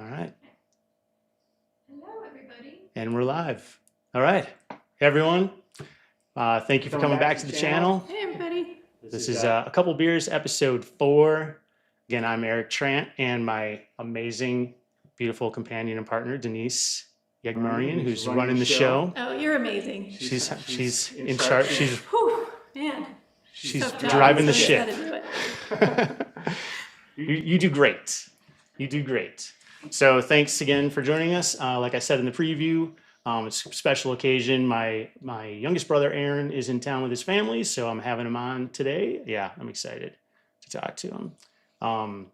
All right. Hello, everybody. And we're live. All right. Hey, everyone. Thank you for coming back to the channel. Hey, everybody. This is A Couple Beers, episode 4. Again, I'm Eric Trant and my amazing, beautiful companion and partner, Denise Yegmarian, who's running the show. Oh, you're amazing. She's in charge. Whew, man. She's Tough job. driving the Somebody's ship. gotta do it. You do great. You do great. So thanks again for joining us. Like I said in the preview, it's a special occasion. My youngest brother, Aaron, is in town with his family, so I'm having him on today. Yeah, I'm excited to talk to him. Oh,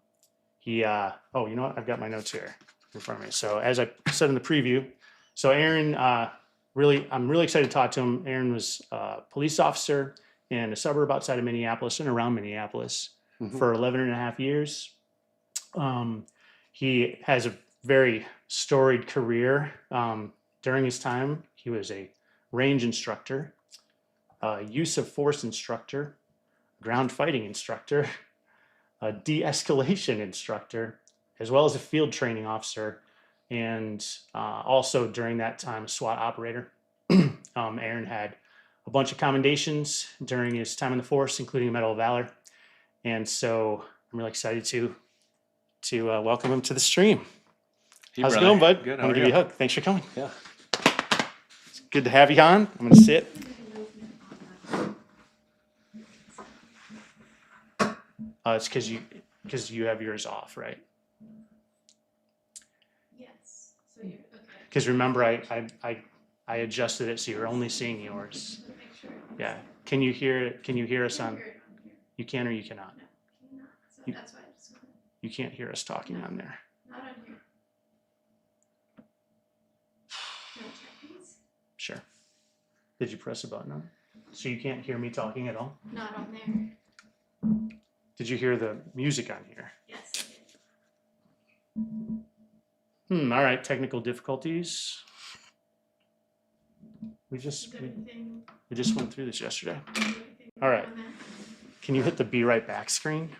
you know what? I've got my notes here in front of me. So as I said in the preview, so Aaron, I'm really excited to talk to him. Aaron was a police officer in a suburb outside of Minneapolis and around Minneapolis for 11 and a half years. He has a very storied career. During his time, he was a range instructor, a use of force instructor, ground fighting instructor, a de-escalation instructor, as well as a field training officer, and also during that time, a SWAT operator. Aaron had a bunch of commendations during his time in the force, including a Medal of Valor. And so I'm really excited to welcome him to the stream. Hey, How's brother. it going, bud? Good. I'm going to give you a hug. Thanks for coming. Yeah. It's good to have you on. I'm going to sit. It's because you have yours off, right? Yes. So you're okay. Because remember, I adjusted it so you're only seeing yours. So make sure. Yeah. Can you hear us on? Hear it on here. You can or you cannot. No, cannot. So You- that's why I just wanted. You can't hear us talking on there. Not on here. No check-ins? Sure. Did you press a button on? So you can't hear me talking at all? Not on there. Did you hear the music on here? Yes, I did. All right. Technical difficulties. We just Good thing. went through this yesterday. Good thing All right. on that. Can you hit the be right back screen?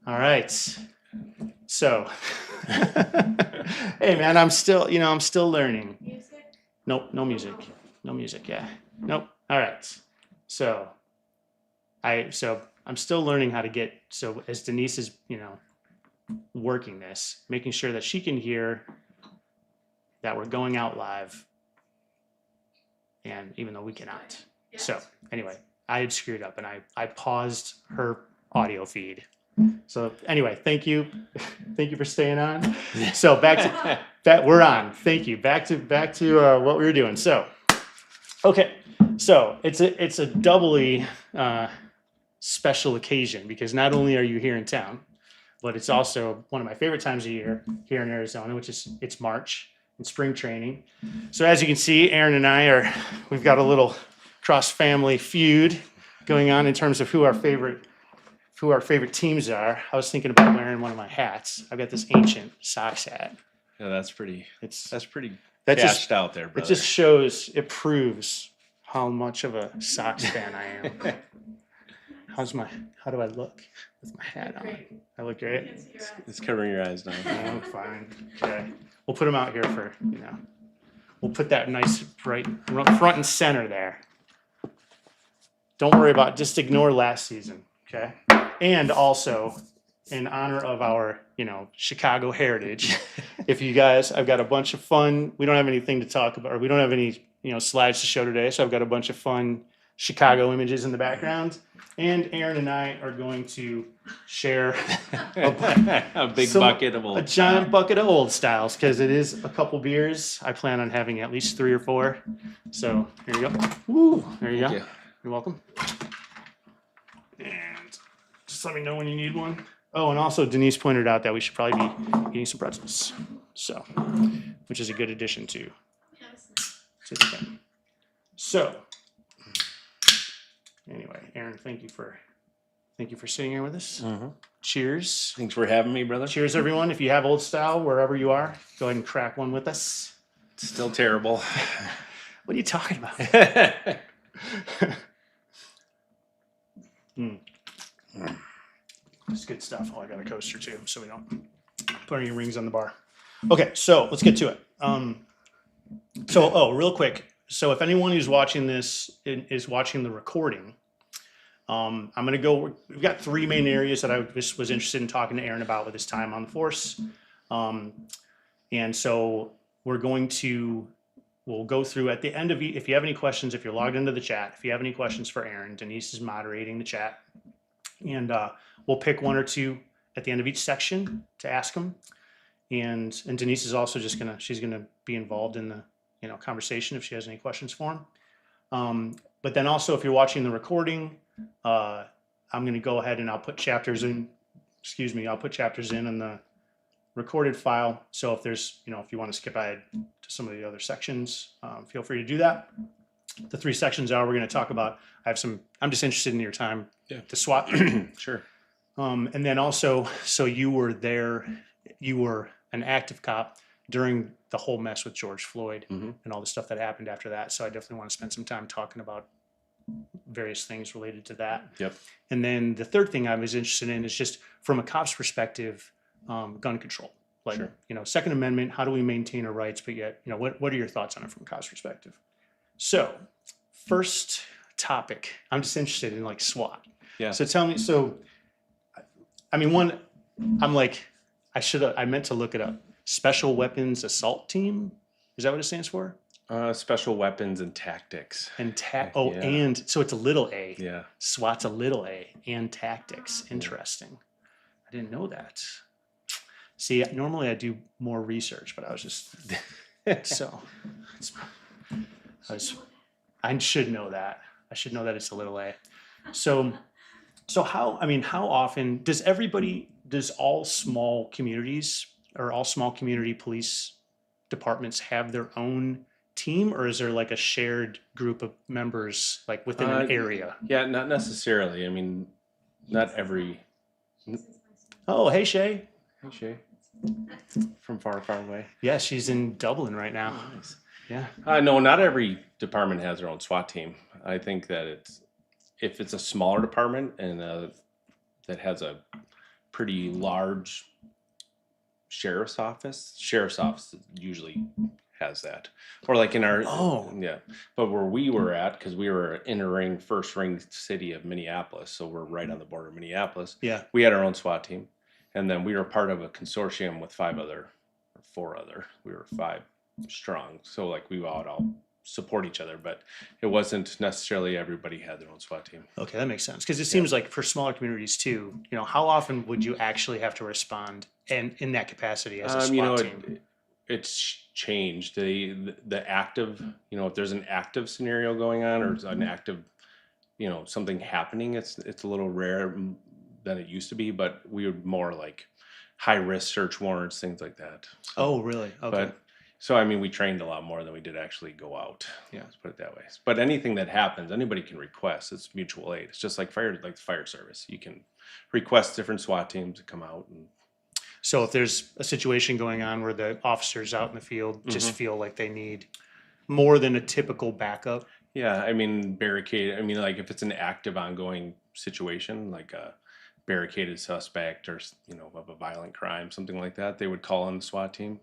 All right. So, hey man, I'm still learning. Music? Nope, no music. No music, yeah. Nope. All right. So I'm still learning how to get, so as Denise is, working this, making sure that she can hear that we're going out live, and even though we cannot. Yeah. So anyway, I had screwed up and I paused her audio feed. So anyway, thank you. Thank you for staying on. So we're on. Thank you. Back to what we were doing. So, okay. So it's a doubly special occasion because not only are you here in town, but it's also one of my favorite times of year here in Arizona, which is it's March and spring training. So as you can see, Aaron and we've got a little cross-family feud going on in terms of who our favorite teams are. I was thinking about wearing one of my hats. I've got this ancient Sox hat. Yeah, that's pretty That cashed out there, brother. It just shows, it proves how much of a Sox fan I am. How do I look with my hat on? Great. I look great? Can't see your eyes. It's covering your eyes now. Oh, fine. Okay. We'll put them out here for, we'll put that nice right front and center there. Don't worry about, just ignore last season, okay? And also, in honor of our, Chicago heritage, if you guys, I've got a bunch of fun, we don't have anything to talk about, or we don't have any, slides to show today, so I've got a bunch of fun Chicago images in the background. And Aaron and I are going to share a big bucket of old a giant bucket of old styles, because it is a couple beers. I plan on having at least 3 or 4. So here you go. Woo, there you go. Thank you. You're welcome. And just let me know when you need one. Oh, and also Denise pointed out that we should probably be eating some pretzels. So, which is a good addition to the thing. So, anyway, Aaron, thank you for Thank you for sitting here with us. Mm-hmm. Cheers. Thanks for having me, brother. Cheers, everyone. If you have Old Style, wherever you are, go ahead and crack one with us. It's still terrible. What are you talking about? It's good stuff. Oh, I got a coaster too, so we don't put any rings on the bar. Okay, so let's get to it. Real quick. So if anyone who's watching this is watching the recording, I'm going to go, we've got three main areas that I just was interested in talking to Aaron about with his time on the force. And so we'll go through at the end of, if you have any questions, if you're logged into the chat, if you have any questions for Aaron, Denise is moderating the chat. And we'll pick one or two at the end of each section to ask him. And Denise is also she's gonna be involved in the conversation if she has any questions for him. But then also if you're watching the recording, I'm gonna go ahead and I'll put chapters in. I'll put chapters in the recorded file. So if there's if you want to skip ahead to some of the other sections, feel free to do that. The three sections we're going to talk about. I'm just interested in your time. Yeah. To SWAT. Sure. And then also, so you were there. You were an active cop during the whole mess with George Floyd and all the stuff that happened after that. So I definitely want to spend some time talking about various things related to that. Yep. And then the third thing I was interested in is just from a cop's perspective, gun control. Like, Sure. Second Amendment, how do we maintain our rights? But yet, what are your thoughts on it from a cop's perspective? So first topic, I'm just interested in like SWAT. Yeah. So tell me, I meant to look it up. Special Weapons Assault Team. Is that what it stands for? Special Weapons and Tactics. And Yeah. and so it's a little a. Yeah. SWAT's a little a and tactics. Interesting. I didn't know that. See, normally I do more research, but I was just I should know that. I should know that it's a little a. So how often does all small communities or all small community police departments have their own team, or is there like a shared group of members like within an area? Yeah, not necessarily. I mean, not every. Oh, hey Shay. Hey, Shay. From far, far away. Yeah, she's in Dublin right now. Oh, nice. Yeah. No, not every department has their own SWAT team. I think that if it's a smaller department and that has a pretty large sheriff's office usually has that. Or like in our yeah. But where we were at, because we were in a first ring city of Minneapolis, so we're right on the border of Minneapolis. Yeah. We had our own SWAT team, and then we were part of a consortium with we were 5 strong. So like we would all support each other, but it wasn't necessarily everybody had their own SWAT team. Okay, that makes sense. Because it seems like for smaller communities too, how often would you actually have to respond and in that capacity as a SWAT team? It's changed. The active, if there's an active scenario going on or an active, something happening, it's a little rare than it used to be, but we would more like high risk search warrants, things like that. So, oh, really? Okay. We trained a lot more than we did actually go out. Yeah. Let's put it that way. But anything that happens, anybody can request. It's mutual aid. It's just like the fire service. You can request different SWAT teams to come out. So if there's a situation going on where the officers out in the field just feel like they need more than a typical backup. Yeah, barricade. Like if it's an active, ongoing situation, like a barricaded suspect or of a violent crime, something like that, they would call in the SWAT team.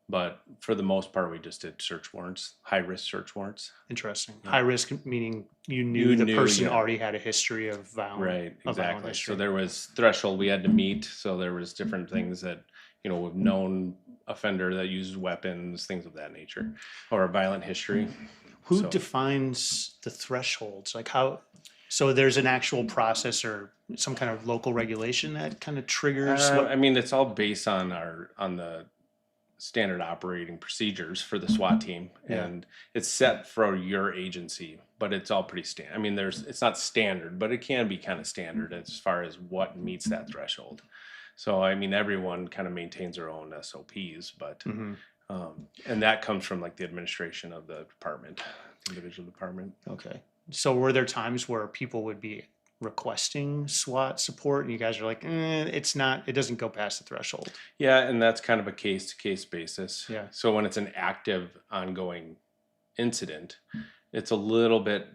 But for the most part, we just did search warrants, high risk search warrants. Interesting. Yeah. High risk meaning you knew the person already had a history of violence. Right, exactly. So there was threshold we had to meet. So there was different things that, with known offender that uses weapons, things of that nature, or a violent history. Who defines the thresholds? Like how? So there's an actual process or some kind of local regulation that kind of triggers. It's all based on the standard operating procedures for the SWAT team, and it's set for your agency, but it's all pretty standard. It's not standard, but it can be kind of standard as far as what meets that threshold. So everyone kind of maintains their own SOPs, but and that comes from like the administration of the department, individual department. Okay. So were there times where people would be requesting SWAT support, and you guys are like, it's not, it doesn't go past the threshold. Yeah, and that's kind of a case to case basis. Yeah. So when it's an active, ongoing incident, it's a little bit,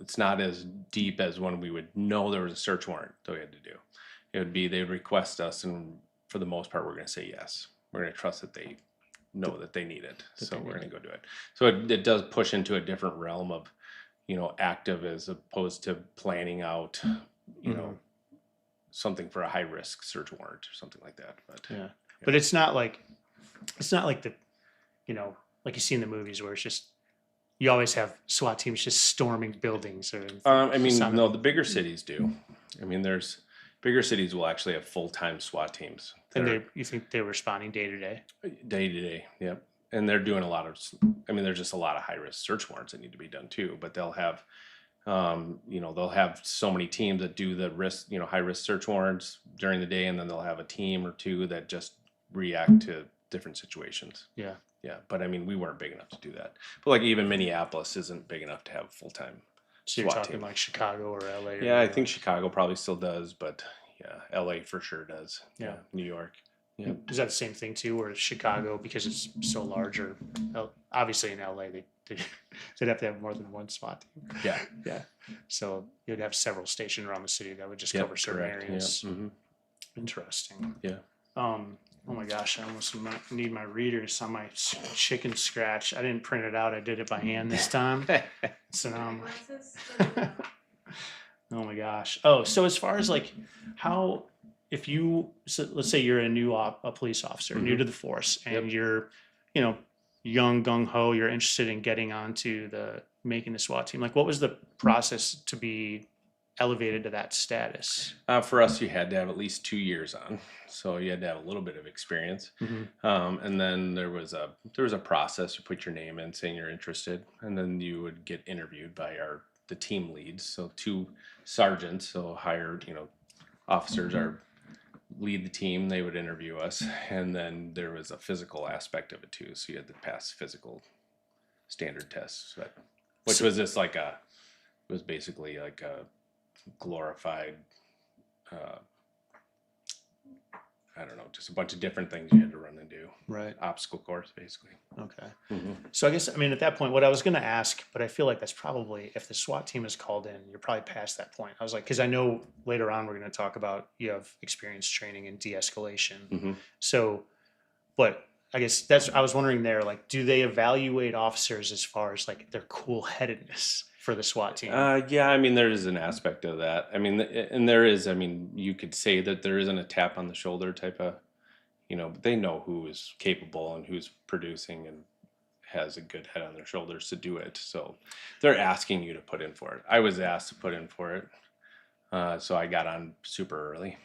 it's not as deep as when we would know there was a search warrant that we had to do. It would be they would request us, and for the most part, we're going to say yes. We're going to trust that they know that they need it, so we're going to go do it. So it does push into a different realm of, active as opposed to planning out, you know, something for a high risk search warrant or something like that. But but it's not like the, like you see in the movies where it's just, you always have SWAT teams just storming buildings or. I mean, no, the bigger cities do. I mean, bigger cities will actually have full-time SWAT teams. And you think they're responding day to day? Day to day, yep. And they're doing a lot of, there's just a lot of high-risk search warrants that need to be done too. But they'll have, they'll have so many teams that do the risk, high-risk search warrants during the day, and then they'll have a team or two that just react to different situations. Yeah. Yeah, but we weren't big enough to do that. But like even Minneapolis isn't big enough to have a full-time So you're SWAT talking team. like Chicago or LA? Or Yeah, I think Chicago probably still does, but yeah, LA for sure does. Yeah. New York. Yeah. Is that the same thing too, where Chicago, because it's so large, or obviously in LA, they'd have to have more than one SWAT team. Yeah. Yeah. So you'd have several stationed around the city that would just Yep, cover certain correct. areas. Yeah. Interesting. Yeah. Oh my gosh, I almost need my readers on my chicken scratch. I didn't print it out. I did it by hand this time. So now I'm like, oh my gosh. Oh, so as far as like how, so let's say you're a police officer, new to the force, and you're, young, gung ho, you're interested in getting onto making the SWAT team. Like, what was the process to be elevated to that status? For us, you had to have at least 2 years on, so you had to have a little bit of experience. And then there was a process. You put your name in, saying you're interested, and then you would get interviewed by the team leads. So 2 sergeants, so hired, officers lead the team. They would interview us, and then there was a physical aspect of it too. So you had to pass physical standard tests, which was just like it was basically like a glorified, I don't know, just a bunch of different things you had to run and do. Right. Obstacle course, basically. Okay. So I guess, at that point, what I was going to ask, but I feel like that's probably, if the SWAT team is called in, you're probably past that point. I was like, because I know later on we're going to talk about, you have experience training in de-escalation. So, but I guess I was wondering there, like, do they evaluate officers as far as like their cool-headedness for the SWAT team? Yeah, there is an aspect of that. And there is, you could say that there isn't a tap on the shoulder type of, but they know who is capable and who's producing and has a good head on their shoulders to do it. So they're asking you to put in for it. I was asked to put in for it. So I got on super early.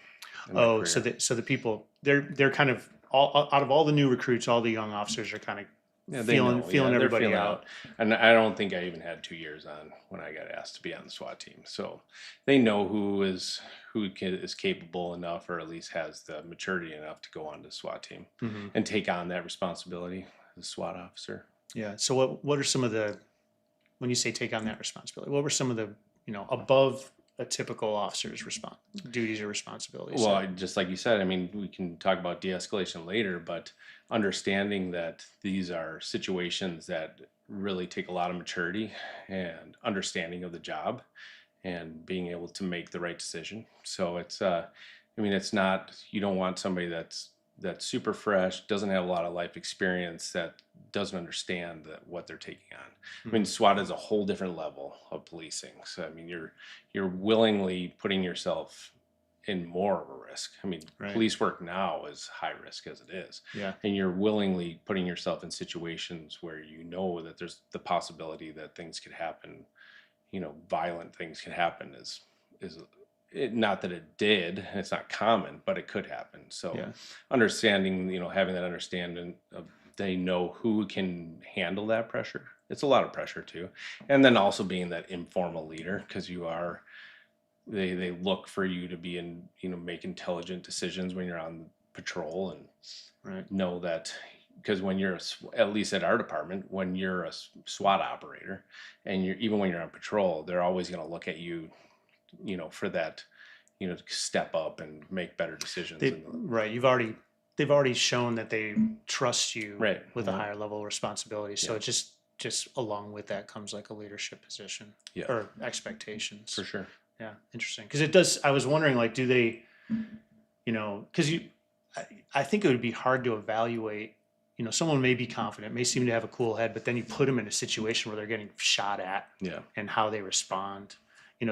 Oh, so the people, they're kind of all out of all the new recruits, all the young officers are kind of feeling everybody out. And I don't think I even had 2 years on when I got asked to be on the SWAT team. So they know who is capable enough, or at least has the maturity enough to go on to the SWAT team and take on that responsibility as a SWAT officer. Yeah. So what are some of when you say take on that responsibility, what were some of the, above a typical officer's duties or responsibilities? Well, just like you said, we can talk about de-escalation later, but understanding that these are situations that really take a lot of maturity and understanding of the job and being able to make the right decision. So it's, it's not, you don't want somebody that's super fresh, doesn't have a lot of life experience, that doesn't understand what they're taking on. SWAT is a whole different level of policing. So you're willingly putting yourself in more of a risk. Police work now is high risk as it is. Yeah. And you're willingly putting yourself in situations where that there's the possibility that things could happen, violent things can happen not that it did, it's not common, but it could happen. So understanding, having that understanding of, they know who can handle that pressure. It's a lot of pressure too. And then also being that informal leader, because they look for you to be make intelligent decisions when you're on patrol, and know that, because when you're at least at our department, when you're a SWAT operator and even when you're on patrol, they're always going to look at you for that, to step up and make better decisions. Right. They've already shown that they trust you Right. with a Yeah. higher level of responsibility. So Yeah. it just along with that comes like a leadership position Yeah. or expectations. For sure. Yeah. Interesting. Because it does, I was wondering, like, do they, because I think it would be hard to evaluate, someone may be confident, may seem to have a cool head, but then you put them in a situation where they're getting shot at Yeah. and how they respond.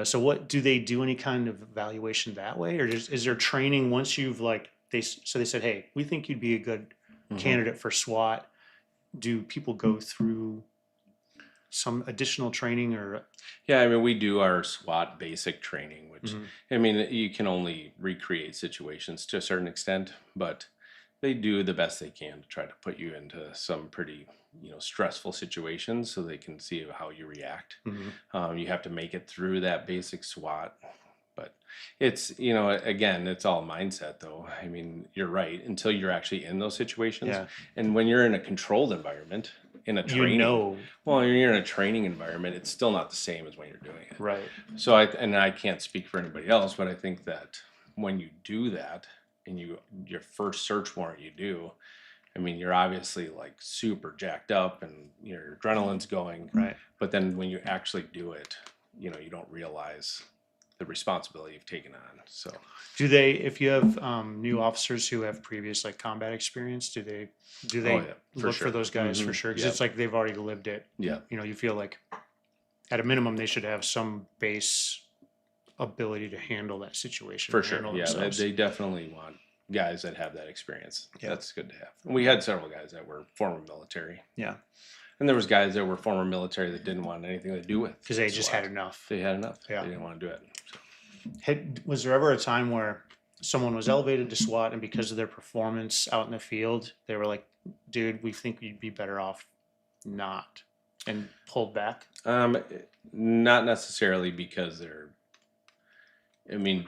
So what, do they do any kind of evaluation that way? Or is there training once you've they said, hey, we think you'd be a good candidate for SWAT. Do people go through some additional training or? Yeah, I mean, we do our SWAT basic training, which, I mean, you can only recreate situations to a certain extent, but they do the best they can to try to put you into some pretty, stressful situations so they can see how you react. You have to make it through that basic SWAT, but it's, again, it's all mindset though. I mean, you're right, until you're actually in those situations. Yeah. And when you're in a controlled environment, in a training, well, when you're in a training environment, it's still not the same as when you're doing it. Right. So I can't speak for anybody else, but I think that when you do that and your first search warrant you do, I mean, you're obviously like super jacked up and your adrenaline's going. Right. But then when you actually do it, you don't realize the responsibility you've taken on. So Do they, if you have new officers who have previous combat experience, do they look for those guys for sure? Because it's like they've already lived it. Yeah. You feel like at a minimum they should have some base ability to handle that situation. For sure. handle Yeah, themselves. they definitely want guys that have that experience. Yeah. That's good to have. And we had several guys that were former military. Yeah. And there was guys that were former military that didn't want anything to do with Because they just SWAT. had enough. They had enough. Yeah. They didn't want to do it. So. Was there ever a time where someone was elevated to SWAT and because of their performance out in the field, they were like, dude, we think you'd be better off not, and pulled back? Not necessarily because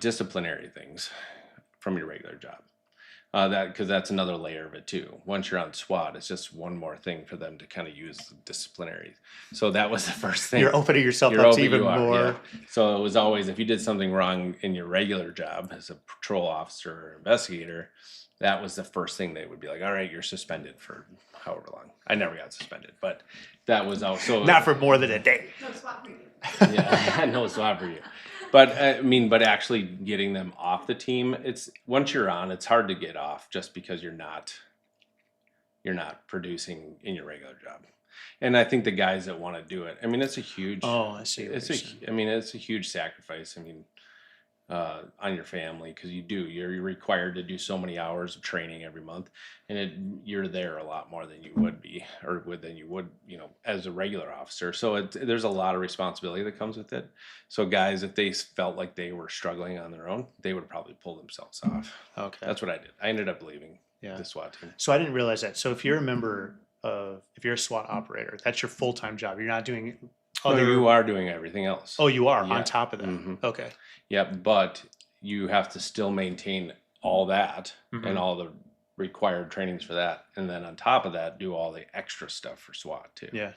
disciplinary things from your regular job. Because that's another layer of it too. Once you're on SWAT, it's just one more thing for them to kind of use the disciplinary. So that was the first thing. You're opening yourself up to even more. Yeah. So it was always, if you did something wrong in your regular job as a patrol officer or investigator, that was the first thing they would be like, all right, you're suspended for however long. I never got suspended, but that was also Not for more than a day. No swap for you. yeah, no SWAT for you. But but actually getting them off the team, it's once you're on, it's hard to get off just because you're not producing in your regular job. And I think the guys that want to do it, it's a huge. Oh, I see. It's a huge sacrifice. On your family, because you're required to do so many hours of training every month, and you're there a lot more than you would be as a regular officer. So there's a lot of responsibility that comes with it. So guys, if they felt like they were struggling on their own, they would probably pull themselves off. Okay. That's what I did. I ended up leaving Yeah. the SWAT team. So I didn't realize that. So if you're a member of, if you're a SWAT operator, that's your full-time job. You're not doing other. No, you are doing everything else. Oh, you are Yeah. on top of that. Mhm. Okay. Yep, but you have to still maintain all that Mhm. and all the required trainings for that, and then on top of that, do all the extra stuff for SWAT too. Yeah.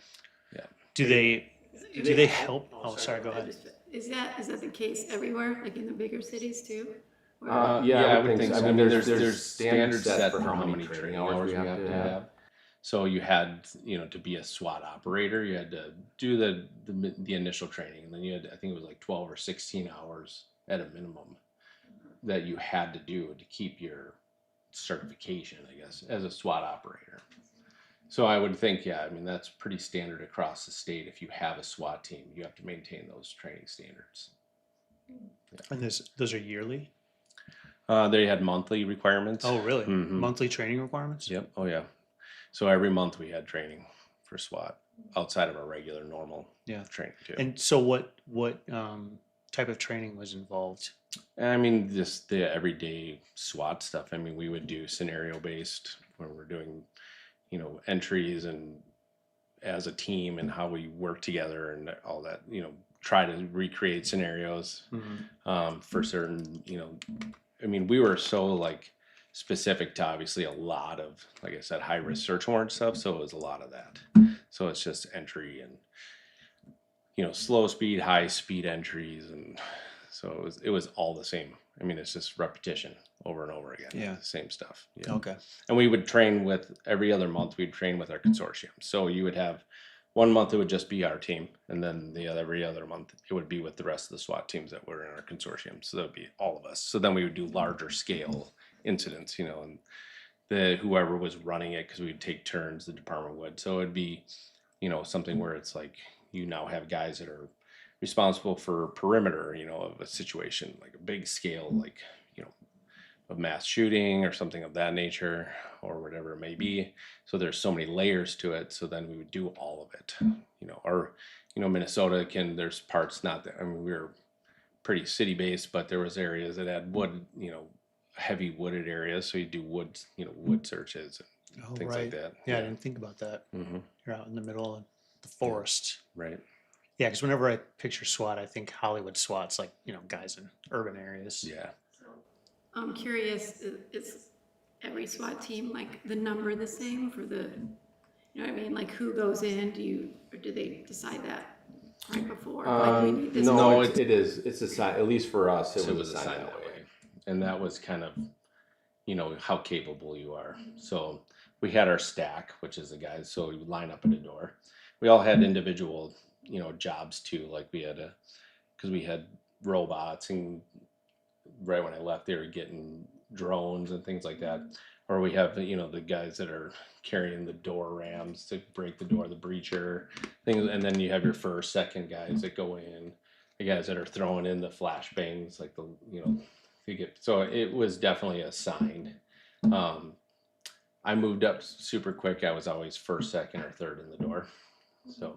Yeah. Do they help? Oh, sorry. Go ahead. Is that the case everywhere, like in the bigger cities too? Or- I would think so. There's standards set for for how many training hours we have to have. So you had, to be a SWAT operator, you had to do the initial training, and then you had, I think it was like 12 or 16 hours at a minimum that you had to do to keep your certification, I guess, as a SWAT operator. So I would think, that's pretty standard across the state. If you have a SWAT team, you have to maintain those training standards. And those are yearly? They had monthly requirements. Oh, really? Mhm. Monthly training requirements? Yep. Oh, yeah. So every month we had training for SWAT outside of our regular normal Yeah. training too. And so what type of training was involved? Just the everyday SWAT stuff. We would do scenario based where we're doing, entries and as a team and how we work together and all that, try to recreate scenarios for certain, we were so specific to obviously a lot of, like I said, high risk search warrant stuff. So it was a lot of that. So it's just entry and, slow speed, high speed entries and So it was all the same. I mean, it's just repetition over and over again. Yeah. Same stuff. Yeah. Okay. And we would train with every other month. We'd train with our consortium. So you would have 1 month it would just be our team, and then every other month it would be with the rest of the SWAT teams that were in our consortium. So that would be all of us. So then we would do larger scale incidents, and whoever was running it, because we would take turns, the department would. So it'd be, something where it's like you now have guys that are responsible for perimeter, of a situation, like a big scale, like, a mass shooting or something of that nature, or whatever it may be. So there's so many layers to it. So then we would do all of it, or, Minnesota there's parts not that, I mean, we were pretty city based, but there was areas that had wood, heavy wooded areas. So you do wood searches and things like that. Yeah, I didn't think about that. Mm-hmm. You're out in the middle of the forest. Right. Yeah, because whenever I picture SWAT, I think Hollywood SWAT's like, guys in urban areas. Yeah. I'm curious, is every SWAT team like the number the same for the, you know what I mean? Like who goes in? Or do they decide that right before? Like we need this. No, it is. It's assigned, at least for us, it was assigned that way. And that was kind of, how capable you are. So we had our stack, which is the guys. So we would line up at a door. We all had individual, jobs too. Like because we had robots, and right when I left, they were getting drones and things like that. Or we have, the guys that are carrying the door rams to break the door, the breacher things. And then you have your first, second guys that go in, the guys that are throwing in the flashbangs, like so it was definitely assigned. I moved up super quick. I was always first, second, or third in the door. So,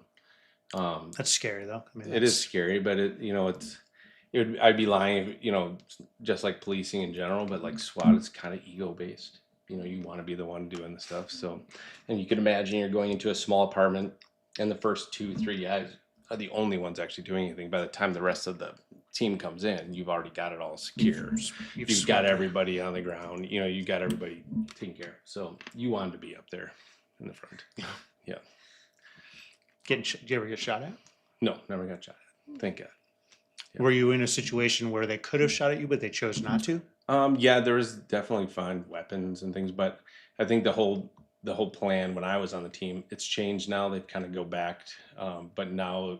That's scary though. I mean, it is scary, but I'd be lying, just like policing in general, but like SWAT is kind of ego based. You want to be the one doing the stuff. So, and you can imagine you're going into a small apartment and the first 2-3 guys are the only ones actually doing anything. By the time the rest of the team comes in, you've already got it all secure. You've got everybody on the ground, you got everybody taken care of. So you wanted to be up there in the front. Yeah. Did you ever get shot at? No, never got shot at. Thank God. Yeah. Were you in a situation where they could have shot at you, but they chose not to? Yeah, there was definitely find weapons and things, but I think the whole plan when I was on the team, it's changed now. They've kind of go back, but now,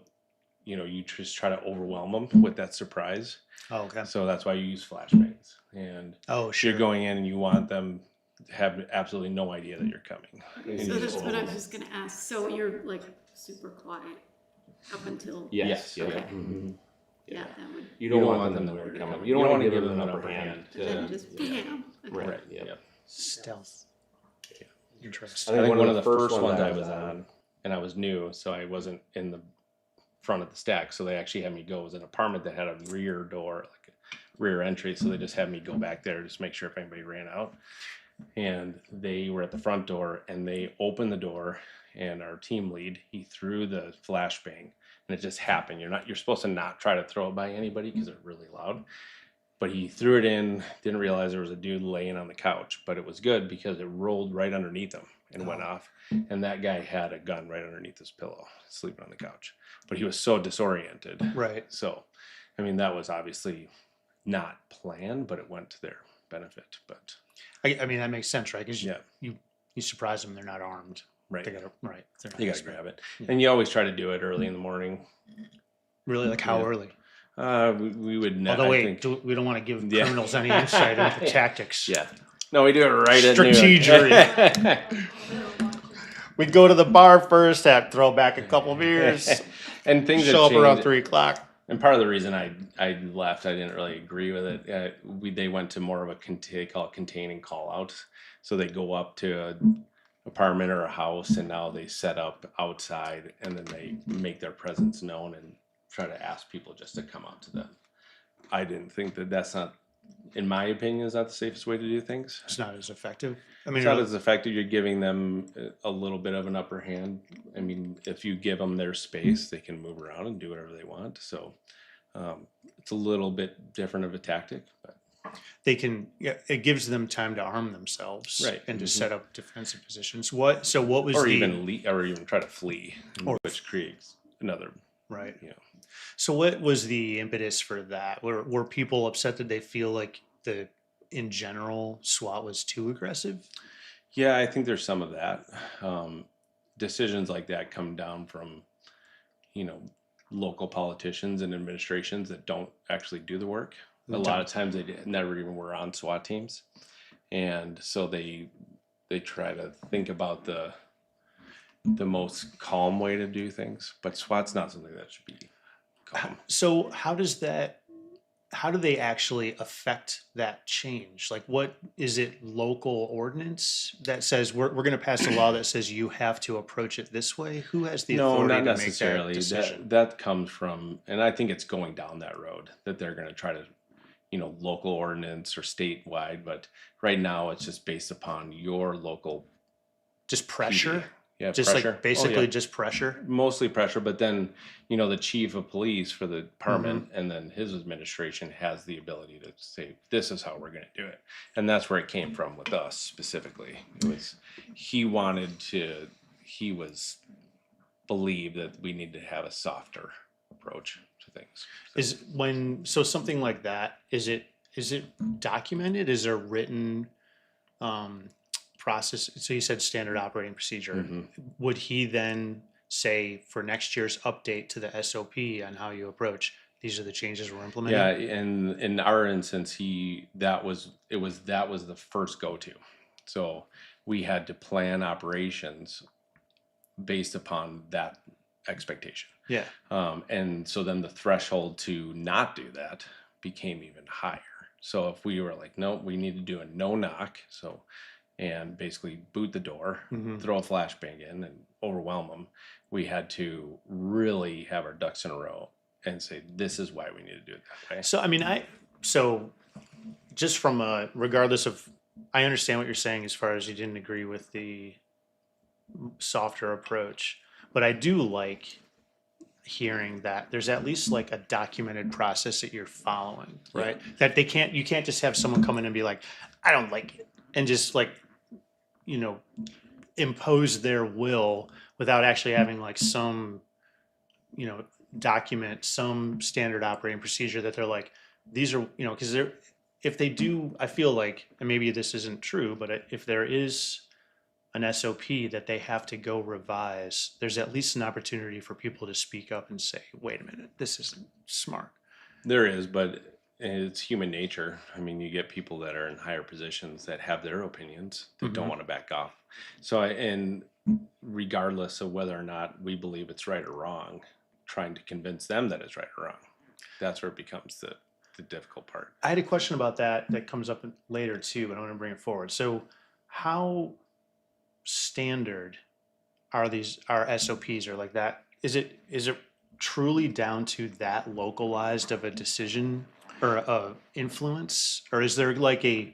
you just try to overwhelm them with that surprise. Oh, okay. So that's why you use flashbangs, and Sure. you're going in and you want them to have absolutely no idea that you're coming. And So you that's just what I was overwhelm just gonna ask. So you're like super quiet up until. Yes. Yes, Yeah. yeah. Mhm. Yeah, that would. You don't want them to know you're coming. You don't want to give them an upper hand. And then just bam. Okay. Right. Right. Yeah. Yeah. Stealth. Yeah. Interesting. I think one of the first ones I was on, and I was new, so I wasn't in the front of the stack. So they actually had me go. It was an apartment that had a rear door, like a rear entry. So they just had me go back there just make sure if anybody ran out. And they were at the front door, and they opened the door, and our team lead, he threw the flashbang, and it just happened. You're supposed to not try to throw it by anybody because they're really loud. But he threw it in, didn't realize there was a dude laying on the couch, but it was good because it rolled right underneath him and went off. And that guy had a gun right underneath his pillow, sleeping on the couch. But he was so disoriented. Right. So, I mean, that was obviously not planned, but it went to their benefit. But I mean, that makes sense, right? Because yeah, you surprise them, they're not armed. right. They gotta, right. They're not You got to expert. grab it. Yeah. And you always try to do it early in the morning. Really, like how Yeah. early? We would never. Although wait, we don't want to give criminals any insight into the tactics. Yeah. No, we do it right at noon. Strategery. We'd go to the bar first, throw back a couple beers, And things show have up around changed. 3 o'clock. And part of the reason I left, I didn't really agree with it. They went to more of a they call it contain and call out. So they go up to an apartment or a house, and now they set up outside, and then they make their presence known and try to ask people just to come out to them. I didn't think that's not, in my opinion, is not the safest way to do things. It's not as effective. I mean, It's not as effective. You're giving them a little bit of an upper hand. I mean, if you give them their space, they can move around and do whatever they want. So it's a little bit different of a tactic, but they can. Yeah, it gives them time to arm themselves, Right. and to Mhm. set up defensive positions. What was or the even try to flee, Or- which creates another. right? You know. So what was the impetus for that? Were people upset that they feel like in general, SWAT was too aggressive? Yeah, I think there's some of that. Decisions like that come down from, you know, local politicians and administrations that don't actually do the work. A lot of times never even were on SWAT teams, and so they try to think about the most calm way to do things. But SWAT's not something that should be calm. So how do they actually affect that change? Like, what is it, local ordinance that says we're going to pass a law that says you have to approach it this way? Who has the No, authority not to make that necessarily. decision? That comes from, and I think it's going down that road that they're going to try to, you know, local ordinance or statewide. But right now, it's just based upon your local Just pressure? PD. Yeah, Just pressure. like basically Oh, yeah. just pressure? Mostly pressure, but then, you know, the chief of police for the department and then his administration has the ability to say, this is how we're going to do it. And that's where it came from with us specifically. It was, he was believed that we need to have a softer approach to things. So something like that, is it documented? Is there written process? So you said standard operating procedure. Would he then say for next year's update to the SOP on how you approach, these are the changes we're implementing? Yeah, and in our instance, that was the first go-to. So we had to plan operations based upon that expectation. Yeah. And so then the threshold to not do that became even higher. So if we were like, no, we need to do a no knock, and basically boot the door, throw a flashbang in, and overwhelm them, we had to really have our ducks in a row and say, this is why we need to do it that way. So, I mean, just from regardless of, I understand what you're saying as far as you didn't agree with the softer approach, but I do like hearing that there's at least like a documented process that you're following, right? That you can't just have someone come in and be like, I don't like it, and just like, you know, impose their will without actually having like some, you know, document, some standard operating procedure that they're like, these are, you know, because if they do, I feel like, and maybe this isn't true, but if there is an SOP that they have to go revise, there's at least an opportunity for people to speak up and say, wait a minute, this isn't smart. There is, but it's human nature. I mean, you get people that are in higher positions that have their opinions that don't want to back off. So, and regardless of whether or not we believe it's right or wrong, trying to convince them that it's right or wrong, that's where it becomes the difficult part. I had a question about that comes up later too, but I want to bring it forward. So how standard are our SOPs, or like that? Is it truly down to that localized of a decision or a influence, or is there like a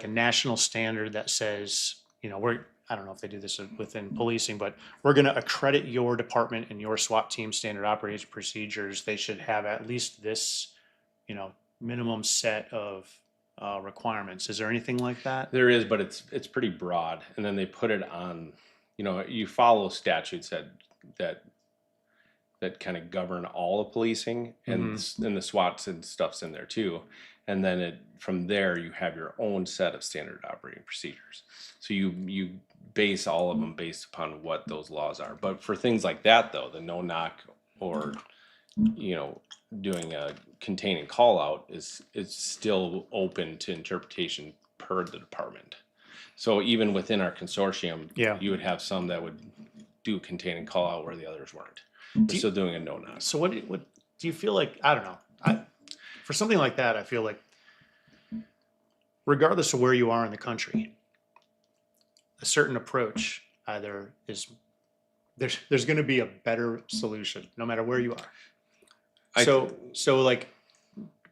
national standard that says, you know, I don't know if they do this within policing, but we're going to accredit your department and your SWAT team standard operating procedures. They should have at least this, you know, minimum set of requirements. Is there anything like that? There is, but it's pretty broad. And then they put it on, you know, you follow statutes that kind of govern all of policing, and the SWATs and stuff's in there too. And then from there, you have your own set of standard operating procedures. So you base all of them based upon what those laws are. But for things like that, though, the no knock or, you know, doing a contain and call out is still open to interpretation per the department. So even within our consortium, you would have some that would do contain and call out where the others weren't. They're still doing a no knock. So what do you feel like? I don't know. For something like that, I feel like regardless of where you are in the country, a certain approach either is there's going to be a better solution no matter where you are. So like,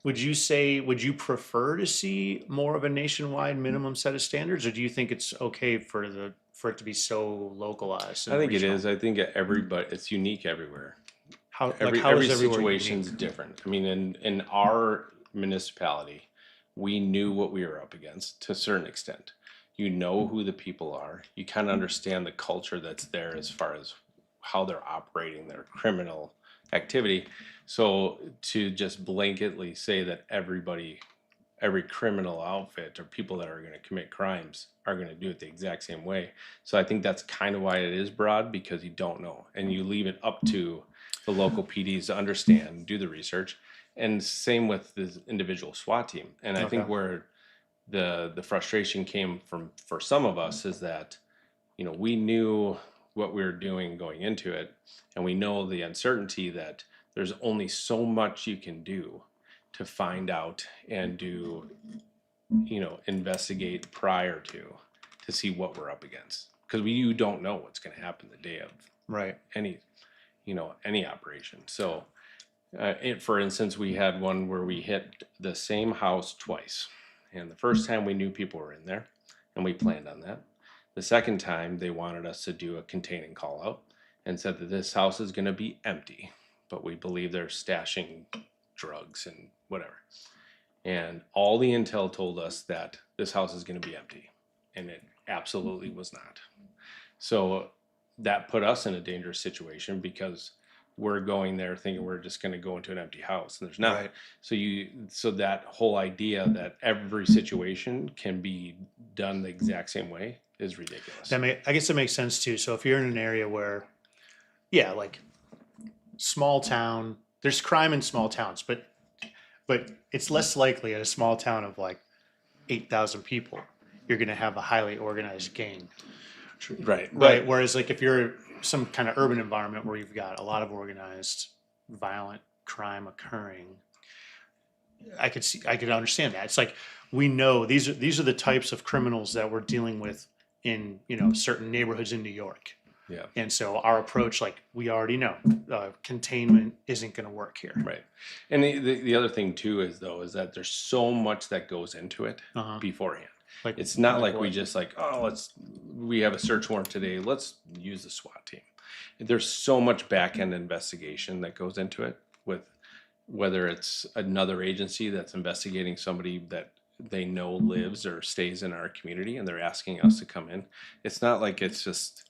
would you prefer to see more of a nationwide minimum set of standards, or do you think it's okay for it to be so localized? I think regional? It is. I think it's unique everywhere. How every situation is different. I mean, in our municipality, we knew what we were up against to a certain extent. You know who the people are. You kind of understand the culture that's there as far as how they're operating, their criminal activity. So to just blanketly say that every criminal outfit or people that are going to commit crimes are going to do it the exact same way. So I think that's kind of why it is broad, because you don't know, and you leave it up to the local PDs to understand, do the research, and same with the individual SWAT team. And I think Okay. where the frustration came from for some of us is that, we knew what we were doing going into it, and we know the uncertainty that there's only so much you can do to find out and do, investigate prior to see what we're up against, because you don't know what's going to happen the day of Right. any operation. So for instance, we had one where we hit the same house twice, and the first time we knew people were in there and we planned on that. The second time they wanted us to do a containing call out and said that this house is going to be empty, but we believe they're stashing drugs and whatever. And all the intel told us that this house is going to be empty, and it absolutely was not. So that put us in a dangerous situation, because we're going there thinking we're just going to go into an empty house, and there's not. Right. So that whole idea that every situation can be done the exact same way is ridiculous. I guess that makes sense too. So if you're in an area where, yeah, like small town, there's crime in small towns, but it's less likely at a small town of like 8,000 people, you're going to have a highly organized gang. Right. Right. Whereas like if you're some kind of urban environment where you've got a lot of organized violent crime occurring, I could understand that. It's like, we know these are the types of criminals that we're dealing with in, certain neighborhoods in New York. Yeah. And so our approach, like, we already know, containment isn't going to work here. Right. And the other thing too is that there's so much that goes into it beforehand. Like, It's not like we what? just like, we have a search warrant today, let's use the SWAT team. There's so much back end investigation that goes into it, with whether it's another agency that's investigating somebody that they know lives or stays in our community and they're asking us to come in. It's not like it's just,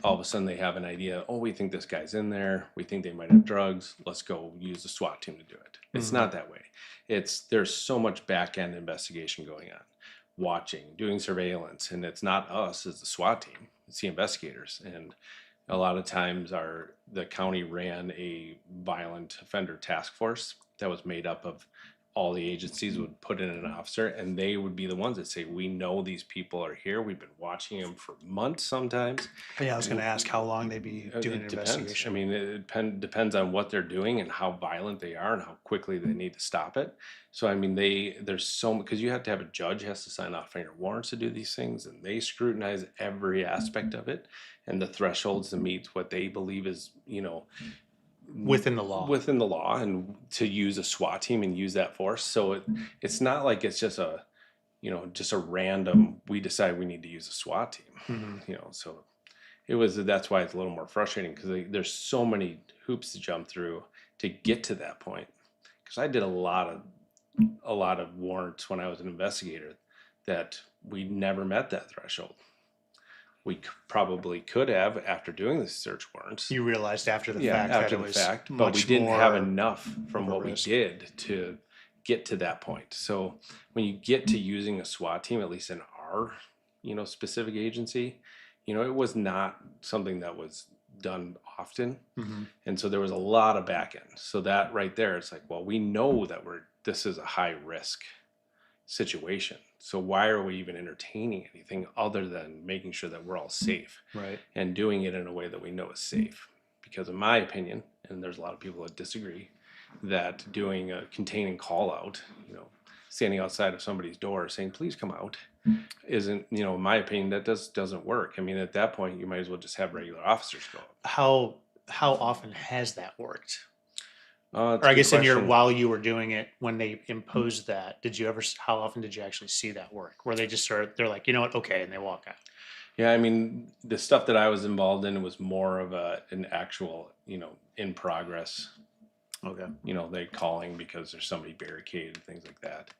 all of a sudden they have an idea, we think this guy's in there, we think they might have drugs, let's go use the SWAT team to do it. It's not that way. There's so much back end investigation going on, watching, doing surveillance, and it's not us as the SWAT team, it's the investigators. And a lot of times the county ran a violent offender task force that was made up of all the agencies would put in an officer, and they would be the ones that say, we know these people are here, we've been watching them for months sometimes. Yeah, I was going to ask how long they'd be doing an investigation. I mean, it depends on what they're doing and how violent they are and how quickly they need to stop it. So I mean, there's so much, because you have to have a judge has to sign off on your warrants to do these things, and they scrutinize every aspect of it and the thresholds to meet what they believe is, within the law, and to use a SWAT team and use that force. So it's not like it's just a random, we decide we need to use a SWAT team, so that's why it's a little more frustrating, because there's so many hoops to jump through to get to that point. Because I did a lot of warrants when I was an investigator that we never met that threshold. We probably could have after doing the search warrants. You realized after the fact after that it the was fact, but we didn't have enough from what we risk. did to get to that point. So when you get to using a SWAT team, at least in our, specific agency, it was not something that was done often. And so there was a lot of back end. So that right there, it's like, well, we know that this is a high risk situation. So why are we even entertaining anything other than making sure that we're all safe, right, and doing it in a way that we know is safe? Because in my opinion, and there's a lot of people that disagree, that doing a containing call out, standing outside of somebody's door saying, please come out, isn't, in my opinion, that doesn't work. I mean, at that point, you might as well just have regular officers go up. How often has that worked? Or I guess while you were doing it, when they imposed that, how often did you actually see that work? Where they just they're like, you know what, okay, and they walk out? Yeah, I mean, the stuff that I was involved in was more of an actual, in progress. Okay. They calling because there's somebody barricaded, things like that.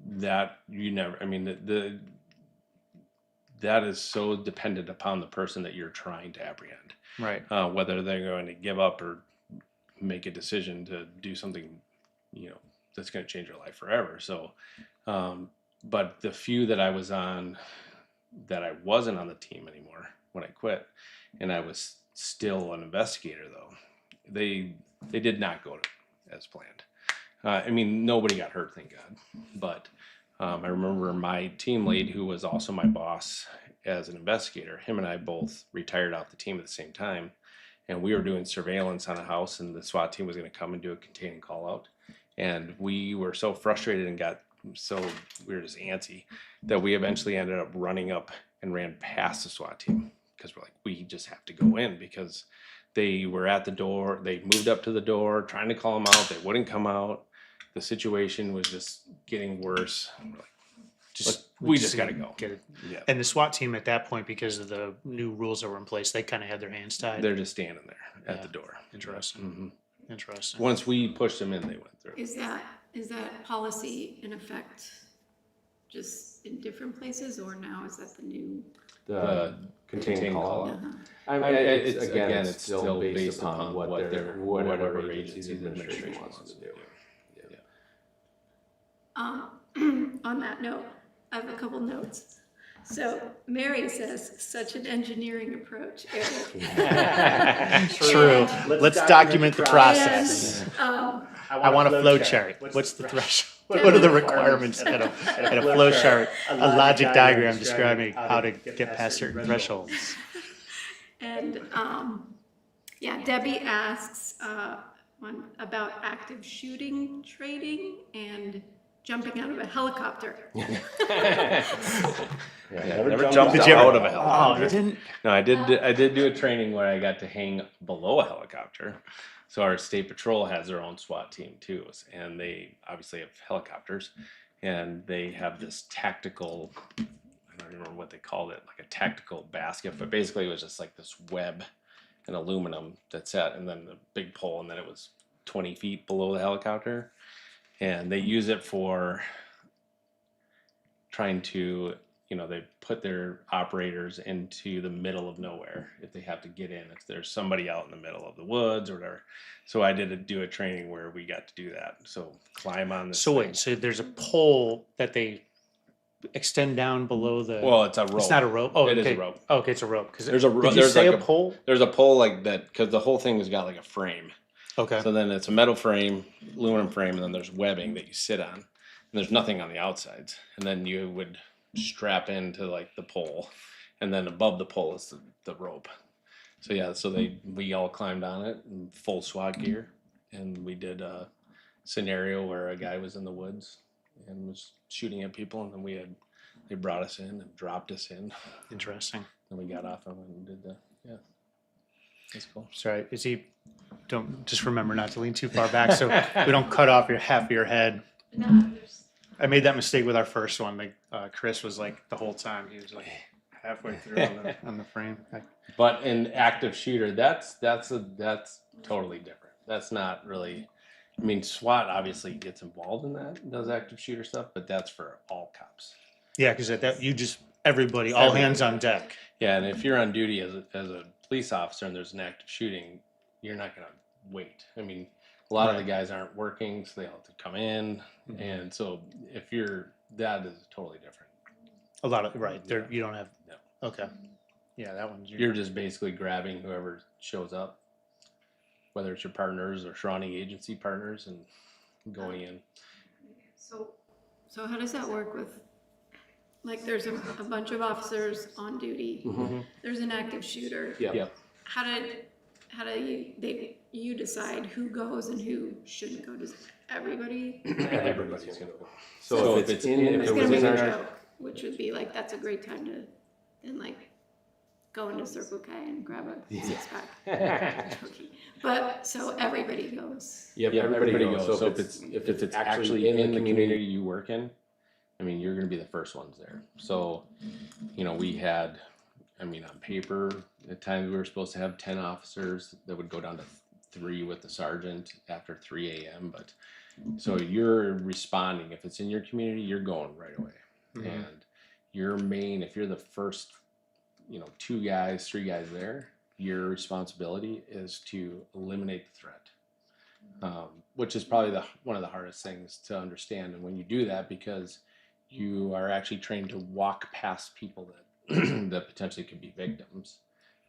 That you never, I mean, that is so dependent upon the person that you're trying to apprehend. Right. Whether they're going to give up or make a decision to do something, that's going to change their life forever. So, but the few that I was on, that I wasn't on the team anymore when I quit, and I was still an investigator though, they did not go as planned. Nobody got hurt, thank God. But I remember my team lead, who was also my boss as an investigator, him and I both retired off the team at the same time. And we were doing surveillance on a house, and the SWAT team was going to come and do a contain call out. And we were so frustrated and we were just antsy that we eventually ended up running up and ran past the SWAT team, because we're like, we just have to go in, because they were at the door. They moved up to the door trying to call them out. They wouldn't come out. The situation was just getting worse. We're like, we just got to go. Get it. Yeah. And the SWAT team at that point, because of the new rules that were in place, they kind of had their hands tied. They're just standing there at the door. Interesting. Mm-hmm. Interesting. Once we pushed them in, they went through. Is that policy in effect just in different places, or now is that the new? The contain call out. Uh-huh. It's still based upon whatever agency the administration wants to do. On that note, I have a couple notes. So Mary says, such an engineering approach, Eric. True. Let's document the process. And, I want a flow chart. What's the threshold? What are the requirements at a flow chart? A logic diagram describing how to get past certain thresholds. And Debbie asks about active shooting training and jumping out of a helicopter. Never jumped out of a helicopter. Oh, you didn't? No, I did do a training where I got to hang below a helicopter. So our state patrol has their own SWAT team too, and they obviously have helicopters, and they have this tactical, I don't remember what they called it, like a tactical basket, but basically it was just like this web and aluminum that's set, and then the big pole, and then it was 20 feet below the helicopter. And they use it for trying to, they put their operators into the middle of nowhere if they have to get in, if there's somebody out in the middle of the woods or whatever. So I did do a training where we got to do that. So climb on this. So wait, so there's a pole that they extend down below the. Well, it's a rope. It's not a rope. Oh, it okay. is a rope. Oh, okay, it's a rope. Because There's a Did you there's say like a pole? There's a pole like that, because the whole thing has got like a frame. Okay. So then it's a metal frame, aluminum frame, and then there's webbing that you sit on, and there's nothing on the outsides. And then you would strap into like the pole, and then above the pole is the rope. So yeah, we all climbed on it in full SWAT gear, and we did a scenario where a guy was in the woods and was shooting at people, and then they brought us in and dropped us in. Interesting. And we got off of it and did that's cool. Sorry, don't just remember not to lean too far back so we don't cut off half of your head. I made that mistake with our first one. Like Chris was like the whole time he was like halfway through on the frame. But an active shooter, that's totally different. That's not really. SWAT obviously gets involved in that, does active shooter stuff, but that's for all cops. Yeah, because everybody, all hands on deck. Yeah, and if you're on duty as a police officer and there's an active shooting, you're not going to wait. A lot of the guys aren't working, so they have to come in, and so that is totally different. A lot of there Yeah. you don't have. No. Okay. Yeah, that one's. You're just basically grabbing whoever shows up, whether it's your partners or surrounding agency partners, and going in. So how does that work with, like, there's a bunch of officers on duty. Mm-hmm. There's an active shooter. Yep. How do you decide who goes and who shouldn't go? Does everybody? Everybody's gonna go. So if it's in, if It's it gonna was make in a our, joke, which would be like, that's a great time to then like go into Circle K and grab a six pack. But so everybody goes. yep, everybody goes. So if it's actually in the community you work in, you're going to be the first ones there. So, we had, on paper, at times we were supposed to have 10 officers that would go down to 3 with the sergeant after 3 a.m. But so you're responding. If it's in your community, you're going right away. Mm-hmm. And if you're the first, 2 guys, 3 guys there, your responsibility is to eliminate the threat, which is probably one of the hardest things to understand. And when you do that, because you are actually trained to walk past people that that potentially could be victims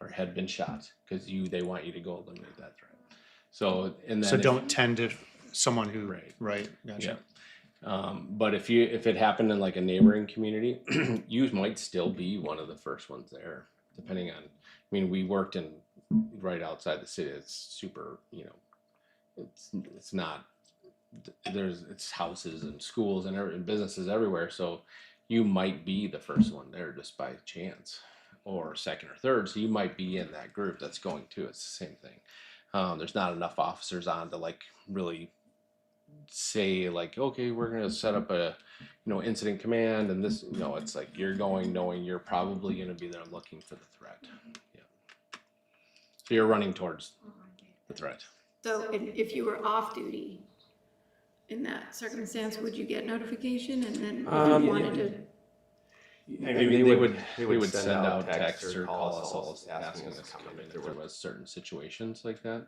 or had been shot, because they want you to go eliminate that threat. So and then So don't tend to someone who Right. Gotcha. But if it happened in like a neighboring community, you might still be one of the first ones there, depending on. I mean, we worked in right outside the city. It's super, it's not. It's houses and schools and businesses everywhere. So you might be the first one there just by chance, or second or third. So you might be in that group that's going to. It's the same thing. There's not enough officers on to like really say like, okay, we're going to set up a incident command, and this, it's like you're going knowing you're probably going to be there looking for the threat. Yeah. So you're running towards the threat. So if you were off duty in that circumstance, would you get notification? And then if you wanted to, I mean, they would send out texts or call us all asking us to come in if there was certain situations like that.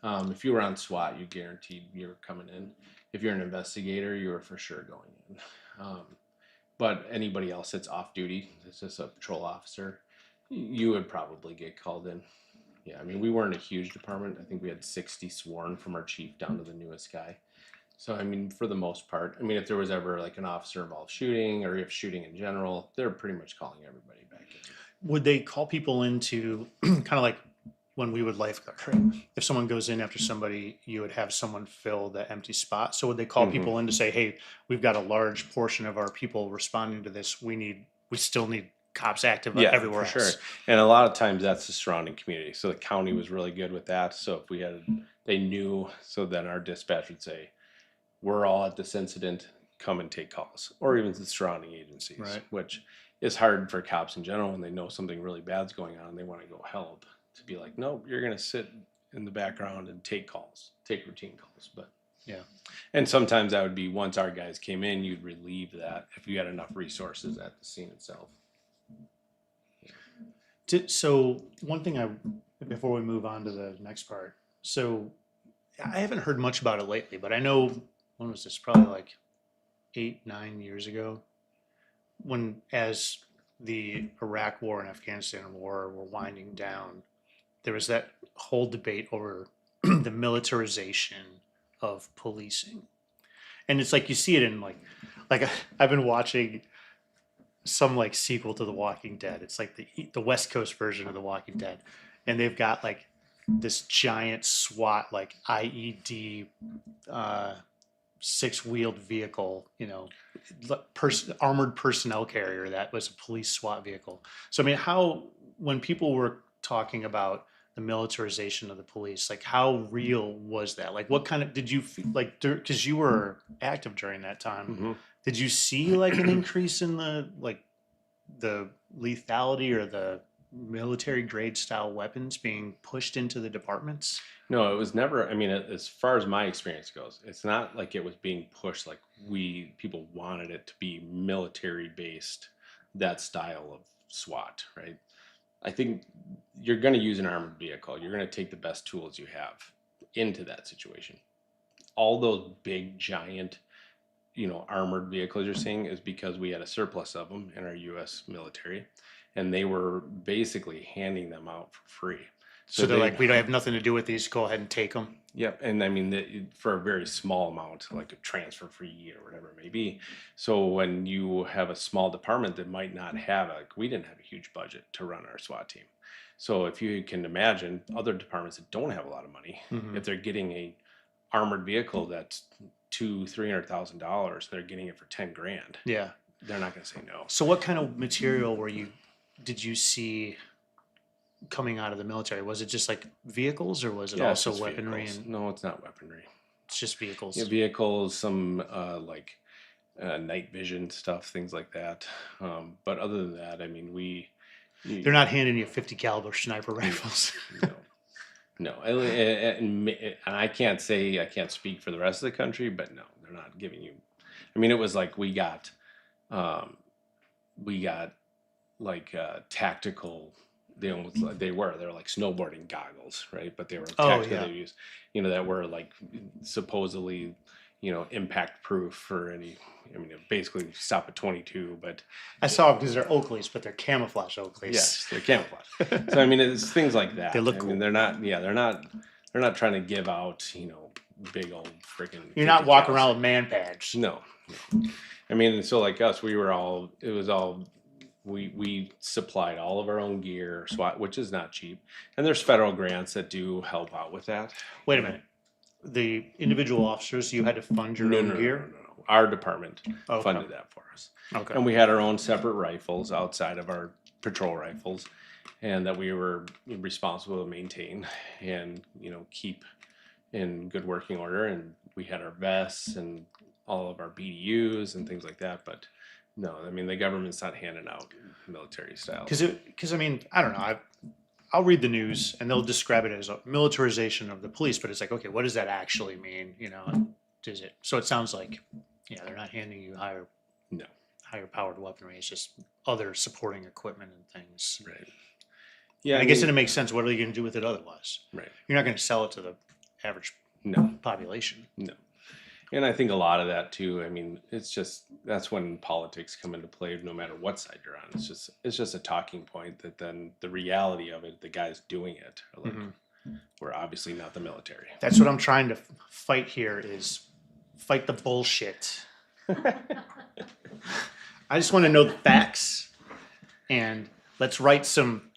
If you were on SWAT, you guaranteed you were coming in. If you're an investigator, you were for sure going in. But anybody else that's off duty, that's just a patrol officer, you would probably get called in. Yeah, I mean, we weren't a huge department. I think we had 60 sworn from our chief down to the newest guy. So, I mean, for the most part, I mean, if there was ever like an officer involved shooting, or if shooting in general, they're pretty much calling everybody back in. Would they call people into kind of like when we would lifeguard? If someone goes in after somebody, you would have someone fill the empty spot. So would they call people in to say, hey, we've got a large portion of our people responding to this. We still need cops active everywhere for else. Sure. And a lot of times that's the surrounding community. So the county was really good with that. So if they knew, so then our dispatch would say, we're all at this incident, come and take calls, or even the surrounding agencies, which is hard for cops in general when they know something really bad's going on and they want to go help, to be like, nope, you're going to sit in the background and take routine calls. But yeah. And sometimes that would be, once our guys came in, you'd relieve that if you had enough resources at the scene itself. So one thing before we move on to the next part, so I haven't heard much about it lately, but I know, when was this? Probably like 8-9 years ago, as the Iraq War and Afghanistan War were winding down, there was that whole debate over the militarization of policing. And it's like you see it in like I've been watching some like sequel to The Walking Dead. It's like the West Coast version of The Walking Dead, and they've got like this giant SWAT like IED 6-wheeled vehicle, armored personnel carrier that was a police SWAT vehicle. So I mean, when people were talking about the militarization of the police, like how real was that? Like what kind of, did you feel like, because you were active during that time, did you see like an increase in the lethality or the military grade style weapons being pushed into the departments? No, it was never. I mean, as far as my experience goes, it's not like it was being pushed like people wanted it to be military based, that style of SWAT, right? I think you're going to use an armored vehicle. You're going to take the best tools you have into that situation. All those big, giant, armored vehicles you're seeing is because we had a surplus of them in our U.S. military, and they were basically handing them out for free. So they're like, we don't have nothing to do with these. Go ahead and take them. Yep, and I mean, for a very small amount, like a transfer fee or whatever it may be. So when you have a small department that might not have we didn't have a huge budget to run our SWAT team. So if you can imagine other departments that don't have a lot of money, if they're getting a armored vehicle that's $200,000-$300,000, they're getting it for $10,000. Yeah, they're not going to say no. So what kind of material did you see coming out of the military? Was it just like vehicles, or was it also weaponry? No, it's not weaponry. It's just vehicles. Yeah, vehicles, some night vision stuff, things like that. But other than that, I mean, they're not handing you 50 caliber sniper rifles. No. And I can't speak for the rest of the country, but no, they're not giving you. I mean, it was like we got we got like tactical. They're like snowboarding goggles, right? But they were tactical. yeah. They used, that were like supposedly, impact proof for any. I mean, it basically stop at 22, but I saw them because they're Oakleys, but they're camouflage Oakleys. yes, they're camouflage. So I mean, it's things like that. They look I cool. mean, they're not. Yeah, they're not trying to give out, big old freaking. You're not walking around with man pads. No. I mean, so like us, we supplied all of our own gear, SWAT, which is not cheap. And there's federal grants that do help out with that. Wait a minute. The individual officers, you had to fund your own gear? No. Our department Okay. funded that for us. Okay. And we had our own separate rifles outside of our patrol rifles, and that we were responsible to maintain and, keep in good working order. And we had our vests and all of our BDUs and things like that. But no, I mean, the government's not handing out military style. Because I mean, I don't know. I'll read the news and they'll describe it as a militarization of the police, but it's like, okay, what does that actually mean? Does it? So it sounds like, they're not handing you higher powered weaponry. It's just other supporting equipment and things. Right. Yeah. And I guess it makes sense. What are you going to do with it otherwise? Right. You're not going to sell it to the average population. No. And I think a lot of that too, I mean, that's when politics come into play, no matter what side you're on. It's just a talking point that then the reality of it, the guys doing it, are like, we're obviously not the military. That's what I'm trying to fight here is fight the bullshit. I just want to know the facts, and let's write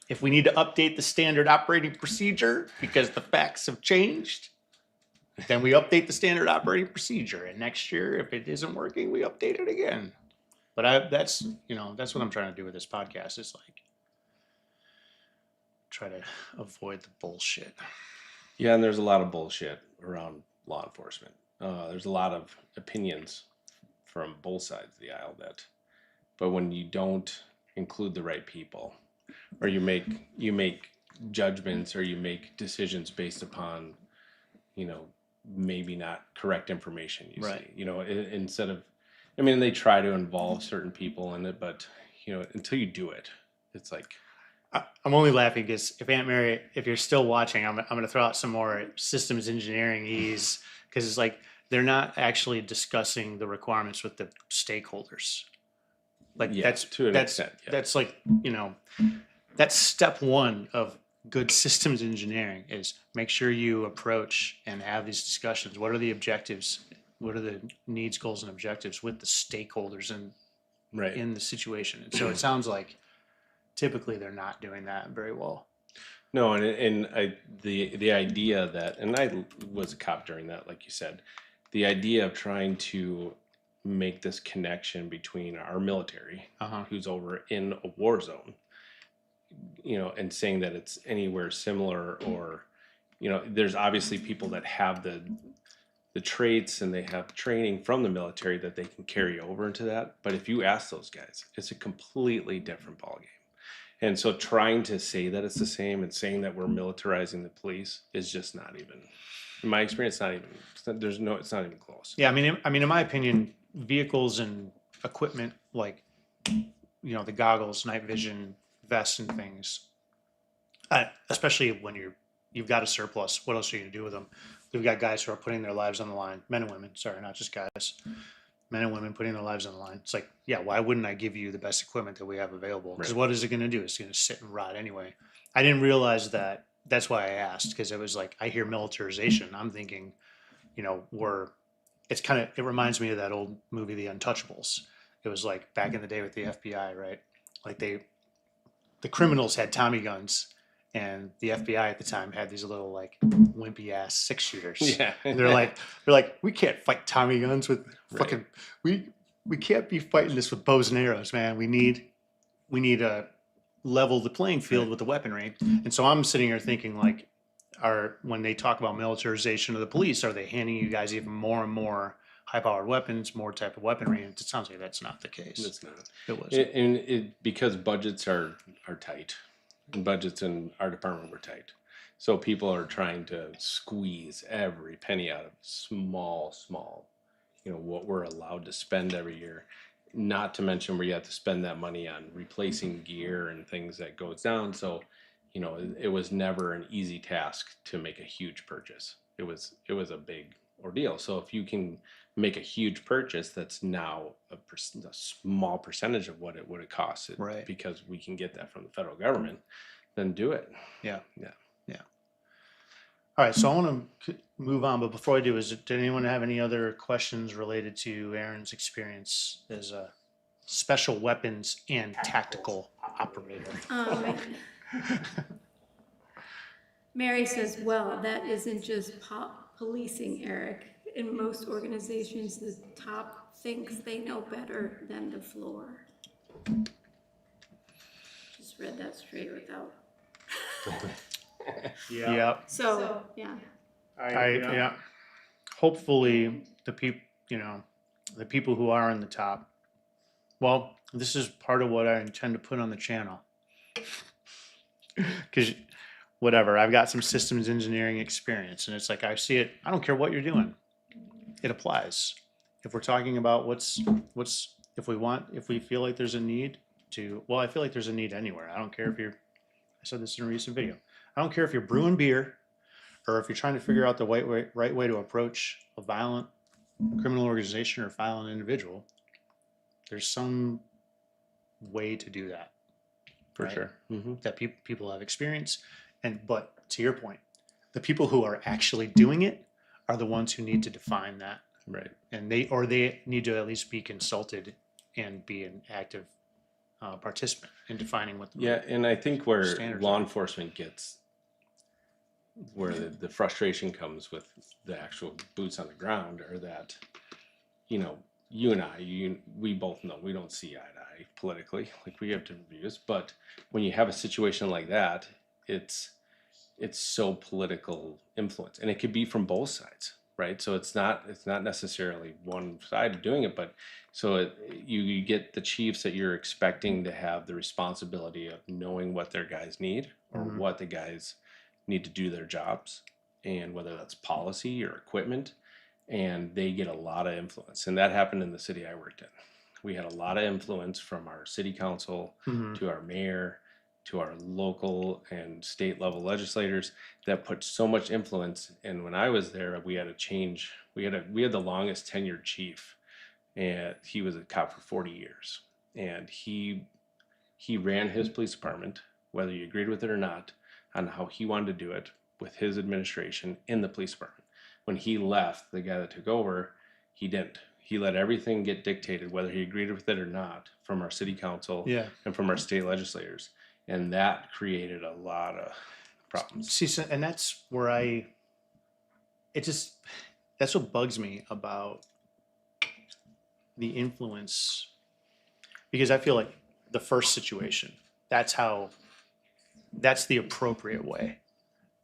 if we need to update the standard operating procedure because the facts have changed, then we update the standard operating procedure. And next year, if it isn't working, we update it again. But that's what I'm trying to do with this podcast. Is like try to avoid the bullshit. Yeah, and there's a lot of bullshit around law enforcement. There's a lot of opinions from both sides of the aisle but when you don't include the right people, or you make judgments, or you make decisions based upon, maybe not correct information you see, instead of, I mean, they try to involve certain people in it, but, until you do it, it's like. I'm only laughing because if Aunt Mary, if you're still watching, I'm going to throw out some more systems engineering ease, because it's like they're not actually discussing the requirements with the stakeholders. Like that's like, that's step one of good systems engineering is make sure you approach and have these discussions. What are the objectives? What are the needs, goals, and objectives with the stakeholders in the situation? And so it sounds like typically they're not doing that very well. No, the idea that, and I was a cop during that, like you said, the idea of trying to make this connection between our military, who's over in a war zone, and saying that it's anywhere similar, or, there's obviously people that have the traits and they have training from the military that they can carry over into that. But if you ask those guys, it's a completely different ballgame. And so trying to say that it's the same and saying that we're militarizing the police is just not even, in my experience, it's not even close. Yeah, I mean, in my opinion, vehicles and equipment like, the goggles, night vision, vests, and things, especially when you've got a surplus, what else are you gonna do with them? We've got guys who are putting their lives on the line, men and women, sorry, not just guys. Men and women putting their lives on the line. It's like, yeah, why wouldn't I give you the best equipment that we have available? Because what is it going to do? It's going to sit and rot anyway. I didn't realize that. That's why I asked, because it was like, I hear militarization. I'm thinking, it reminds me of that old movie, The Untouchables. It was like back in the day with the FBI, right? Like the criminals had Tommy guns, and the FBI at the time had these little like wimpy ass 6-shooters. Yeah. And they're like, we can't fight Tommy guns with fucking, we can't be fighting this with bows and arrows, man. We need to level the playing field with the weaponry. And so I'm sitting here thinking like, when they talk about militarization of the police, are they handing you guys even more and more high-powered weapons, more type of weaponry? And it sounds like that's not the case. It's not. It was. Because budgets are tight. And budgets in our department were tight. So people are trying to squeeze every penny out of small, what we're allowed to spend every year. not to mention where you have to spend that money on replacing gear and things that goes down. So, you know, it was never an easy task to make a huge purchase. It was a big ordeal. So if you can make a huge purchase that's now a small percentage of what it would have costed, Right. because we can get that from the federal government, then do it. Yeah. Yeah. All right, so I want to move on, but before I do, did anyone have any other questions related to Aaron's experience as a special weapons and tactical operator? Mary says, well, that isn't just policing, Eric. In most organizations, the top thinks they know better than the floor. Just read that straight without. Yeah. So, yeah. Yeah. Hopefully the people who are in the top, well, this is part of what I intend to put on the channel. Because whatever, I've got some systems engineering experience, and it's like I see it, I don't care what you're doing. It applies. If we're talking about if we feel like there's a need well, I feel like there's a need anywhere. I don't care if I said this in a recent video. I don't care if you're brewing beer or if you're trying to figure out the right way to approach a violent criminal organization or violent individual. There's some way to do that. For right? sure. Mm-hmm. That people have experience. But to your point, the people who are actually doing it are the ones who need to define that. Right. And they need to at least be consulted and be an active participant in defining what the And I think where standards law are. enforcement gets, where the frustration comes with the actual boots on the ground, are that, you know, you and I, we both know we don't see eye to eye politically. Like, we have different views, but when you have a situation like that, it's so political influence, and it could be from both sides, right? So it's not necessarily one side doing it, but so you get the chiefs that you're expecting to have the responsibility of knowing what their guys need, or Mhm. what the guys need to do their jobs, and whether that's policy or equipment, and they get a lot of influence. And that happened in the city I worked in. We had a lot of influence from our city council Mhm. to our mayor to our local and state level legislators that put so much influence. And when I was there, we had a change. We had the longest tenured chief, and he was a cop for 40 years. And he ran his police department, whether you agreed with it or not, on how he wanted to do it with his administration in the police department. When he left, the guy that took over, he didn't. He let everything get dictated, whether he agreed with it or not, from our city council and from our state legislators. And that created a lot of problems. See, and that's where that's what bugs me about the influence, because I feel like the first situation, that's the appropriate way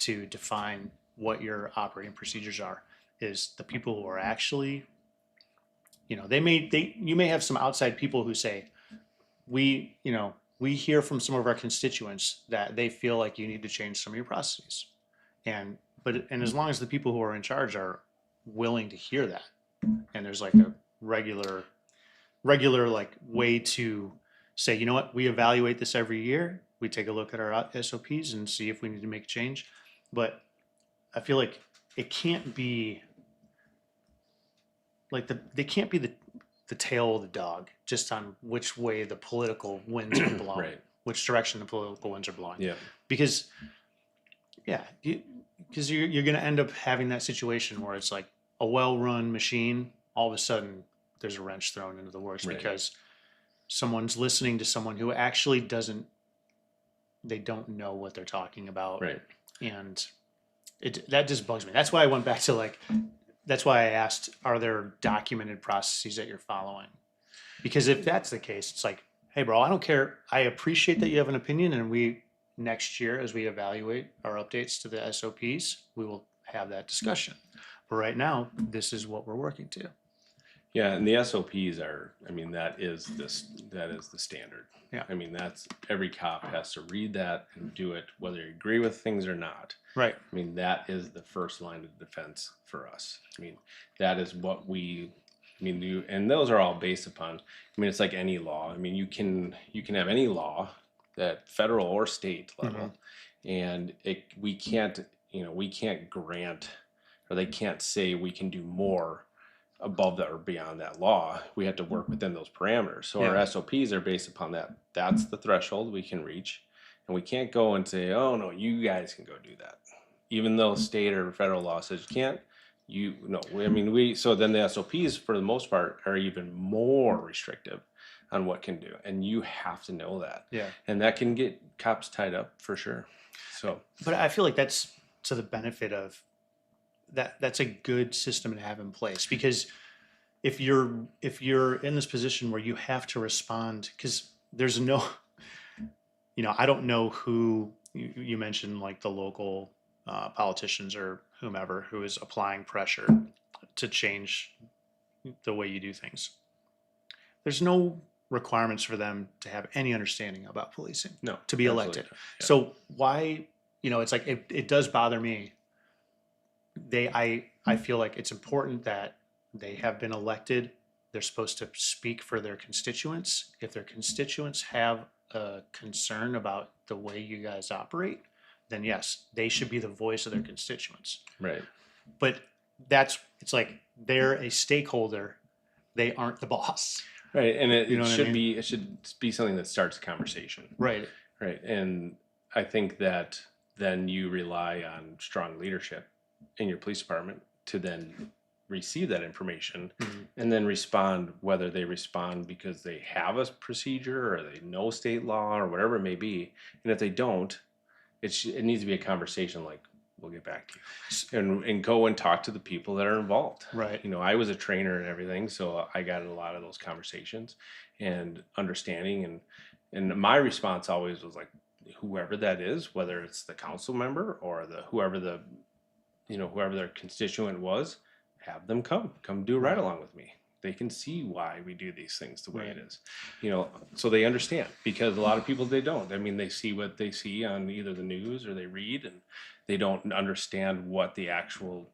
to define what your operating procedures are, is the people who are actually, you may have some outside people who say, we hear from some of our constituents that they feel like you need to change some of your processes. And as long as the people who are in charge are willing to hear that, and there's like a regular like way to say, you know what, we evaluate this every year. We take a look at our SOPs and see if we need to make a change. But I feel like it can't be like they can't be the tail of the dog just on which way the political winds are blowing, Right. which direction the political winds are blowing. Yeah. Because you're going to end up having that situation where it's like a well-run machine, all of a sudden there's a wrench thrown into the works, Right. because someone's listening to someone who actually they don't know what they're talking about. Right. And that just bugs me. That's why I went back to that's why I asked, are there documented processes that you're following? Because if that's the case, it's like, hey bro, I don't care. I appreciate that you have an opinion, and next year, as we evaluate our updates to the SOPs, we will have that discussion. But right now, this is what we're working to. Yeah, and the SOPs are, that is the standard. Yeah. That's, every cop has to read that and do it, whether you agree with things or not. Right. That is the first line of defense for us. That is what we I mean, and those are all based upon, I mean, it's like any law. I mean, you can have any law that federal or state level, and we can't, we can't grant, or they can't say we can do more above that or beyond that law. We have to work within those parameters. So our SOPs are based upon that. That's the threshold we can reach. And we can't go and say, oh no, you guys can go do that. Even though state or federal law says you can't, so then the SOPs for the most part are even more restrictive on what can do. And you have to know that. Yeah. And that can get cops tied up for sure. So, but I feel like that's to the benefit of that's a good system to have in place, because if you're in this position where you have to respond, because there's no, I don't know who you mentioned, like the local politicians or whomever who is applying pressure to change the way you do things. There's no requirements for them to have any understanding about policing. No, to be elected. Yeah. So why, it's like it does bother me. I feel like it's important that they have been elected. They're supposed to speak for their constituents. If their constituents have a concern about the way you guys operate, then yes, they should be the voice of their constituents. Right. But it's like they're a stakeholder. They aren't the boss. Right. And it should be something that starts a conversation. Right. Right. And I think that then you rely on strong leadership in your police department to then receive that information and then respond, whether they respond because they have a procedure or they know state law or whatever it may be. And if they don't, it needs to be a conversation like, we'll get back to you, and go and talk to the people that are involved. Right. I was a trainer and everything, so I got in a lot of those conversations and understanding, and my response always was like, whoever that is, whether it's the council member or whoever their constituent was, have them come do a ride along with me. They can see why we do these things the way it is, so they understand, because a lot of people, they don't. I mean, they see what they see on either the news or they read, and they don't understand what the actual,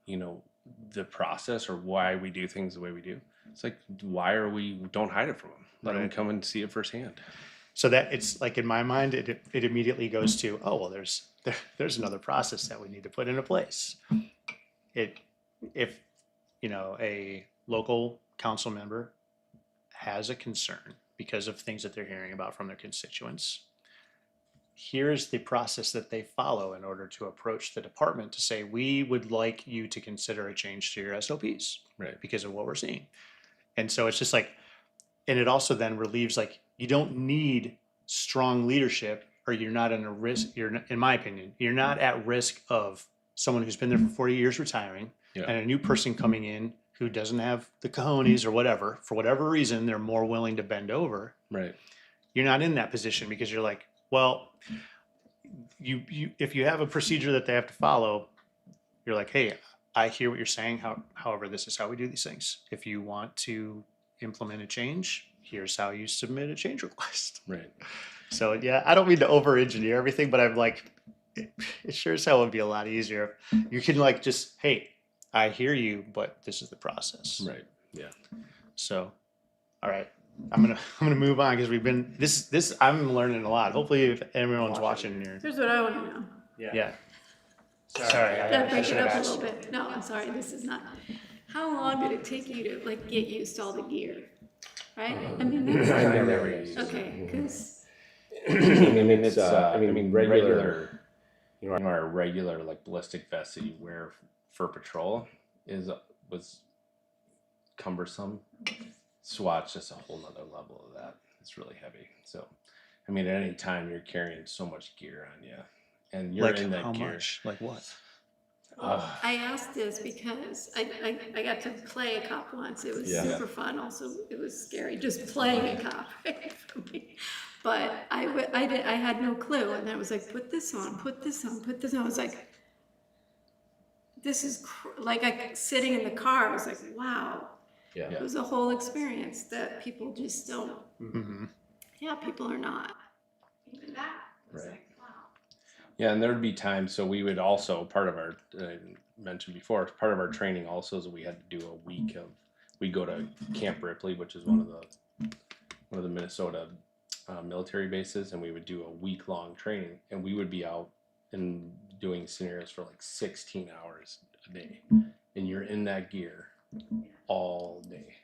the process or why we do things the way we do. It's like, don't hide it from them. Let them come and see it firsthand. So that it's like, in my mind, it immediately goes to, oh, well, there's another process that we need to put into place. If a local council member has a concern because of things that they're hearing about from their constituents, here's the process that they follow in order to approach the department to say, we would like you to consider a change to your SOPs, right, because of what we're seeing. And so it's just like, and it also then relieves, like, you don't need strong leadership, or you're not in a risk. In my opinion, you're not at risk of someone who's been there for 40 years retiring, and a new person coming in who doesn't have the cojones or whatever, for whatever reason, they're more willing to bend over. Right. You're not in that position, because you're like, well, if you have a procedure that they have to follow, you're like, hey, I hear what you're saying. However, this is how we do these things. If you want to implement a change, here's how you submit a change request. Right. So yeah, I don't mean to over-engineer everything, but I'm like, it sure as hell would be a lot easier. You can like just, hey, I hear you, but this is the process. Right. Yeah. So, all right, I'm gonna move on, because we've been this. I'm learning a lot. Hopefully, if everyone's watching here. Here's what I want to know. Yeah. Sorry. Gotta break it up a little bit. No, I'm sorry, this is not. How long did it take you to like get used to all the gear? Right? I mean, I never used it. okay, because regular, our regular like ballistic vest that you wear for patrol was cumbersome. SWAT's just a whole nother level of that. It's really heavy. So, I mean, at any time you're carrying so much gear on you, and you're like in that how gear. Much? Like what? I asked this because I got to play a cop once. It was super fun. Also, it was scary just playing a cop for me. But I had no clue, and I was like, put this on, put this on, put this on. I was like, this is sitting in the car. I was like, wow. Yeah. It was a whole experience that people just don't. Mm-hmm. Yeah, people are not. Even that. Right. Like, wow. Yeah, and there would be times. So we would also, part of our mentioned before, part of our training also is that we had to do a week of we go to Camp Ripley, which is one of the Minnesota military bases, and we would do a week-long training, and we would be out and doing scenarios for like 16 hours a day, and you're in that gear all day.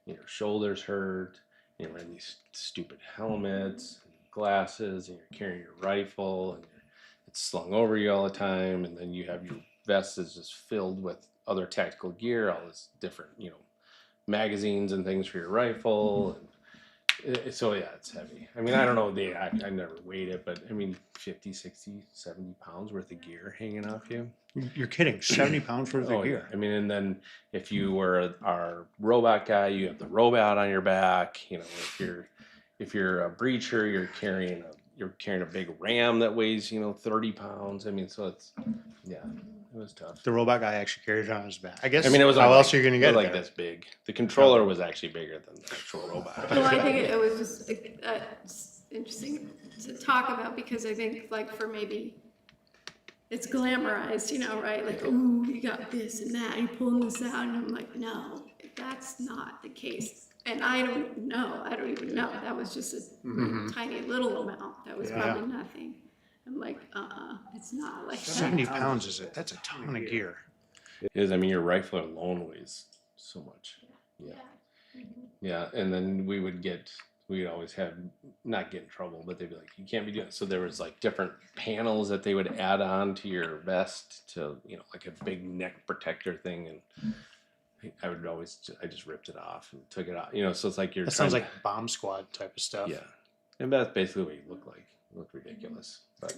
Your shoulders hurt, you're wearing these stupid helmets, and glasses, and you're carrying your rifle, and it's slung over you all the time, and then you have your vest is just filled with other tactical gear, all this different, magazines and things for your rifle. And so yeah, it's heavy. I mean, I don't know, I never weighed it, but I mean 50, 60, 70 pounds worth of gear hanging off you. You're kidding. 70 pounds worth of gear. Yeah. I mean, and then if you were our robot guy, you have the robot on your back. If you're a breacher, you're carrying a big ram that weighs 30 pounds. I mean, so it was tough. The robot guy actually carries it on his back. I guess. I mean, it was how else are you going to get it like there? this big. The controller was actually bigger than the actual robot. Well, I think it was just interesting to talk about, because I think like for maybe it's glamorized, right? Like, oh, you got this and that, and you're pulling this out, and I'm like, no, that's not the case. And I don't even know. That was just a tiny little amount. That was probably nothing. I'm like, it's not like 70 pounds that's a ton of gear. It is. I mean, your rifle alone weighs so much. Yeah. Yeah. And then we'd always have, not get in trouble, but they'd be like, you can't be doing it. So there was like different panels that they would add on to your vest to, like a big neck protector thing. And I just ripped it off and took it out. So it's like That sounds like bomb squad type of stuff. Yeah. And that's basically what you look like. You look ridiculous. But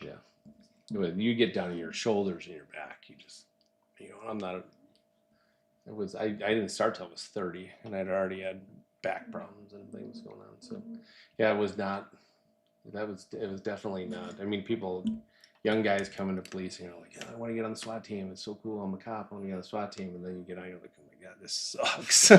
yeah. You get down to your shoulders and your back, you just, I didn't start till I was 30, and I'd already had back problems and things going on. So yeah, it was definitely not. I mean, young guys come into police and like, I want to get on the SWAT team. It's so cool. I'm a cop. I want to get on the SWAT team. And then you get on, you're like, oh my God, this sucks.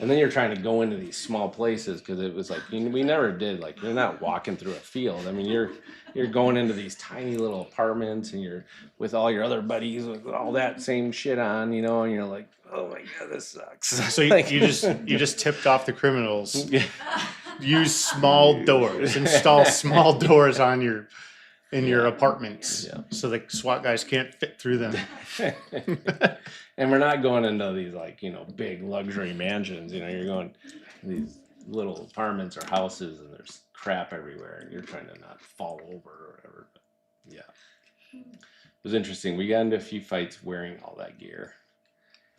And then you're trying to go into these small places, because it was like, we never did, like, you're not walking through a field. I mean, you're going into these tiny little apartments, and you're with all your other buddies with all that same shit on, and you're like, oh my God, this sucks. So you just tipped off the criminals. Use small doors. Install small doors in your apartments, so the SWAT guys can't fit through them. And we're not going into these like big luxury mansions. You're going to these little apartments or houses, and there's crap everywhere, and you're trying to not fall over or whatever. But yeah, it was interesting. We got into a few fights wearing all that gear,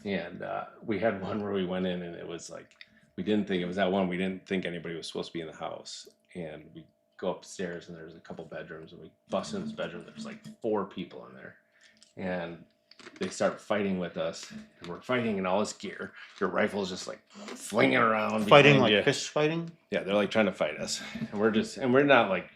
and we had one where we went in, and it was like we didn't think anybody was supposed to be in the house, and we go upstairs, and there's a couple bedrooms, and we bust in this bedroom. There's like 4 people in there, and they start fighting with us, and we're fighting in all this gear. Your rifle's just like flinging around, fighting like fist fighting. Yeah, they're like trying to fight us, and we're not like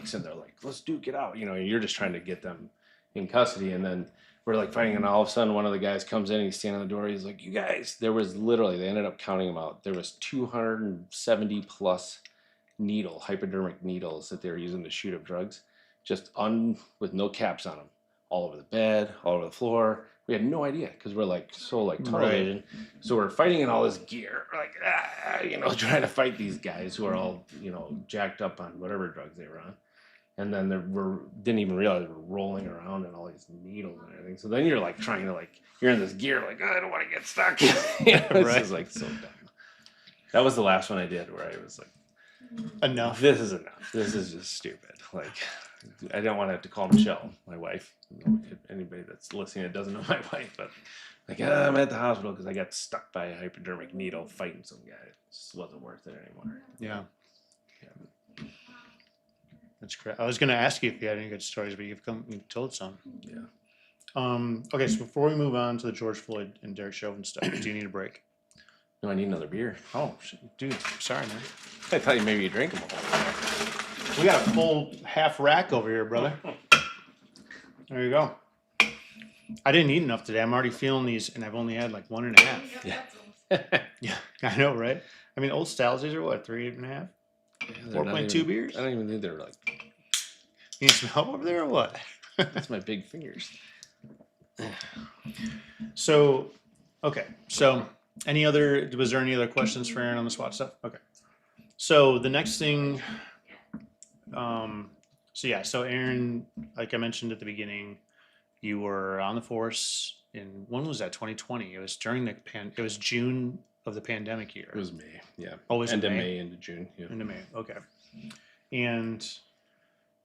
sitting there like, let's duke it out. You're just trying to get them in custody, and then we're like fighting, and all of a sudden one of the guys comes in, he's standing on the door, he's like, you guys, they ended up counting them out. There was 270 plus hypodermic needles that they were using to shoot up drugs, just with no caps on them, all over the bed, all over the floor. We had no idea, because we're like tunnel vision. So we're fighting in all this gear, like trying to fight these guys who are all jacked up on whatever drugs they were on, and then didn't even realize we were rolling around in all these needles and everything. So then you're like trying to you're in this gear like, I don't want to get stuck. This is like so dumb. That was the last one I did where I was like, enough. This is enough. This is just stupid. Like, I don't want to have to call Michelle, my wife. Anybody that's listening that doesn't know my wife, but like, I'm at the hospital because I got stuck by a hypodermic needle fighting some guy. It just wasn't worth it anymore. Yeah. That's great. I was going to ask you if you had any good stories, but you've told some. Yeah. Okay, so before we move on to the George Floyd and Derek Chauvin stuff, do you need a break? No, I need another beer. Oh, dude, sorry, man. I thought maybe you drank them all. We got a full half rack over here, brother. There you go. I didn't eat enough today. I'm already feeling these, and I've only had like 1.5. Yeah. Yeah, I know, right? I mean, old styles, these are what, 3.5? Yeah, 4.2 beers? I don't even think they're like. You smell over there or what? That's my big fingers. So, okay. So, was there any other questions for Aaron on the SWAT stuff? Okay. So the next thing, so Aaron, like I mentioned at the beginning, you were on the force when was that? 2020. It was during it was June of the pandemic year. It was May, yeah. Oh, was it End of May? May into June, yeah. Into May, okay. And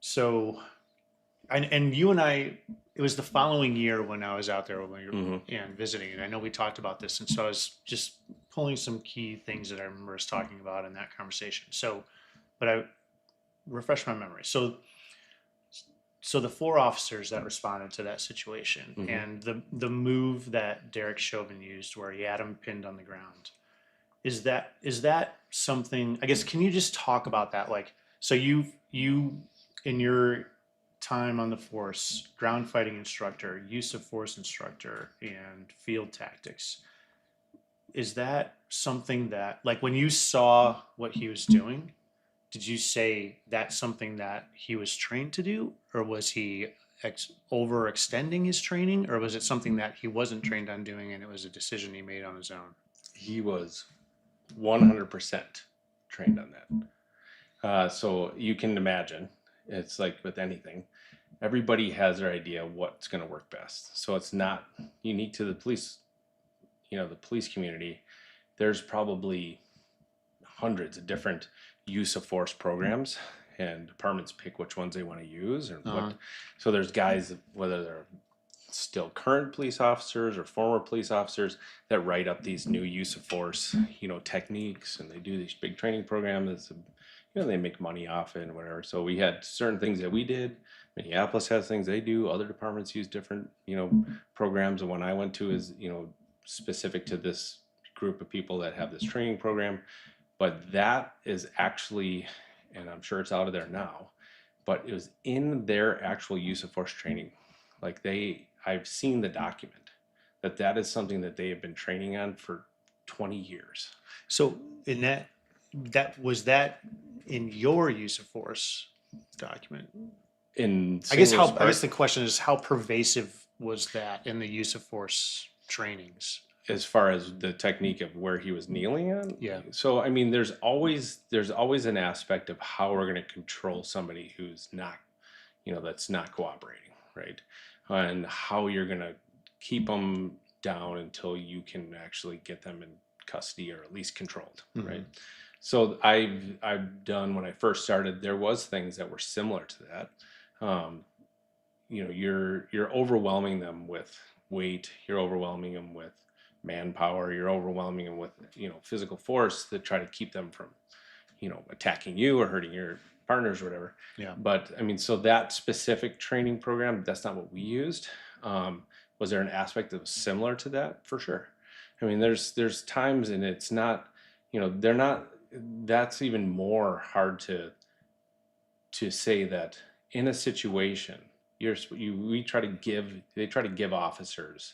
so, and you and I, it was the following year when I was out there and visiting, and I know we talked about this, and so I was just pulling some key things that I remember us talking about in that conversation. So, but I refresh my memory. So the 4 officers that responded to that situation and the move that Derek Chauvin used where he had him pinned on the ground, is that something, I guess, can you just talk about that? Like, so you in your time on the force, ground fighting instructor, use of force instructor, and field tactics, is that something that, like, when you saw what he was doing, did you say that's something that he was trained to do, or was he overextending his training, or was it something that he wasn't trained on doing and it was a decision he made on his own? He was 100% trained on that. So you can imagine, it's like with anything, everybody has their idea of what's going to work best. So it's not unique to the police, the police community. There's probably hundreds of different use of force programs, and departments pick which ones they want to use or what. So there's guys, whether they're still current police officers or former police officers, that write up these new use of force, techniques, and they do these big training programs. They make money off it and whatever. So we had certain things that we did. Minneapolis has things they do. Other departments use different, programs. The one I went to is, specific to this group of people that have this training program. But that is actually, and I'm sure it's out of there now, but it was in their actual use of force training. Like I've seen the document that is something that they have been training on for 20 years. So in that was that in your use of force document? I guess the question is, how pervasive was that in the use of force trainings? As far as the technique of where he was kneeling on? Yeah. So, I mean, there's always an aspect of how we're going to control somebody who's not, that's not cooperating, right? And how you're going to keep them down until you can actually get them in custody or at least controlled, right? So I've done, when I first started, there was things that were similar to that. You're overwhelming them with weight, you're overwhelming them with manpower, you're overwhelming them with physical force to try to keep them from attacking you or hurting your partners or whatever. Yeah. But I mean, so that specific training program, that's not what we used. Was there an aspect that was similar to that? For sure. I mean, there's times, and it's not, they're not. That's even more hard to say that in a situation they try to give officers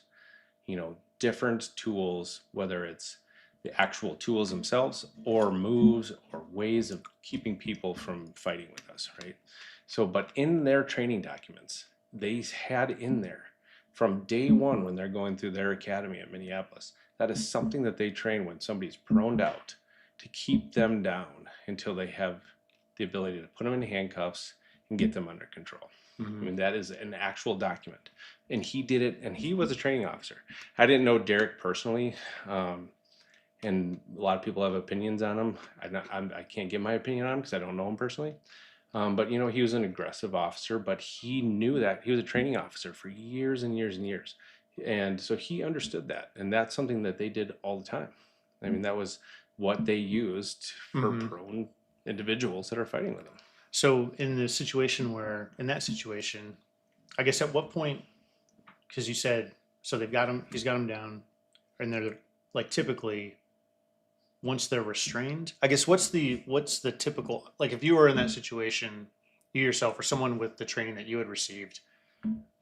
different tools, whether it's the actual tools themselves or moves or ways of keeping people from fighting with us, right? So, but in their training documents, they had in there from day one when they're going through their academy at Minneapolis, that is something that they train when somebody's proned out, to keep them down until they have the ability to put them in handcuffs and get them under control. I mean, that is an actual document. And he did it, and he was a training officer. I didn't know Derek personally, and a lot of people have opinions on him. I can't give my opinion on him because I don't know him personally. But, he was an aggressive officer, but he knew that. He was a training officer for years and years and years. And so he understood that, and that's something that they did all the time. I mean, that was what they used for prone individuals that are fighting with them. So in that situation, I guess at what point, because you said, so he's got him down, and they're like, typically, once they're restrained, I guess what's the typical, like, if you were in that situation, you yourself or someone with the training that you had received,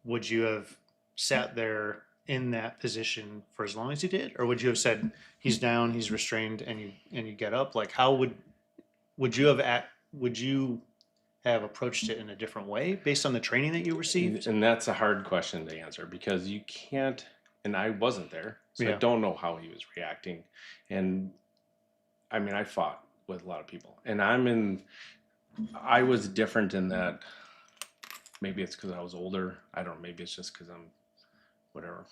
would you have sat there in that position for as long as you did, or would you have said, he's down, he's restrained, and you get up? Like, how would you have have approached it in a different way based on the training that you received? And that's a hard question to answer because you can't, and I wasn't there, so I don't know how he was reacting. And I mean, I fought with a lot of people, and I was different in that. Maybe it's because I was older. I don't know. Maybe it's just because I'm whatever,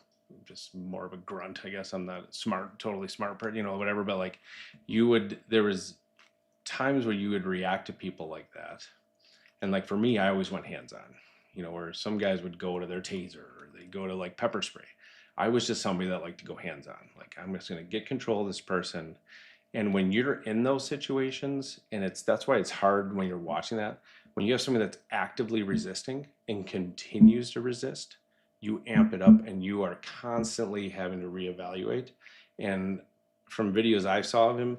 just more of a grunt. I guess I'm not smart, totally smart, whatever. But like, there was times where you would react to people like that, and like for me, I always went hands on. Where some guys would go to their taser or they go to like pepper spray. I was just somebody that liked to go hands on. Like I'm just gonna get control of this person. And when you're in those situations, and that's why it's hard when you're watching that. When you have somebody that's actively resisting and continues to resist, you amp it up and you are constantly having to reevaluate. And from videos I saw of him,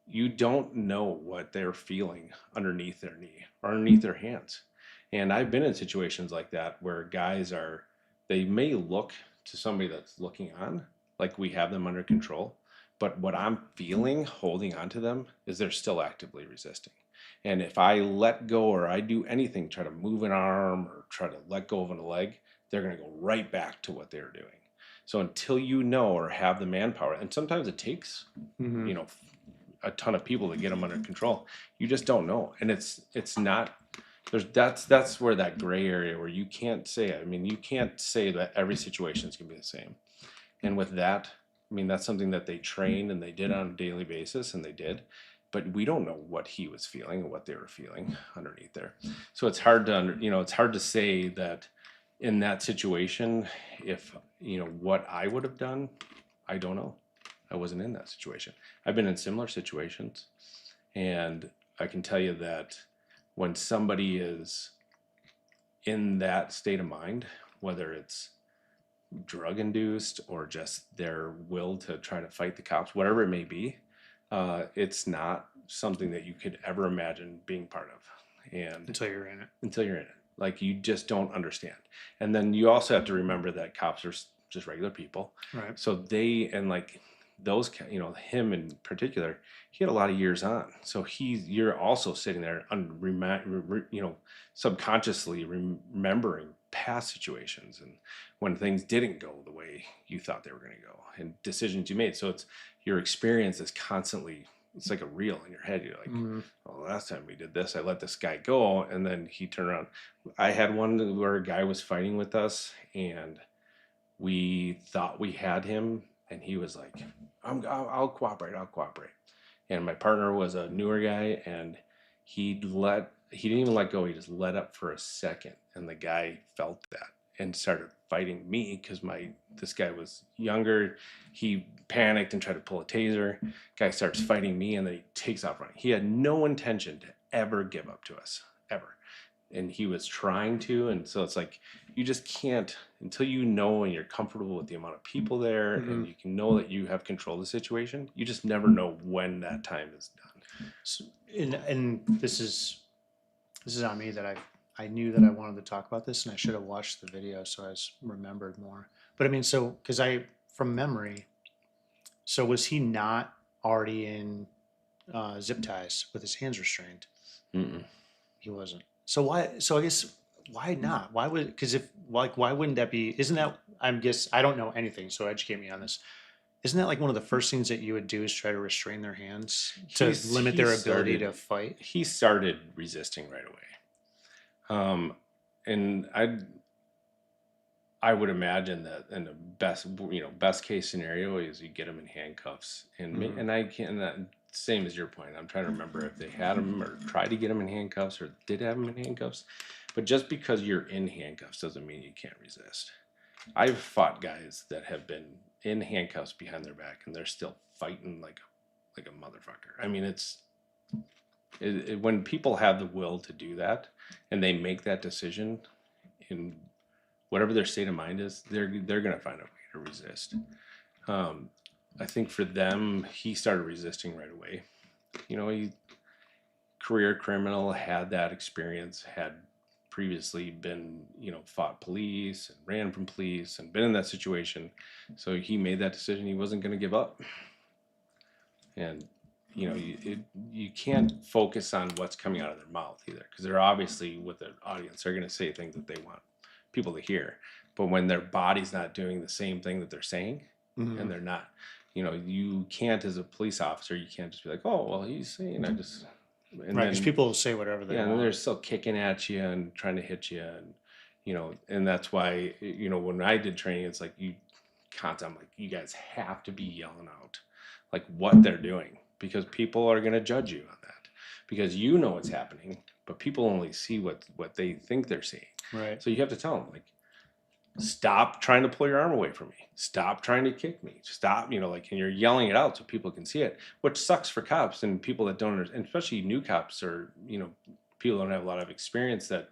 you don't know what they're feeling underneath their knee or underneath their hands. And I've been in situations like that where guys they may look to somebody that's looking on, like we have them under control. But what I'm feeling holding on to them is they're still actively resisting. And if I let go or I do anything, try to move an arm or try to let go of a leg, they're going to go right back to what they were doing. So until you know or have the manpower, and sometimes it takes, a ton of people to get them under control, you just don't know. And it's not, that's where that gray area where you can't say, you can't say that every situation is going to be the same. And with that, that's something that they trained and they did on a daily basis, and they did. But we don't know what he was feeling and what they were feeling underneath there. So it's hard to, it's hard to say that in that situation, if, what I would have done, I don't know. I wasn't in that situation. I've been in similar situations, and I can tell you that when somebody is in that state of mind, whether it's drug induced or just their will to try to fight the cops, whatever it may be, it's not something that you could ever imagine being part of. And Until you're in it. Like you just don't understand. And then you also have to remember that cops are just regular people. Right. So those, him in particular, he had a lot of years on. So you're also sitting there, subconsciously remembering past situations and when things didn't go the way you thought they were going to go and decisions you made. So it's your experience is constantly, it's like a reel in your head. You're like, oh, last time we did this, I let this guy go. And then he turned around. I had one where a guy was fighting with us and we thought we had him. And he was like, I'll cooperate. And my partner was a newer guy, and he didn't even let go. He just let up for a second, and the guy felt that and started fighting me because this guy was younger. He panicked and tried to pull a taser. Guy starts fighting me, and then he takes off running. He had no intention to ever give up to us, ever. And he was trying to, and so it's like you just can't until you know and you're comfortable with the amount of people there and you can know that you have control of the situation. You just never know when that time is done. So, and this is on me that I knew that I wanted to talk about this, and I should have watched the video so I remembered more. But so because from memory, so was he not already in zip ties with his hands restrained? He wasn't. So why? So I guess why not? Why would? Because why wouldn't that be? Isn't that? I don't know anything, so educate me on this. Isn't that like one of the first things that you would do is try to restrain their hands to limit their ability to fight? He started resisting right away, and I would imagine that in the best case scenario is you get him in handcuffs, and I can't. Same as your point. I'm trying to remember if they had him or tried to get him in handcuffs or did have him in handcuffs. But just because you're in handcuffs doesn't mean you can't resist. I've fought guys that have been in handcuffs behind their back and they're still fighting like a motherfucker. When people have the will to do that and they make that decision in whatever their state of mind is, they're going to find a way to resist. I think for them, he started resisting right away. He career criminal, had that experience, had previously been, fought police and ran from police and been in that situation. So he made that decision. He wasn't going to give up. And you can't focus on what's coming out of their mouth either, because they're obviously, with the audience, they're going to say things that they want people to hear. But when their body's not doing the same thing that they're saying, and they're not, you can't, as a police officer, you can't just be like, oh, well, he's saying, I just, and Right, because then, people will say whatever they yeah, and want. then they're still kicking at you and trying to hit you, and and that's why, when I did training, it's like I'm like, you guys have to be yelling out like what they're doing, because people are going to judge you on that, because what's happening, but people only see what they think they're seeing. Right. So you have to tell them, like, stop trying to pull your arm away from me. Stop trying to kick me. Stop, and you're yelling it out so people can see it, which sucks for cops and people that don't understand, especially new cops, or, people don't have a lot of experience, that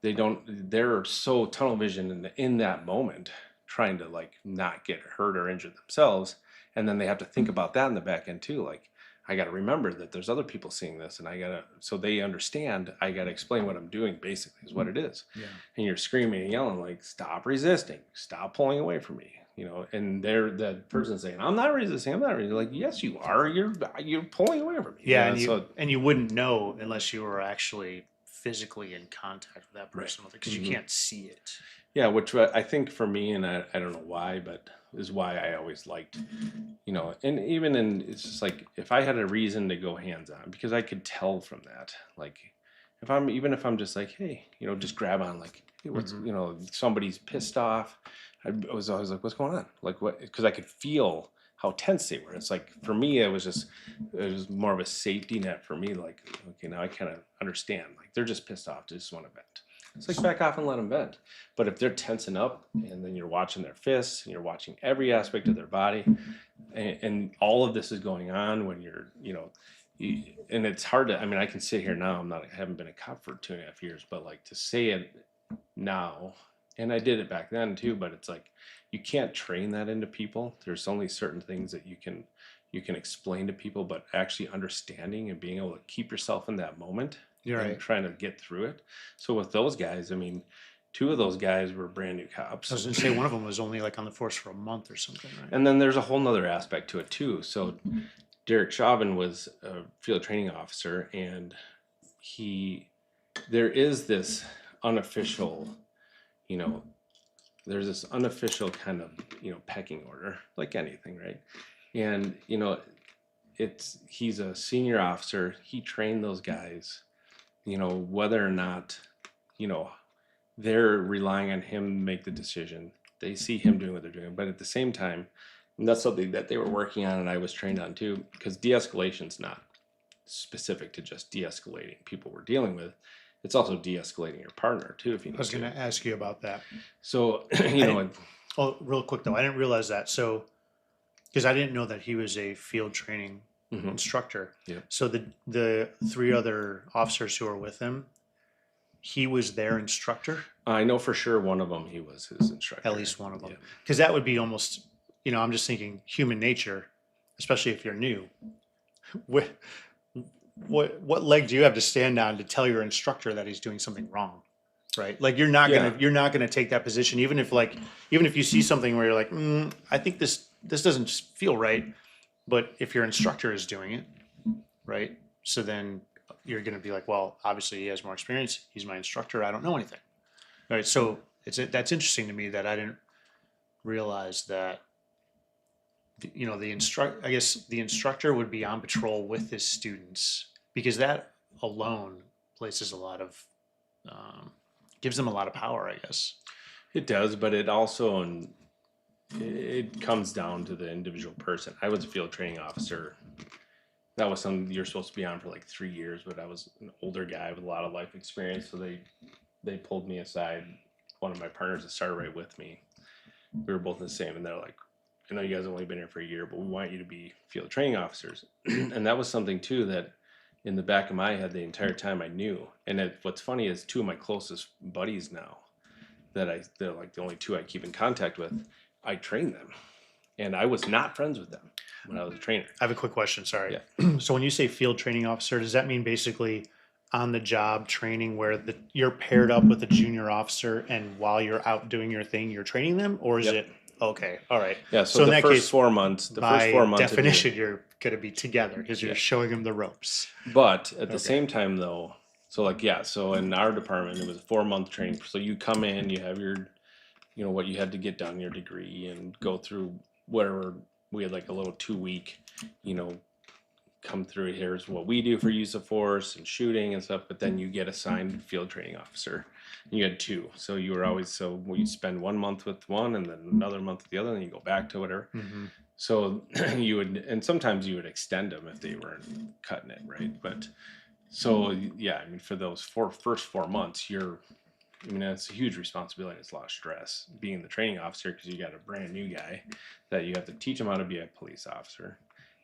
they're so tunnel vision in that moment, trying to like not get hurt or injure themselves. And then they have to think about that in the back end too. Like, I got to remember that there's other people seeing this, and so they understand, I got to explain what I'm doing, basically, is what it is. Yeah. And you're screaming and yelling, like, stop resisting, stop pulling away from me, and they're the person saying, I'm not resisting. Like, yes, you are. You're pulling away from me. Yeah. And you wouldn't know unless you were actually physically in contact with that person, because you can't see it. Yeah, which I think for me, and I don't know why, but is why I always liked, and even it's just like, if I had a reason to go hands on, because I could tell from that, like, if I'm just like, hey, just grab on, like, hey, what's, somebody's pissed off, I was always like, what's going on? Like, what? Because I could feel how tense they were. It's like, for me, it was more of a safety net for me. Like, okay, now I kind of understand. Like, they're just pissed off, they just want to vent. It's like, back off and let them vent. But if they're tensing up, and then you're watching their fists, and you're watching every aspect of their body, and all of this is going on when you're, and it's hard to, I can sit here now, I haven't been a cop for 2.5 years, but like, to say it now, and I did it back then too, but it's like, you can't train that into people. There's only certain things that you can explain to people, but actually understanding and being able to keep yourself in that moment. You're and right. trying to get through it. So with those guys, 2 of those guys were brand new cops. I was going to say, one of them was only like on the force for a month or something, right? And then there's a whole nother aspect to it too. So Derek Chauvin was a field training officer, and there is this unofficial, there's this unofficial kind of, pecking order, like anything, right? And, he's a senior officer. He trained those guys, whether or not, they're relying on him to make the decision. They see him doing what they're doing. But at the same time, and that's something that they were working on and I was trained on too, because de-escalation's not specific to just de-escalating people we're dealing with. It's also de-escalating your partner too, if you need to. I was going to ask you about that. So, Oh, real quick though, I didn't realize that. So, because I didn't know that he was a field training instructor. Yeah. So the 3 other officers who were with him, he was their instructor? I know for sure one of them, he was his instructor. At least one of them. Yeah. Because that would be almost, I'm just thinking human nature, especially if you're new. What leg do you have to stand on to tell your instructor that he's doing something wrong? Right? Like, you're not gonna take that position, even if you see something where you're like, I think this doesn't feel right. But if your instructor is doing it, right? So then you're going to be like, well, obviously he has more experience. He's my instructor. I don't know anything. All right. So that's interesting to me that I didn't realize that, I guess the instructor would be on patrol with his students, because that alone places a lot of, gives them a lot of power, I guess. It does, but it also, it comes down to the individual person. I was a field training officer. That was something you're supposed to be on for like 3 years, but I was an older guy with a lot of life experience. So they pulled me aside. One of my partners that started right with me, we were both the same, and they're like, I know you guys have only been here for a year, but we want you to be field training officers. And that was something too that in the back of my head the entire time I knew. And what's funny is 2 of my closest buddies now they're like the only 2 I keep in contact with. I trained them, and I was not friends with them when I was a trainer. I have a quick question. Sorry. Yeah. So when you say field training officer, does that mean basically on the job training where you're paired up with a junior officer, and while you're out doing your thing, you're training them, or is it okay? All right. Yeah. So in that first case, 4 months, by definition, you're going to be together because you're showing them the ropes. But at the same time, though, so like, yeah, so in our department, it was a 4-month training. So you come in, you have your, what you had to get done, your degree, and go through whatever. We had like a little 2-week, come through. Here's what we do for use of force and shooting and stuff. But then you get assigned field training officer. You had 2, so you were always you spend 1 month with one, and then another month with the other, and you go back to whatever. Mm-hmm. So you would, and sometimes you would extend them if they weren't cutting it right. But so yeah, I mean, for those first 4 months, it's a huge responsibility. It's a lot of stress being the training officer because you got a brand new guy that you have to teach him how to be a police officer,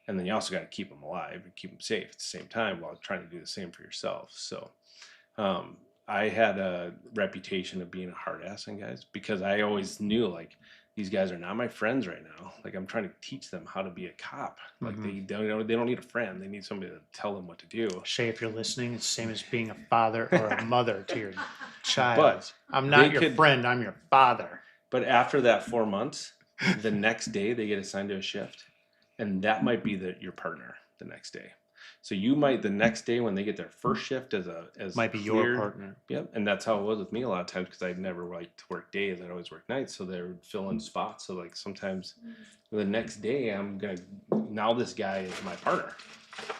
and then you also got to keep him alive and keep him safe at the same time while trying to do the same for yourself. So I had a reputation of being a hard ass on guys because I always knew like these guys are not my friends right now. Like I'm trying to teach them how to be a cop. Like they don't need a friend. They need somebody to tell them what to do. Shay, if you're listening, it's the same as being a father or a mother to your child. But I'm not your friend. I'm your father. But after that 4 months, the next day they get assigned to a shift, and that might be your partner the next day. So you might the next day when they get their first shift as might be cleared, your partner. Yep, and that's how it was with me a lot of times because I'd never liked to work days. I'd always work nights, so they would fill in spots. So like sometimes the next day now this guy is my partner.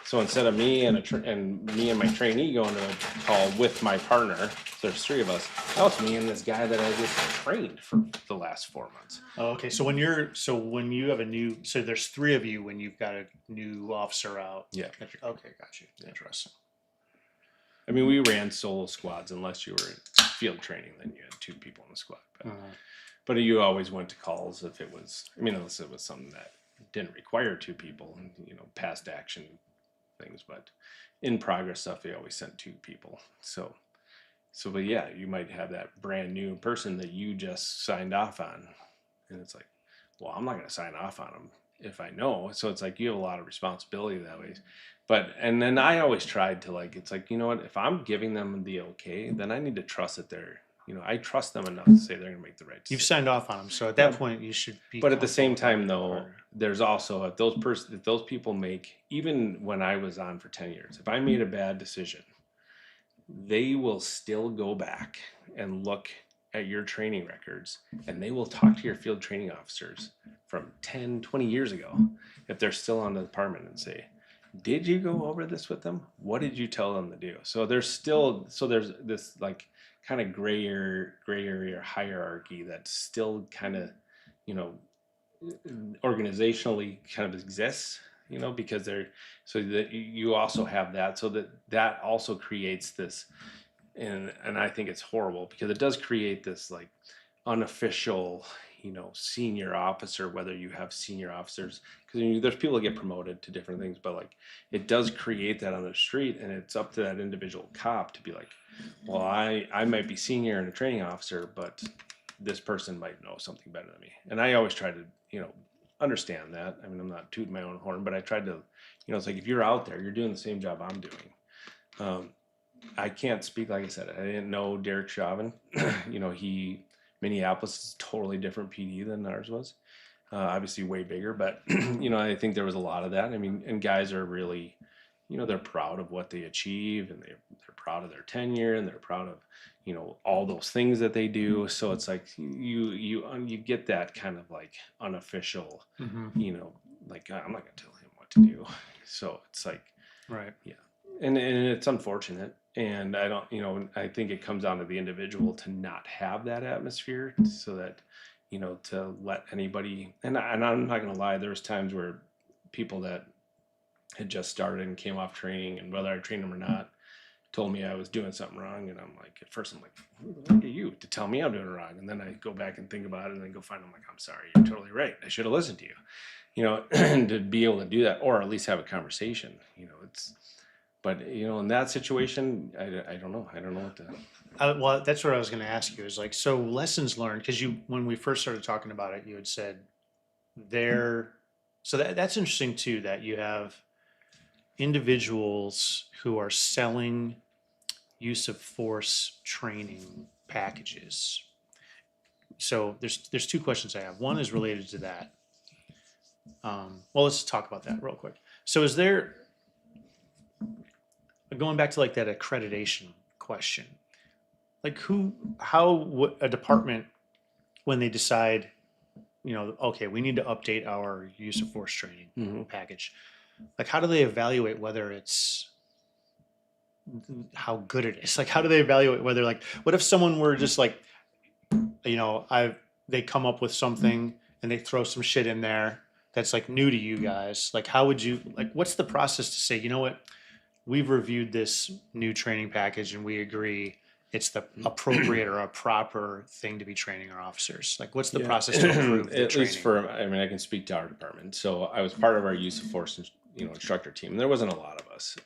So instead of me and my trainee going to a call with my partner, so there's 3 of us. That was me and this guy that I just trained for the last 4 months. Oh, okay, so when you have there's 3 of you when you've got a new officer out. Yeah. Okay, got you. Interesting. I mean, we ran solo squads unless you were in field training, then you had 2 people in the squad. But you always went to calls if it was, unless it was something that didn't require 2 people, past action things, but in progress stuff, they always sent 2 people. But yeah, you might have that brand new person that you just signed off on. And it's like, well, I'm not going to sign off on them if I know. So it's like, you have a lot of responsibility that way. And then I always tried to it's like, you know what, if I'm giving them the okay, then I need to trust that I trust them enough to say they're going to make the right decision. You've signed off on them, so at that point you should be. But at the same time, though, there's also if those people make, even when I was on for 10 years, if I made a bad decision, they will still go back and look at your training records, and they will talk to your field training officers from 10, 20 years ago, if they're still on the department, and say, did you go over this with them? What did you tell them to do? So there's this kind of gray area hierarchy that still kind of, organizationally kind of exists, because so that you also have that, so that also creates this, and I think it's horrible because it does create this unofficial, senior officer, whether you have senior officers, because there's people that get promoted to different things, but it does create that on the street, and it's up to that individual cop to be like, well, I might be senior and a training officer, but this person might know something better than me. And I always try to, understand that. I mean, I'm not tooting my own horn, but I tried to, it's like, if you're out there, you're doing the same job I'm doing. I can't speak, like I said, I didn't know Derek Chauvin. Minneapolis is totally different PD than ours was. Obviously way bigger, but, I think there was a lot of that. I mean, and guys are really, they're proud of what they achieve, and they're proud of their tenure, and they're proud of, all those things that they do. So it's like you get that kind of unofficial, I'm not going to tell him what to do. So it's like, right. Yeah. And it's unfortunate. And I don't, I think it comes down to the individual to not have that atmosphere, so that, to let anybody, and I'm not going to lie, there's times where people that had just started and came off training, and whether I trained them or not, told me I was doing something wrong. And I'm like, at first I'm like, who the heck are you to tell me I'm doing it wrong? And then I go back and think about it, and then go find, I'm like, I'm sorry, you're totally right. I should have listened to you, and to be able to do that, or at least have a conversation, but in that situation, I don't know. I don't know what to. Well, that's what I was going to ask you, is so lessons learned, because when we first started talking about it, you had said so that's interesting too, that you have individuals who are selling use of force training packages. So there's 2 questions I have. One is related to that. Well, let's talk about that real quick. So is there, going back to like that accreditation question, like a department, when they decide, okay, we need to update our use of force training package, like how do they evaluate whether it's, how good it is? Like, how do they evaluate whether, like, what if someone were just like, they come up with something and they throw some shit in there that's like new to you guys? Like, how would you, like, what's the process to say, you know what, we've reviewed this new training package and we agree it's the appropriate or a proper thing to be training our officers? Like, what's the process to approve the At training? least for, I mean, I can speak to our department. So I was part of our use of force, instructor team. And there wasn't a lot of us.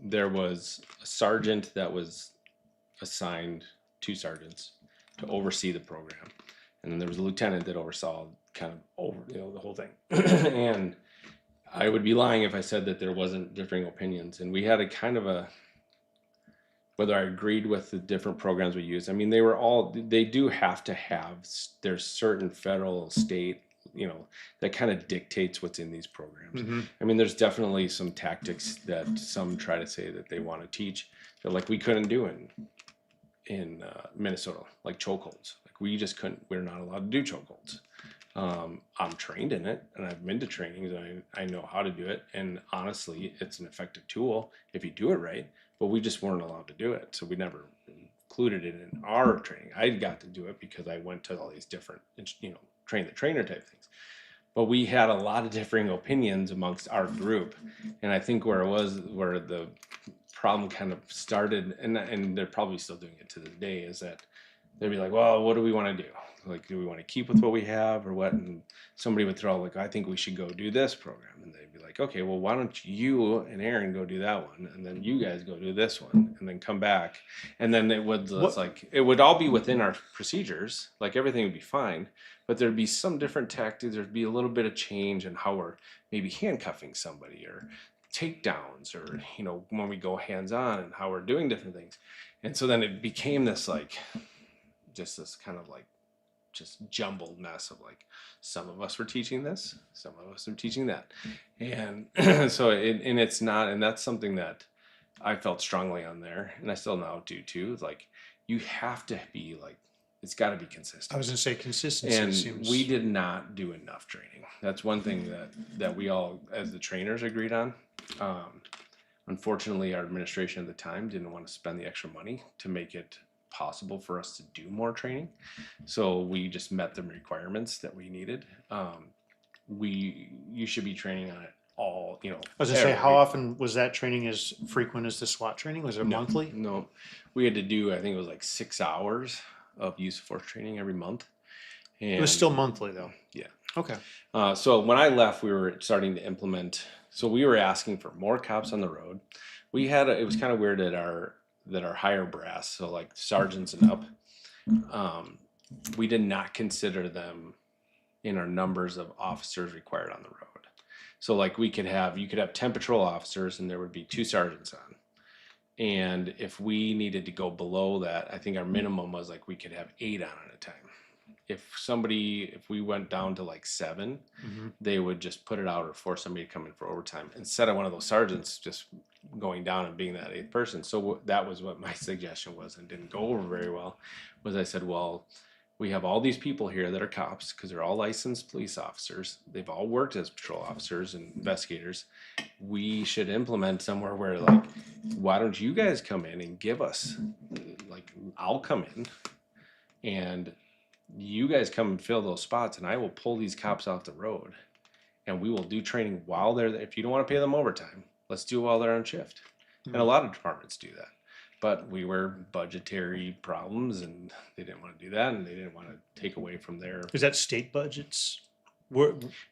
There was a sergeant that was assigned, 2 sergeants, to oversee the program, and then there was a lieutenant that oversaw kind of the whole thing. And I would be lying if I said that there wasn't differing opinions. And we had a kind of whether I agreed with the different programs we use. I mean, they do have to have, there's certain federal, state, that kind of dictates what's in these programs. I mean, there's definitely some tactics that some try to say that they want to teach that, like, we couldn't do in Minnesota, like chokeholds. Like, we just couldn't, we're not allowed to do chokeholds. I'm trained in it, and I've been to trainings, and I know how to do it. And honestly, it's an effective tool if you do it right, but we just weren't allowed to do it. So we never included it in our training. I got to do it because I went to all these different, train the trainer type things. But we had a lot of differing opinions amongst our group. And I think where the problem kind of started, and they're probably still doing it to this day, is that they'd be like, well, what do we want to do? Like, do we want to keep with what we have or what? And somebody would throw, like, I think we should go do this program. And they'd be like, okay, well, why don't you and Aaron go do that one? And then you guys go do this one and then come back. And then it would all be within our procedures. Like, everything would be fine, but there'd be some different tactics. There'd be a little bit of change in how we're maybe handcuffing somebody or takedowns, or, when we go hands on and how we're doing different things. And so then it became this, like, just this kind of like, just jumbled mess of, like, some of us were teaching this, some of us are teaching that. And so it's not, and that's something that I felt strongly on there, and I still now do too. Like, you have to be, like, it's got to be consistent. I was going to say consistency. And seems... we did not do enough training. That's one thing that we all, as the trainers, agreed on. Unfortunately, our administration at the time didn't want to spend the extra money to make it possible for us to do more training. So we just met the requirements that we needed. You should be training on it all, I was going to say, how often was that training as frequent as the SWAT training? Was it monthly? No, we had to do, I think it was like 6 hours of use of force training every month. And it was still monthly though. Yeah. Okay. So when I left, we were starting to implement. So we were asking for more cops on the road. It was kind of weird that our higher brass, so like sergeants and up, we did not consider them in our numbers of officers required on the road. So, like, you could have 10 patrol officers and there would be 2 sergeants on. And if we needed to go below that, I think our minimum was, like, we could have 8 on at a time. If we went down to like 7, they would just put it out or force somebody to come in for overtime instead of one of those sergeants just going down and being that 8th person. So that was what my suggestion was, and didn't go over very well, was I said, well, we have all these people here that are cops because they're all licensed police officers. They've all worked as patrol officers and investigators. We should implement somewhere where, like, why don't you guys come in and give us, like, I'll come in and you guys come and fill those spots, and I will pull these cops off the road, and we will do training while they're there. If you don't want to pay them overtime, let's do it while they're on shift. And a lot of departments do that. But we were budgetary problems, and they didn't want to do that, and they didn't want to take away from their... Is that state budgets?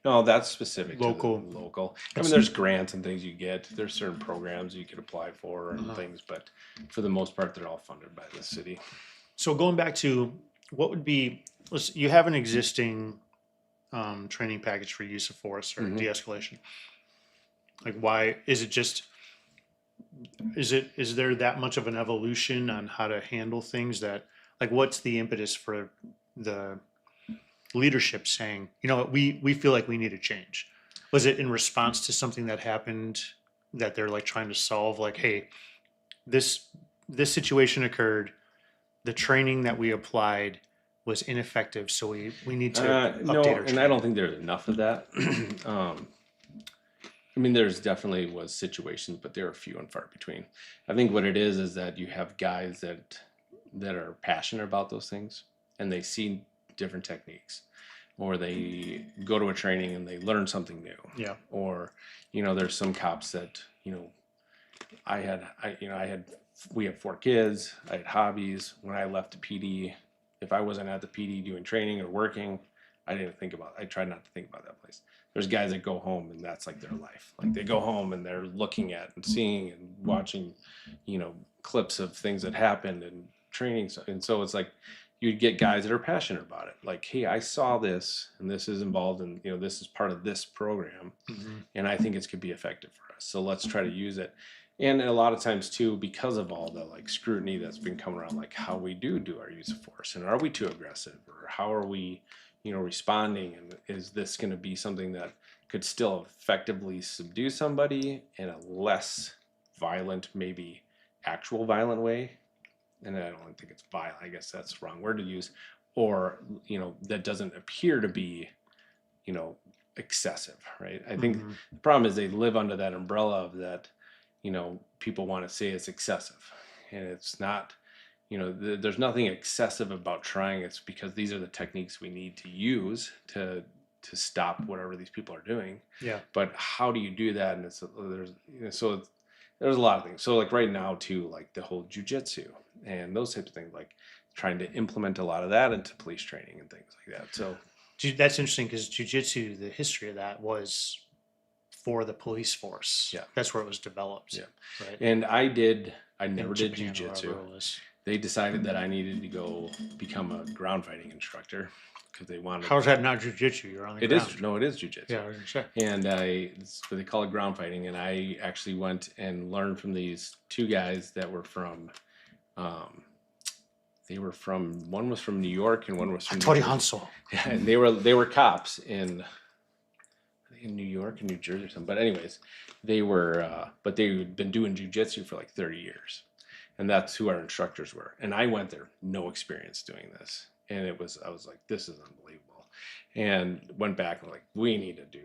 No, that's specific local. To the local. I mean, there's grants and things you get. There's certain programs you could apply for and things, but for the most part, they're all funded by the city. So going back to what would be... you have an existing training package for use of force or de-escalation. Like, why is it just... Is there that much of an evolution on how to handle things that, like, what's the impetus for the leadership saying, we feel like we need a change? Was it in response to something that happened that they're like trying to solve? Like, hey, this situation occurred. The training that we applied was ineffective, so we need to No, update our and I don't training. think there's enough of that. I mean, there's definitely was situations, but they're few and far between. I think what it is that you have guys that are passionate about those things, and they see different techniques, or they go to a training and they learn something new. Yeah. Or, there's some cops that, we have 4 kids. I had hobbies. When I left the PD, if I wasn't at the PD doing training or working, I tried not to think about that place. There's guys that go home and that's like their life. Like they go home and they're looking at and seeing and watching, clips of things that happened and training. And so it's like, you'd get guys that are passionate about it. Like, hey, I saw this and this is involved in, this is part of this program. Mm-hmm. And I think it could be effective for us. So let's try to use it. And a lot of times too, because of all the like scrutiny that's been coming around, like how we do our use of force, and are we too aggressive, or how are we, responding, and is this going to be something that could still effectively subdue somebody in a less violent, maybe actual violent way? And I don't think it's violent. I guess that's the wrong word to use, or that doesn't appear to be, excessive, right? I think the problem is they live under that umbrella of that. People want to say it's excessive, and it's not. There's nothing excessive about trying. It's because these are the techniques we need to use to stop whatever these people are doing. Yeah. But how do you do that? And there's a lot of things. So like right now too, like the whole jujitsu and those types of things, like trying to implement a lot of that into police training and things like that. So That's interesting because jujitsu, the history of that was for the police force. Yeah. That's where it was developed. Yeah. Right. And I never did Japan or jujitsu. wherever it was. They decided that I needed to go become a ground fighting instructor because they wanted. How is that not jujitsu? You're on the It ground. is. No, it is jujitsu. Yeah, I was gonna say. And it's what they call it, ground fighting. And I actually went and learned from these 2 guys that were from. One was from New York and one was from. Tori Hansel. Yeah, and they were cops in New York and New Jersey or something. But anyways, they were. But they had been doing jujitsu for like 30 years. And that's who our instructors were. And I went there, no experience doing this. And I was like, this is unbelievable. And went back and like, we need to do,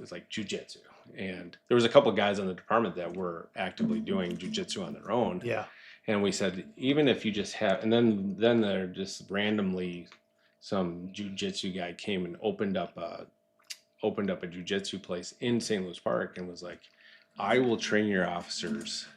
it's like jujitsu. And there was a couple of guys in the department that were actively doing jujitsu on their own. Yeah. And we said, even if you just have, and then there just randomly, some jujitsu guy came and opened up a jujitsu place in St. Louis Park and was like, I will train your officers.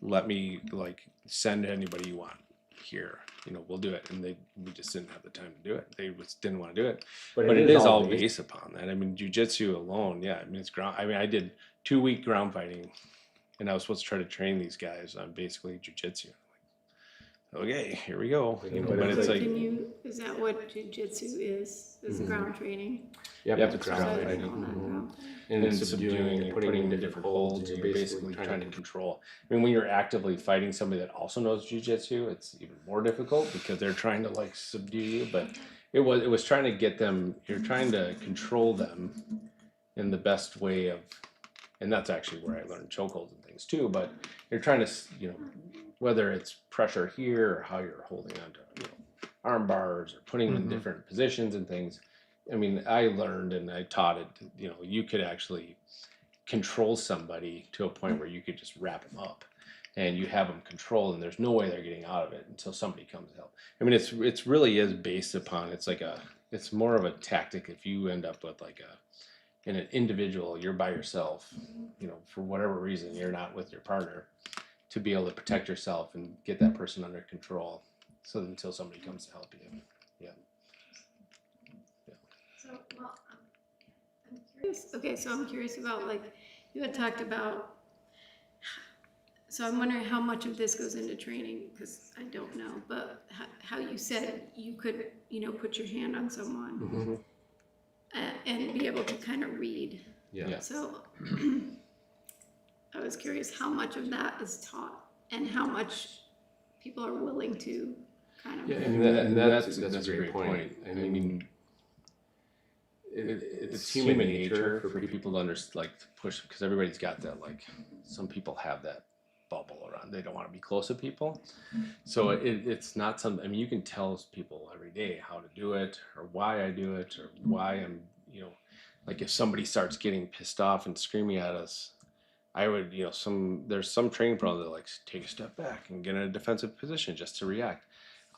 Let me like send anybody you want here. We'll do it. And we just didn't have the time to do it. They just didn't want to do it. But it is all based upon that. I mean, jujitsu alone, yeah. I mean, it's ground. I mean, I did 2-week ground fighting, and I was supposed to try to train these guys on basically jujitsu. Okay, here we go. But it's like, is that what jujitsu is? Is ground training? Yep, it's ground So fighting. it's all that ground. and subduing and putting into different holds. You're basically trying to control. I mean, when you're actively fighting somebody that also knows jujitsu, it's even more difficult because they're trying to like subdue you. But it was trying to get them. You're trying to control them in the best way of, and that's actually where I learned chokeholds and things too. But you're trying to, whether it's pressure here or how you're holding onto, arm bars or putting them in different positions and things. I mean, I learned and I taught it, you could actually control somebody to a point where you could just wrap them up and you have them controlled and there's no way they're getting out of it until somebody comes to help. I mean, it's really is based upon, it's more of a tactic. If you end up with in an individual, you're by yourself, for whatever reason, you're not with your partner, to be able to protect yourself and get that person under control. So until somebody comes to help you. Yeah. So, well, I'm curious. Okay, so I'm curious about, you had talked about, so I'm wondering how much of this goes into training, because I don't know, but how you said you could, put your hand on someone and be able to kind of read. Yeah. So I was curious how much of that is taught and how much people are willing to kind of. Yeah, I mean, that's a great point. I mean, it's human nature for people to like to push, because everybody's got that, like, some people have that bubble around. They don't want to be close to people. So it's not something, I mean, you can tell people every day how to do it, or why I do it, or why I'm, like if somebody starts getting pissed off and screaming at us, I would, there's some training program that like take a step back and get in a defensive position just to react.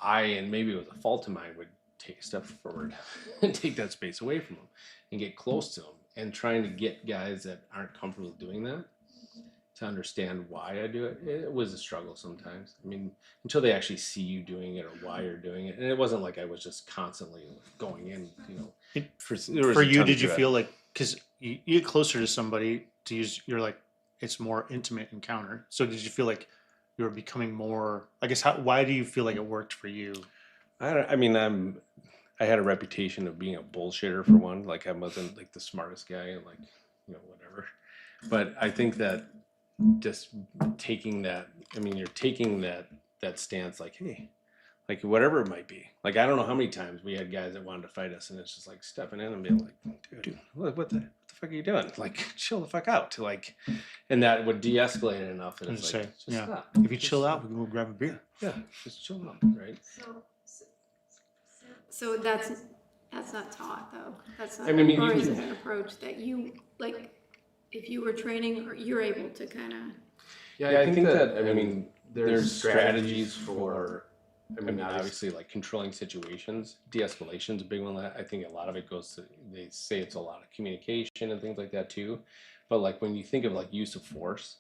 And maybe it was a fault of mine, would take a step forward and take that space away from them and get close to them, and trying to get guys that aren't comfortable doing that to understand why I do it. It was a struggle sometimes. I mean, until they actually see you doing it or why you're doing it. And it wasn't like I was just constantly going in, For you, did you feel like, because you get closer to somebody, to use, you're like, it's more intimate encounter. So did you feel like you were becoming more, I guess, why do you feel like it worked for you? I had a reputation of being a bullshitter, for one. Like, I wasn't like the smartest guy and like, whatever. But I think that just taking that, you're taking that stance, like, hey, like whatever it might be. Like, I don't know how many times we had guys that wanted to fight us, and it's just like stepping in and being like, dude, what the fuck are you doing? Like, chill the fuck out. Like, and that would de-escalate it enough. And it's like, just stop. If you chill out, we can go grab a beer. Yeah, just chill out, right? So that's not taught though. That's not, you or is can, it an approach that you, like, if you were training, or you're able to kind of. Yeah, I think that there's strategies for, obviously, like controlling situations. De-escalation is a big one. I think a lot of it goes to, they say it's a lot of communication and things like that too. But like when you think of like use of force,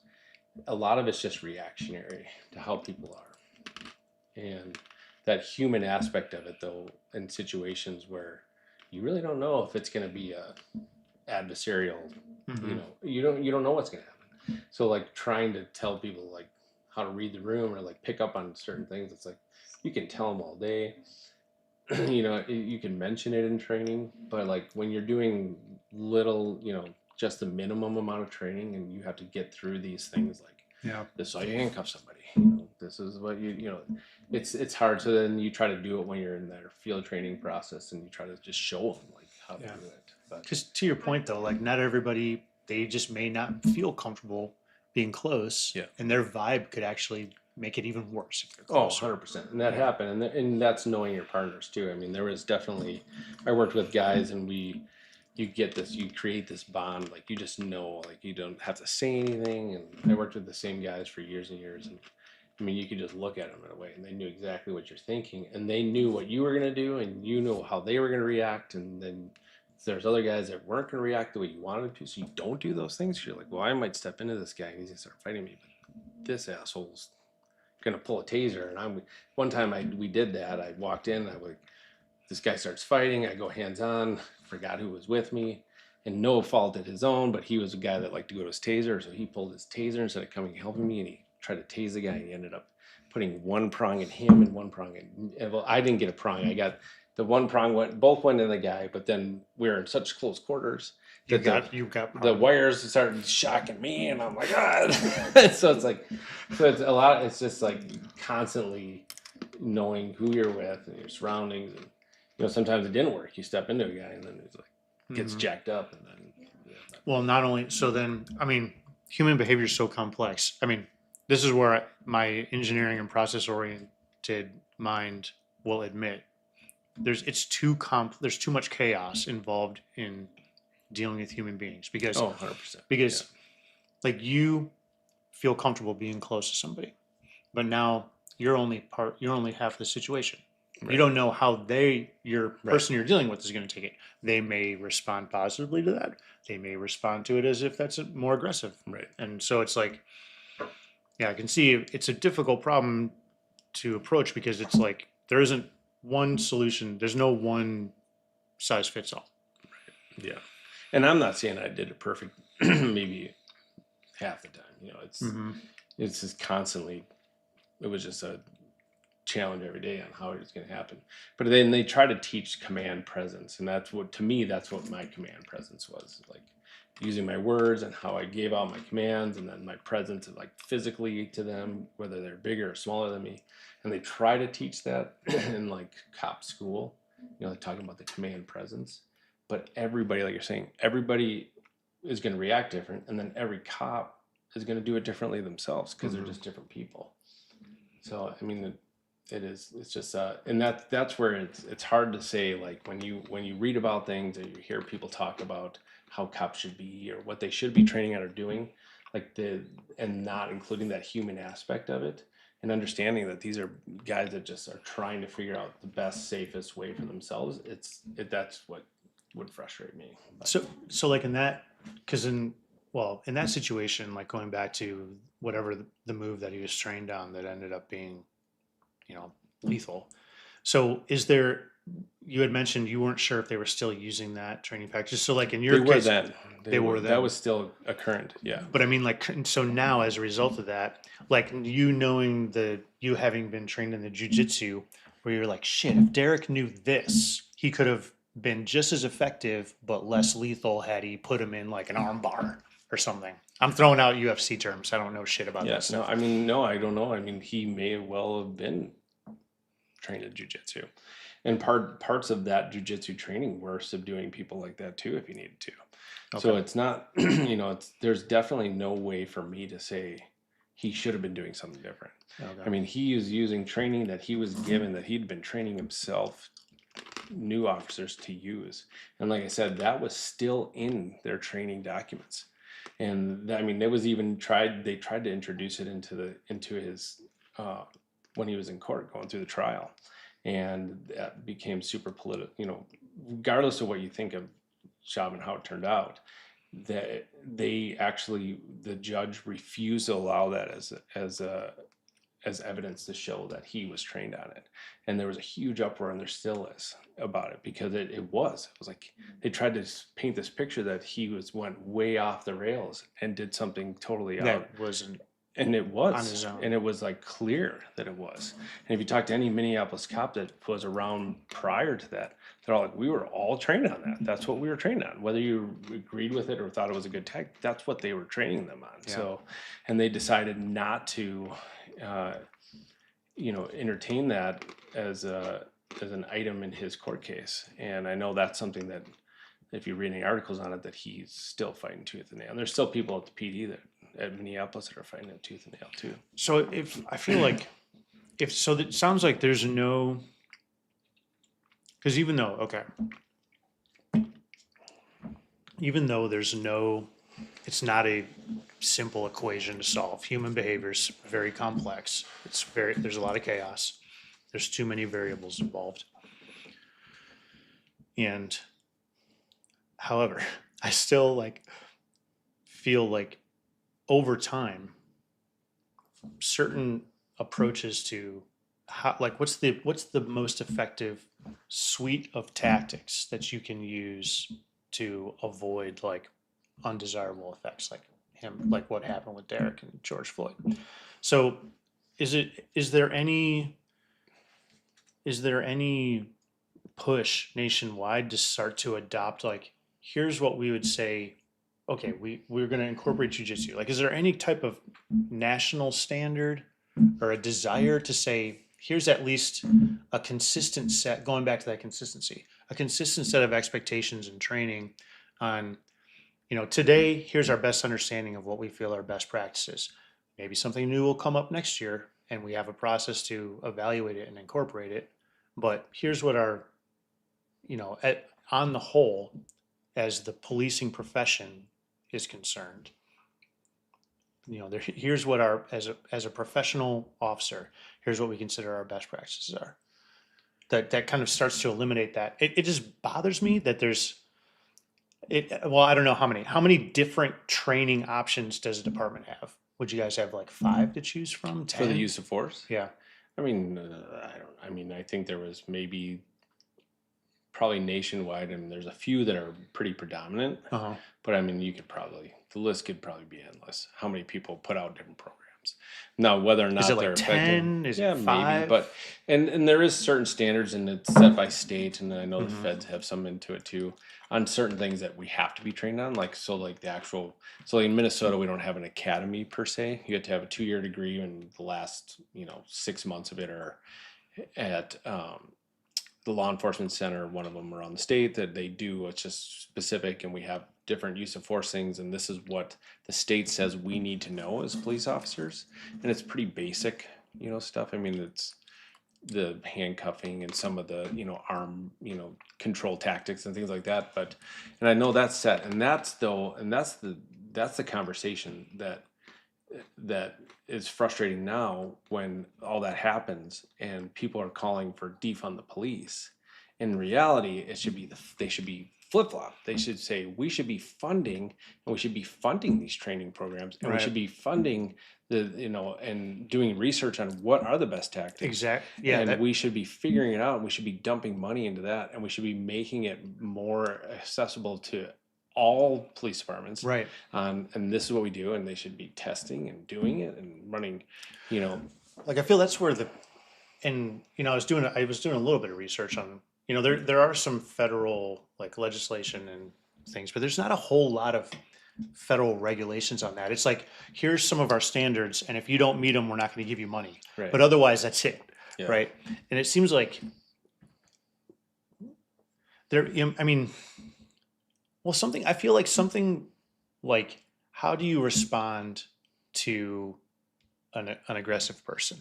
a lot of it's just reactionary to how people are. And that human aspect of it, though, in situations where you really don't know if it's going to be a adversarial, you don't know what's going to happen. So like trying to tell people like how to read the room or like pick up on certain things, it's like you can tell them all day. You can mention it in training, but like when you're doing little, just the minimum amount of training, and you have to get through these things, like, this is how you handcuff somebody. This is what it's hard. So then you try to do it when you're in their field training process, and you try to just show them like how to do it. Because to your point though, like not everybody, they just may not feel comfortable being close. Yeah. And their vibe could actually make it even worse if they're Oh, close. 100%. And that happened. And that's knowing your partners too. There was definitely, I worked with guys, and you get this, you create this bond, like you just know, like you don't have to say anything. And I worked with the same guys for years and years, and you could just look at them in a way, and they knew exactly what you're thinking, and they knew what you were going to do, and you know how they were going to react. And then there's other guys that weren't going to react the way you wanted to, so you don't do those things. You're like, well, I might step into this guy and he's going to start fighting me, but this asshole's going to pull a taser. And one time we did that. I walked in, this guy starts fighting, I go hands on, forgot who was with me, and no fault at his own, but he was a guy that liked to go to his taser, so he pulled his taser instead of coming and helping me, and he tried to tase the guy, and he ended up putting one prong in him and one prong in, well, I didn't get a prong. I got the one prong, both went in the guy, but then we were in such close quarters that the wires started shocking me, and I'm like, ah. So it's a lot. It's just like constantly knowing who you're with and your surroundings, and sometimes it didn't work. You step into a guy, and then it's like gets jacked up, and then. Well, not only so, then human behavior is so complex. This is where my engineering and process oriented mind will admit there's too much chaos involved in dealing with human beings, because 100%. Because like you feel comfortable being close to somebody, but now you're only half the situation. Right. You don't know how person you're dealing with is going to take it. They may respond positively to that. They may respond to it as if that's more aggressive. Right. And so it's like, I can see it's a difficult problem to approach, because it's like there isn't one solution. There's no one size fits all. Right. Yeah. And I'm not saying I did it perfect, maybe half the time. It's just constantly, it was just a challenge every day on how it was going to happen. But then they try to teach command presence, and that's what my command presence was, like using my words and how I gave out my commands, and then my presence of like physically to them, whether they're bigger or smaller than me. And they try to teach that in like cop school, like talking about the command presence. but everybody, like you're saying, everybody is going to react different, and then every cop is going to do it differently themselves because they're just different people. So I mean, it's just and that's where it's hard to say, like when you read about things and you hear people talk about how cops should be or what they should be training on or doing, like and not including that human aspect of it, and understanding that these are guys that just are trying to figure out the best, safest way for themselves. That's what would frustrate me. But, So like in that, because in that situation, like going back to whatever the move that he was trained on that ended up being, lethal. So you had mentioned you weren't sure if they were still using that training package. So like in your they were case, then. they were then. That was still a current, yeah. But I mean, like, so now as a result of that, like knowing you having been trained in the jujitsu, where you're like, shit, if Derek knew this, he could have been just as effective, but less lethal had he put him in like an arm bar or something. I'm throwing out UFC terms. I don't know shit about that Yes, no, stuff. I mean, no, I don't know. I mean, he may well have been trained in jujitsu, and parts of that jujitsu training were subduing people like that too, if you needed to. Okay. So it's not, there's definitely no way for me to say he should have been doing something different. Okay. I mean, he is using training that he was given, that he'd been training himself, new officers to use, and like I said, that was still in their training documents. And I mean, they tried to introduce it into his when he was in court going through the trial, and that became super political. Regardless of what you think of Chauvin, how it turned out, that the judge refused to allow that as evidence to show that he was trained on it. And there was a huge uproar, and there still is, about it, because it was like they tried to paint this picture that he went way off the rails and did something totally out. That wasn't. And it was on his own. And it was like clear that it was. And if you talk to any Minneapolis cop that was around prior to that, they're all like, we were all trained on that. That's what we were trained on. Whether you agreed with it or thought it was a good tech, that's what they were training them on. Yeah. So, and they decided not to, entertain that as an item in his court case. And I know that's something that, if you read any articles on it, that he's still fighting tooth and nail. And there's still people at the PD at Minneapolis that are fighting it tooth and nail too. So if I feel like it sounds like there's no, because even though there's no, it's not a simple equation to solve. Human behavior is very complex. There's a lot of chaos. There's too many variables involved. And however, I still feel like over time, certain approaches to how, what's the most effective suite of tactics that you can use to avoid undesirable effects like what happened with Derek and George Floyd. So is there any push nationwide to start to adopt, here's what we would say, okay, we're going to incorporate jujitsu. Is there any type of national standard or a desire to say, here's at least a consistent set, going back to that consistency, a consistent set of expectations and training on, today, here's our best understanding of what we feel are best practices. Maybe something new will come up next year and we have a process to evaluate it and incorporate it. But here's what our, on the whole, as the policing profession is concerned, here's what our, as a professional officer, here's what we consider our best practices are. That kind of starts to eliminate that. It just bothers me that well, I don't know how many different training options does a department have? Would you guys have 5 to choose from? 10? For the use of force? Yeah. I mean, I think there was probably nationwide, and there's a few that are pretty predominant. Uh-huh. But the list could probably be endless. How many people put out different programs? Now, whether or not is it they're 10? effective, Is it 5? maybe. But and there is certain standards, and it's set by state, and I know the feds have some into it too, on certain things that we have to be trained on. So in Minnesota, we don't have an academy per se. You have to have a 2-year degree, and the last 6 months of it are at the law enforcement center, one of them around the state, that they do, it's just specific, and we have different use of force things, and this is what the state says we need to know as police officers, and it's pretty basic, stuff. I mean, it's the handcuffing and some of the, arm, control tactics and things like that, and I know that's set, and that's the conversation that is frustrating now when all that happens and people are calling for defund the police. In reality, it should be they should be flip-flop. They should say we should be funding, and we should be funding these training programs, and we should be funding and doing research on what are the best tactics. Exactly. Yeah. And we should be figuring it out, and we should be dumping money into that, and we should be making it more accessible to all police departments. Right. And this is what we do, and they should be testing and doing it and running, Like, I feel that's where I was doing a little bit of research on, there are some federal like legislation and things, but there's not a whole lot of federal regulations on that. It's like, here's some of our standards, and if you don't meet them, we're not going to give you money. Right. But otherwise, that's it. Yeah. Right. And it seems like I feel like something like, how do you respond to an aggressive person?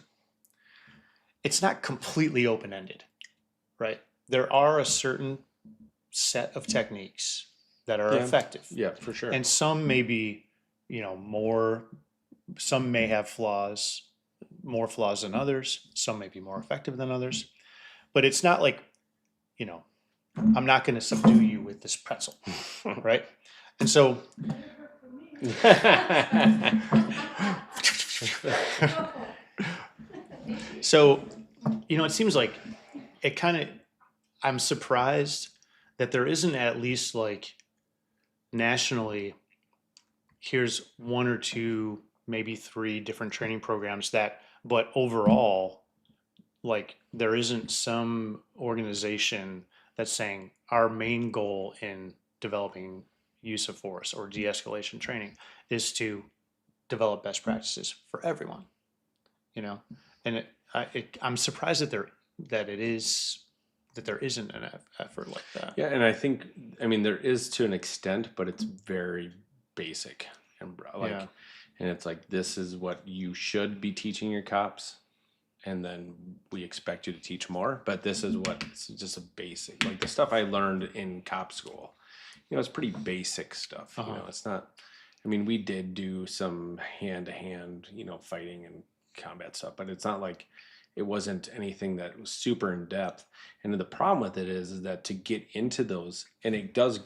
It's not completely open-ended, right? There are a certain set of techniques that are effective. Yeah, for sure. And some may be, some may have more flaws than others. Some may be more effective than others. But it's not like, I'm not going to subdue you with this pretzel, right? And so, it seems like I'm surprised that there isn't at least like nationally, here's one or two, maybe three different training programs but overall, like there isn't some organization that's saying our main goal in developing use of force or de-escalation training is to develop best practices for everyone, and I'm surprised that there isn't an effort like that. Yeah, and I think, there is to an extent, but it's very basic and and it's like, this is what you should be teaching your cops, and then we expect you to teach more. But this is it's just a basic, like the stuff I learned in cop school. It's pretty basic stuff. It's not. We did do some hand-to-hand, fighting and combat stuff, but it's not like it wasn't anything that was super in depth. And the problem with it is that to get into those, and it goes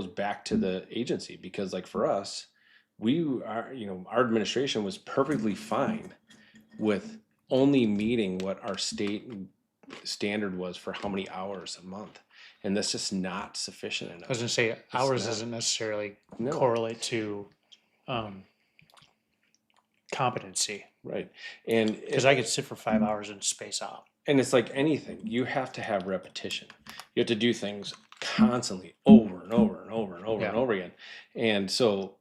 back to the agency, because like for us, our administration was perfectly fine with only meeting what our state standard was for how many hours a month. And that's just not sufficient enough. I was going to say, hours doesn't necessarily correlate to competency. Right. And because I could sit for 5 hours and space out. And it's like anything, you have to have repetition. You have to do things constantly over and over and over and over and over again. And so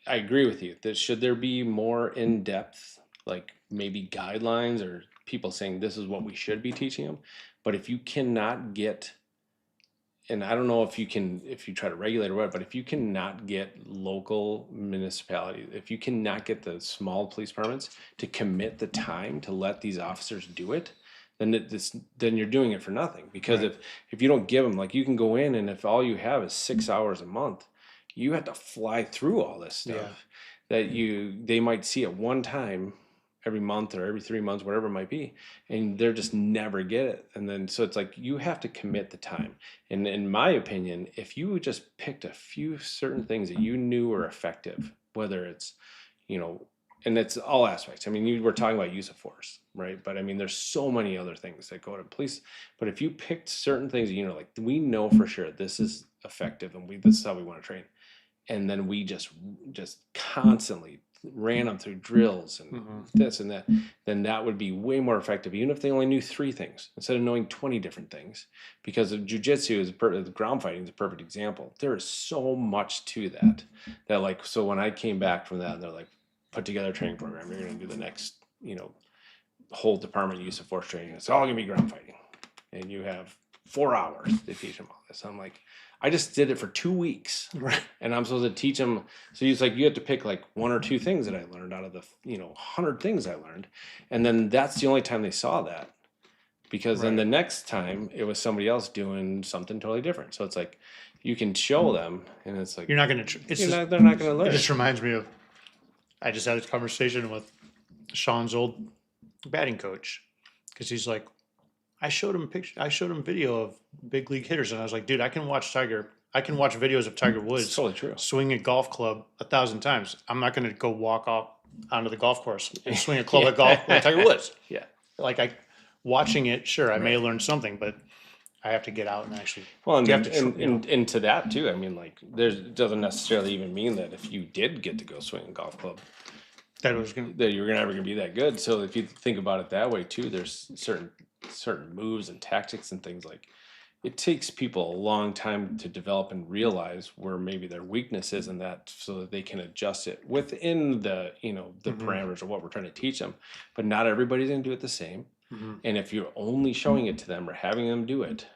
I agree with you that should there be more in-depth, like maybe guidelines or people saying this is what we should be teaching them. But if you cannot get, and I don't know if you try to regulate or what, but if you cannot get local municipalities, if you cannot get the small police departments to commit the time to let these officers do it, then you're doing it for nothing. Because if you don't give them, like, you can go in, and if all you have is 6 hours a month, you have to fly through all this stuff that they might see at one time every month or every 3 months, whatever it might be, and they're just never get it. And then so it's like you have to commit the time. And in my opinion, if you just picked a few certain things that you knew were effective, whether it's, and it's all aspects. You were talking about use of force, right? But there's so many other things that go to police. But if you picked certain things, like we know for sure this is effective, and this is how we want to train, and then we just constantly ran them through drills and this and that, then that would be way more effective, even if they only knew 3 things instead of knowing 20 different things. Because of jiu-jitsu, the ground fighting is a perfect example. There is so much to that like, so when I came back from that, they're like, put together a training program. You're going to do the next, whole department use of force training. It's all going to be ground fighting. and you have 4 hours to teach them all this. I'm like, I just did it for 2 weeks, Right. and I'm supposed to teach them. So he's like, you have to pick like 1 or 2 things that I learned out of the 100 things I learned, and then that's the only time they saw that, because then Right. the next time it was somebody else doing something totally different. So it's like you can show them, and it's like You're not going to, they're not going to learn. it just reminds me of, I just had a conversation with Sean's old batting coach, because he's like, I showed him video of big league hitters, and I was like, dude, I can watch videos of Tiger It's Woods totally true. swing a golf club 1,000 times. I'm not going to go walk off onto the golf course and swing a club at golf like Tiger Woods. Yeah. Like watching it, sure, I may learn something, but I have to get out and actually. Well, and, You have to tr- and to that too, I mean, like, it doesn't necessarily even mean that if you did get to go swing a golf club, That was going to. that you're never going to be that good. So if you think about it that way too, there's certain moves and tactics and things, like it takes people a long time to develop and realize where maybe their weakness is in that, so that they can adjust it within the the parameters of what we're trying to teach them. But not everybody's going to do it the same. And if you're only showing it to them or having them do it,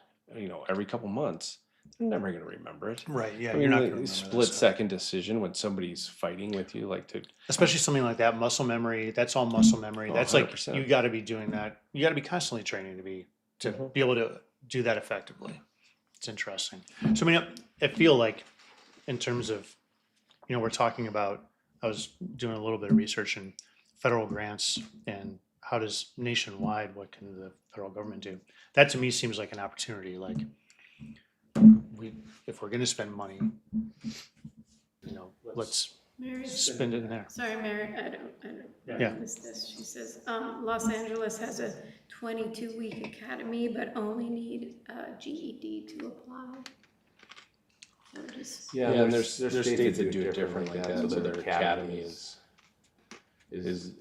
every couple months, they're never going to remember it. Right, yeah. I You're mean, not the going to remember that split stuff. second decision when somebody's fighting with you, like to Especially something like that, muscle memory. That's all muscle memory. Oh, That's like 100%. you got to be doing that. You got to be constantly training to be able to do that effectively. It's interesting. So I mean, I feel like in terms of, we're talking about. I was doing a little bit of research in federal grants and how does nationwide, what can the federal government do? That to me seems like an opportunity. Like if we're going to spend money, let's Mary, spend it in there. sorry, Mary, I Yeah. missed this. She says, Los Angeles has a 22-week academy, but only need a GED to apply. So just, Yeah, and there's states that do it different like that, so their academy is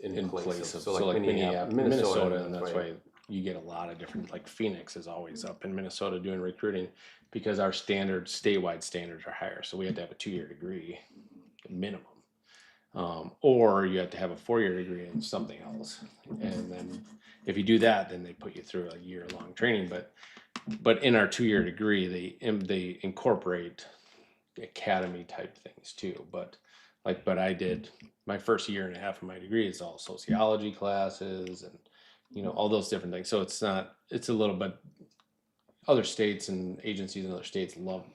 in place of, So so like Minneapolis, Minnesota, and that's why you get a lot of different, like Phoenix is always up in Minnesota doing recruiting, because our statewide standards are higher, so we have to have a 2-year degree minimum, or you have to have a 4-year degree in something else, and then if you do that, then they put you through a year-long training. But in our 2-year degree, they incorporate academy type things too. But I did my first year and a half of my degree is all sociology classes and all those different things. So it's a little bit, other states and agencies in other states love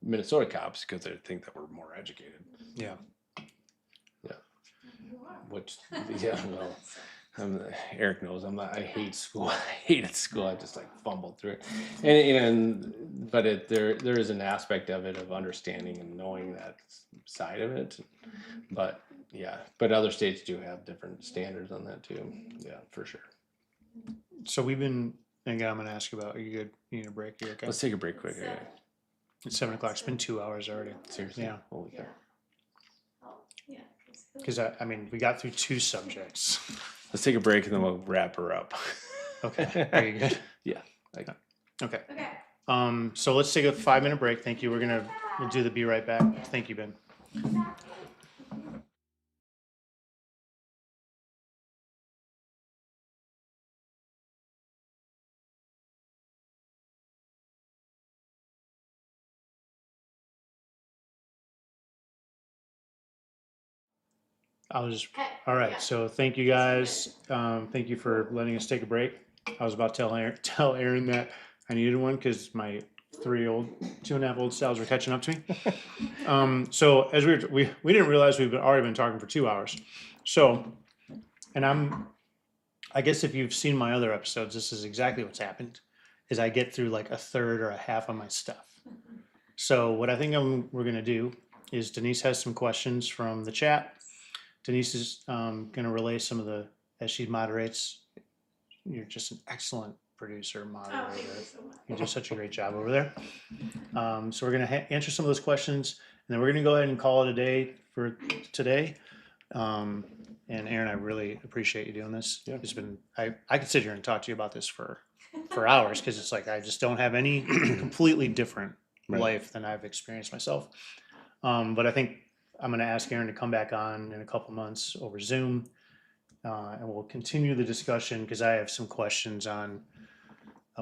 Minnesota cops because they think that we're more educated. Yeah. Which well, Eric knows I hate school. I hated school. I just fumbled through it, but there is an aspect of it of understanding and knowing that side of it. But other states do have different standards on that too. Yeah, for sure. So we've been, again, I'm going to ask you about, are you good? You need a break? You okay? Let's take a break quick. Okay. It's 7:00. It's been 2 hours already. Seriously. Yeah. Holy cow. Because we got through 2 subjects. Let's take a break and then we'll wrap her up. Okay. Are you good? Yeah. Okay. So let's take a 5-minute break. Thank you. We'll do the be right back. Thank you, Ben. All right. So thank you guys. Thank you for letting us take a break. I was about to tell Aaron that I needed one because my 2.5-year-old styles were catching up to me. So as we didn't realize we've already been talking for 2 hours. So, and I guess if you've seen my other episodes, this is exactly what's happened. Is I get through like a third or a half of my stuff. So what I think we're gonna do is Denise has some questions from the chat. Denise is going to relay some of as she moderates. You're just an excellent producer, moderator. thank you so much. You do such a great job over there. So we're going to answer some of those questions, and then we're going to go ahead and call it a day for today. And Aaron, I really appreciate you doing this. Yeah. It's been I could sit here and talk to you about this for hours because it's like I just don't have any completely different life than I've experienced myself. But I think I'm going to ask Aaron to come back on in a couple months over Zoom, and we'll continue the discussion because I have some questions on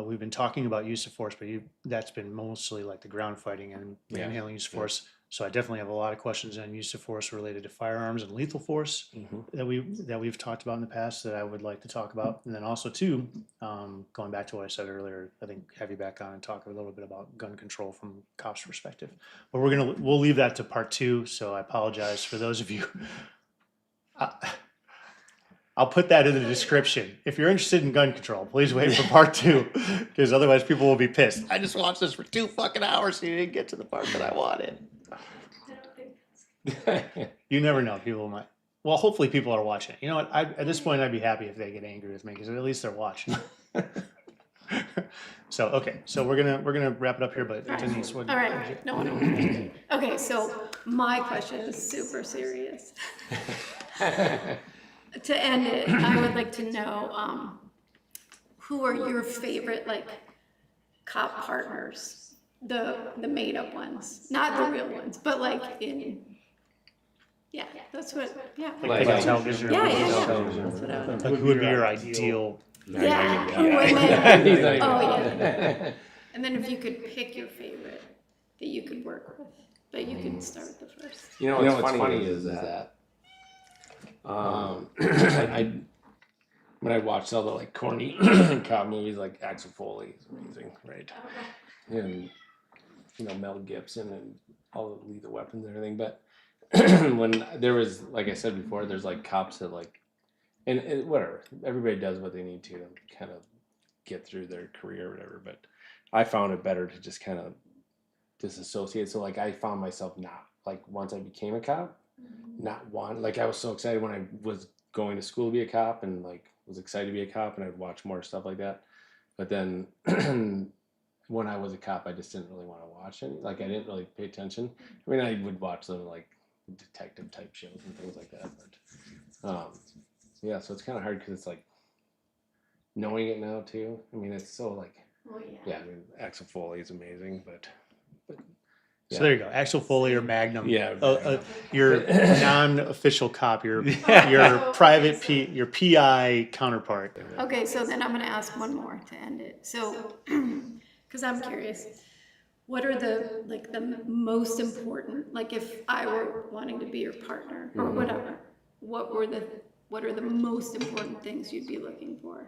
we've been talking about use of force, but that's been mostly like the ground fighting and Yeah. manhandling use of force. So I definitely have a lot of questions on use of force related to firearms and lethal force that we've talked about in the past that I would like to talk about. And then also too, going back to what I said earlier, I think have you back on and talk a little bit about gun control from cops' perspective. But we'll leave that to part 2. So I apologize for those of you. I'll put that in the description. If you're interested in gun control, please wait for part 2, because otherwise people will be pissed. I just watched this for 2 fucking hours and you didn't get to the part that I wanted. You never know. People might. Well, hopefully people are watching it. You know what? At this point, I'd be happy if they get angry with me because at least they're watching. So okay, so we're gonna wrap it up here. But Denise, what? All right. No. Okay, so my question is super serious. To end it, I would like to know who are your favorite like cop partners, the made up ones, not the real ones, but like in. Yeah, that's what. Yeah. Like television. Yeah. That's what I Like who would be your ideal? Yeah. Yeah. Oh yeah. And then if you could pick your favorite that you could work with, but you can start with the first. You know what's funny is that When I watched all the like corny cop movies like Axel Foley is amazing, right? And Mel Gibson and all the Lethal Weapons and everything, but when there was, like I said before, there's like cops that like, and whatever, everybody does what they need to kind of get through their career or whatever, but I found it better to just kind of disassociate. So like I found myself not, like once I became a cop, not one, like I was so excited when I was going to school to be a cop and like was excited to be a cop and I'd watch more stuff like that. But then when I was a cop, I just didn't really want to watch any, like I didn't really pay attention. I mean, I would watch them like detective type shows and things like that, but yeah, so it's kind of hard because it's like knowing it now too. I mean, it's so like yeah, I mean Axel Foley is amazing, but So there you go, Axel Foley or Magnum. Yeah, your non-official cop, your private your PI counterpart. Okay, so then I'm going to ask one more to end it. So, because I'm curious, what are the most important, like if I were wanting to be your partner or whatever, what are the most important things you'd be looking for?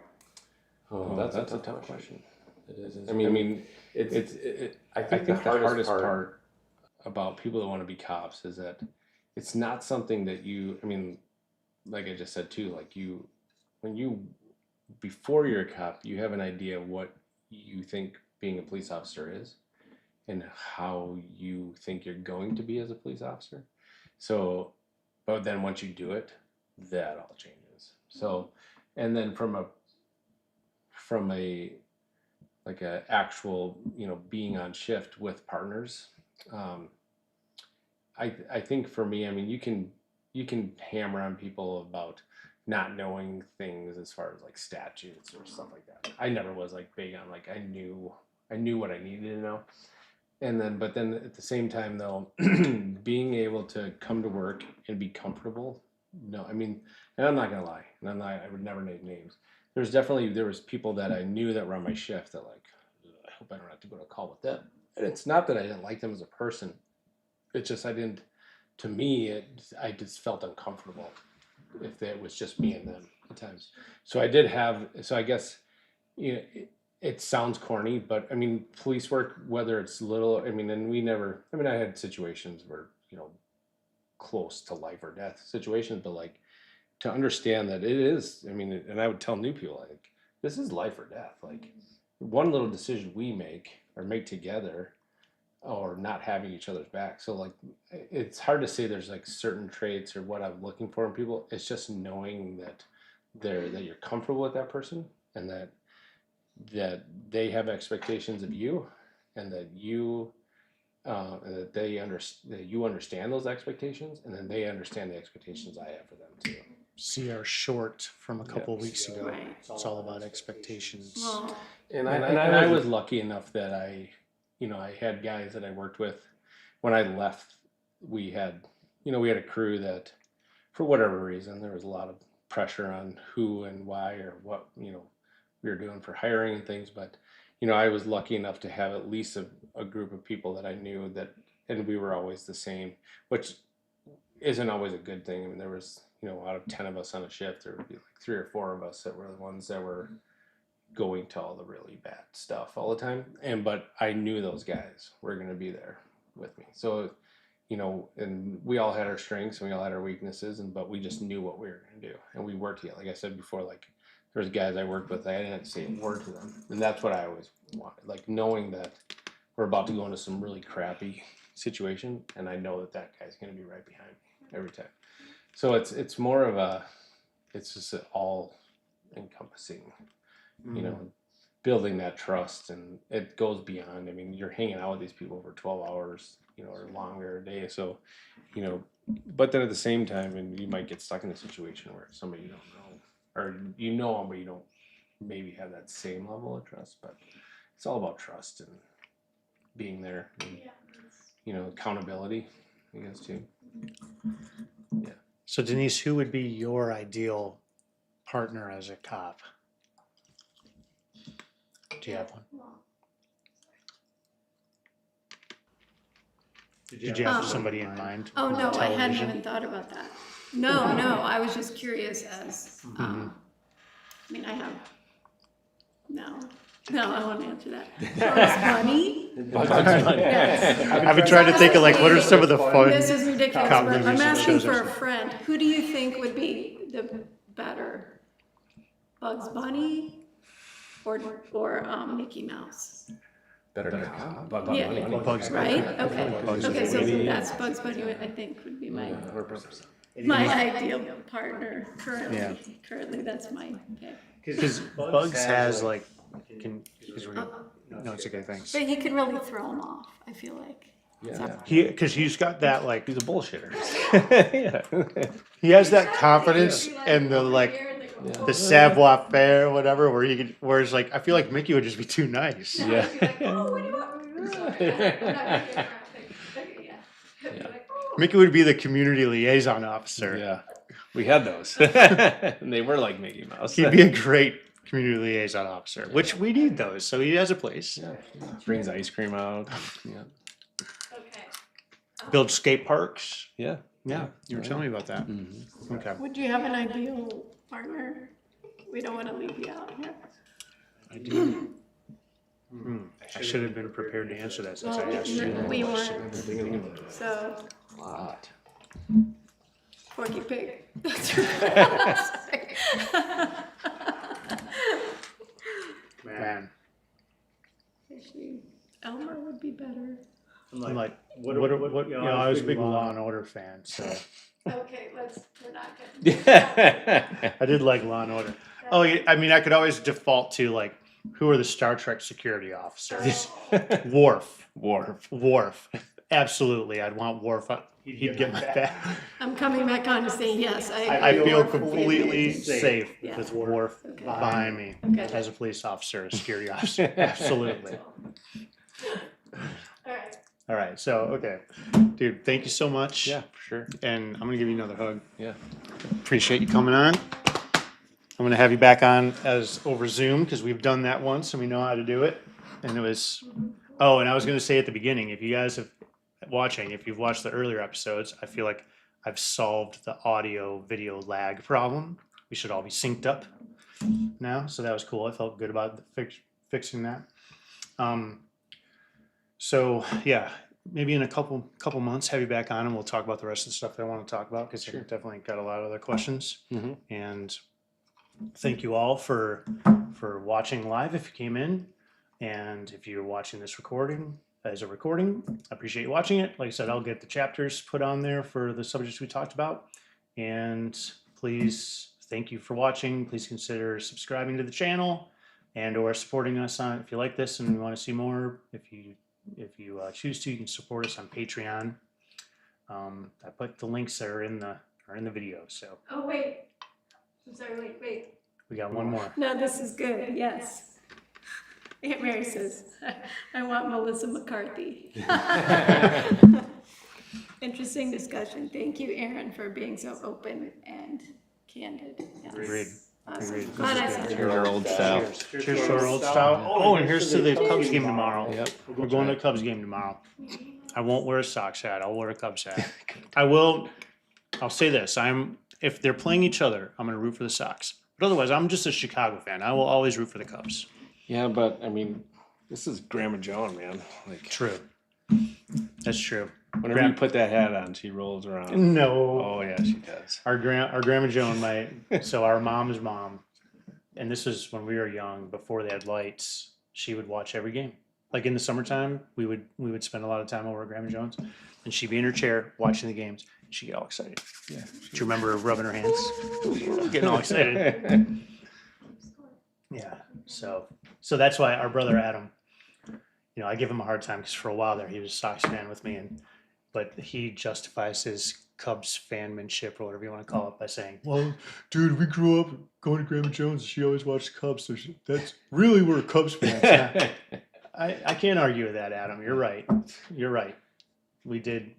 Oh, that's a tough question. It is. I mean, I think the hardest part about people that want to be cops is that it's not something that I mean, like I just said too, like before you're a cop, you have an idea of what you think being a police officer is and how you think you're going to be as a police officer. So, but then once you do it, that all changes. So, and then from a like a actual, being on shift with partners, I think for me, I mean, you can hammer on people about not knowing things as far as like statutes or stuff like that. I never was like big on like I knew what I needed to know. But then at the same time though, being able to come to work and be comfortable. No, I mean, and I'm not gonna lie, and I would never name names. There was people that I knew that were on my shift that like, I hope I don't have to go to a call with them. And it's not that I didn't like them as a person. It's just I just felt uncomfortable if it was just me and them at times. So I guess, it sounds corny, but I mean, police work, whether it's little, I mean, I had situations where, close to life or death situations, but like to understand that it is, I mean, and I would tell new people, like, this is life or death. Like one little decision we make together or not having each other's back. So like, it's hard to say there's like certain traits or what I'm looking for in people. It's just knowing that you're comfortable with that person and that they have expectations of you and that you and that you understand those expectations and then they understand the expectations I have for them too. See our short from a couple of weeks ago. Right. It's all about expectations. Well, And I was lucky enough that I had guys that I worked with. When I left, we had a crew that, for whatever reason, there was a lot of pressure on who and why or what, we we were doing for hiring and things. But, you know, I was lucky enough to have at least a group of people that I knew that, and we were always the same, which isn't always a good thing. I mean, there was, you know, out of 10 of us on a shift, there would be like 3 or 4 of us that were the ones that were going to all the really bad stuff all the time. But I knew those guys were going to be there with me. So, you know, and we all had our strengths and we all had our weaknesses, but we just knew what we were going to do. And we worked together. Like I said before, like there's guys I worked with, I didn't have to say a word to them. And that's what I always wanted. Like knowing that we're about to go into some really crappy situation, and I know that that guy's going to be right behind me every time. So it's more of it's just an all encompassing, you know, building that trust, and it goes beyond. I mean, you're hanging out with these people for 12 hours, you know, or longer a day. So, you know, but then at the same time, and you might get stuck in a situation where somebody you don't know, or you know them, but you don't maybe have that same level of trust. But it's all about trust and being there, and, you know, accountability, I guess, too. Yeah. So Denise, who would be your ideal partner as a cop? Do you have one? Did you have somebody in mind? Oh, no, I hadn't Television? even thought about that. No, I was just curious as, I mean, I have, no, I won't answer that. Bugs Bunny? Bugs Bunny. Yes. I've been trying to think of like, what are some of the fun? This is ridiculous, cop but movies I'm and asking shows for I've a seen. friend. Who do you think would be the better? Bugs Bunny or Mickey Mouse? Better cop. Yeah. Bugs Right? Okay. Bugs Okay, so Bunny. that's Bugs Bunny, I think, would be my 100%. ideal partner currently. Yeah. Currently, that's my pick. Because Bugs has like, no, it's okay, thanks. But he could really throw him off, I feel like. Yeah. Because he's got that like, He's a bullshitter. Yeah. he has that confidence and the like, the savoir faire, whatever, where he could, whereas like, I feel like Mickey would just be too nice. Yeah. Oh, what do you want? Mickey would be the community liaison officer. Yeah. We had those. And they were like Mickey Mouse. He'd be a great community liaison officer, which we need those. So he has a place. Yeah. Brings ice cream out. Yeah. Build skate parks. Yeah. Yeah, you were telling me about that. Mm-hmm. Okay. Would you have an ideal partner? We don't want to leave you out here. I do. I should have been prepared to answer that since I asked you. We weren't, so A lot. Porky Pig. That's right. Man, Actually, Elmer would be better. I'm like, what, you know, I was a big Law and Order fan, so Okay, we're not getting. I did like Law and Order. Oh, yeah, I mean, I could always default to like, who are the Star Trek security officers? Worf. Absolutely, I'd want Worf. He'd get my back. I'm coming back on to say yes. I feel completely safe Yeah. with Worf Okay. behind me Okay. as a police officer, a security officer. Absolutely. All right. All right, so, okay. Dude, thank you so much. Yeah, for sure. And I'm gonna give you another hug. Yeah. Appreciate you coming on. I'm gonna have you back on as over Zoom, because we've done that once and we know how to do it. And it was, oh, and I was gonna say at the beginning, if you guys have watching, if you've watched the earlier episodes, I feel like I've solved the audio video lag problem. We should all be synced up now, so that was cool. I felt good about fixing that. So yeah, maybe in a couple months, have you back on and we'll talk about the rest of the stuff that I want to talk about, because I definitely got a lot of other questions. Mm-hmm. And thank you all for watching live if you came in, and if you're watching this recording as a recording, I appreciate you watching it. Like I said, I'll get the chapters put on there for the subjects we talked about. And please, thank you for watching. Please consider subscribing to the channel and or supporting us on, if you like this and you want to see more. If you choose to, you can support us on Patreon. I put the links that are in the video. So Oh, wait. I'm sorry, wait. we got one more. No, this is good, yes. Aunt Mary says, I want Melissa McCarthy. Interesting discussion. Thank you, Aaron, for being so open and candid. Yes. Agreed. Awesome. Glad I saw Here's you. our old style. Cheers to our old style. Oh, and here's to the Cubs game tomorrow. Yep. We're going to the Cubs game tomorrow. I won't wear a Sox hat. I'll wear a Cubs hat. I'll say this. If they're playing each other, I'm going to root for the Sox. But otherwise, I'm just a Chicago fan. I will always root for the Cubs. Yeah, but I mean, this is Grandma Joan, man. Like, True. That's true. Whenever you put that hat on, she rolls around. No. Oh yeah, she does. Our Grandma Joan, so our mom's mom, and this was when we were young, before they had lights, she would watch every game. Like in the summertime, we would spend a lot of time over at Grandma Jones, and she'd be in her chair watching the games. And she'd get all excited. Yeah. Do you remember her rubbing her hands? Getting all excited. Yeah. So that's why our brother Adam, I give him a hard time because for a while there he was a Sox fan with me, but he justifies his Cubs fanmanship or whatever you want to call it by saying, "Well, dude, we grew up going to Grandma Jones. She always watched the Cubs, so that's really we're Cubs fans." I can't argue with that, Adam. You're right. You're right. We did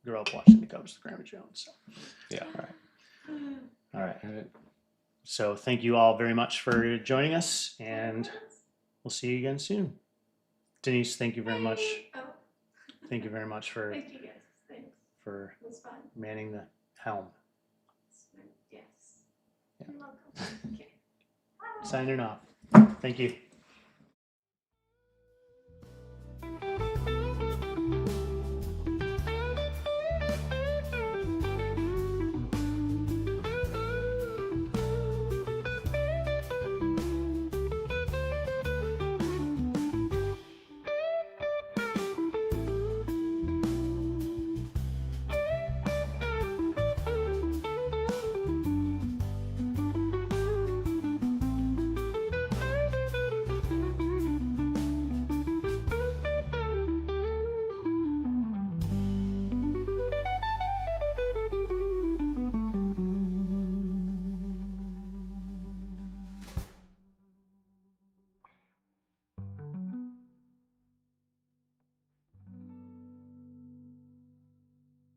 grow up watching the Cubs with Grandma Jones. So. Yeah. All right. So thank you all very much for joining us, and we'll see you again soon. Denise, thank you very much. Thank you very much for Thank you guys. Thanks. for It was fun. manning the helm. Yes. Yeah. You're welcome. Okay. Signing off. Thank you.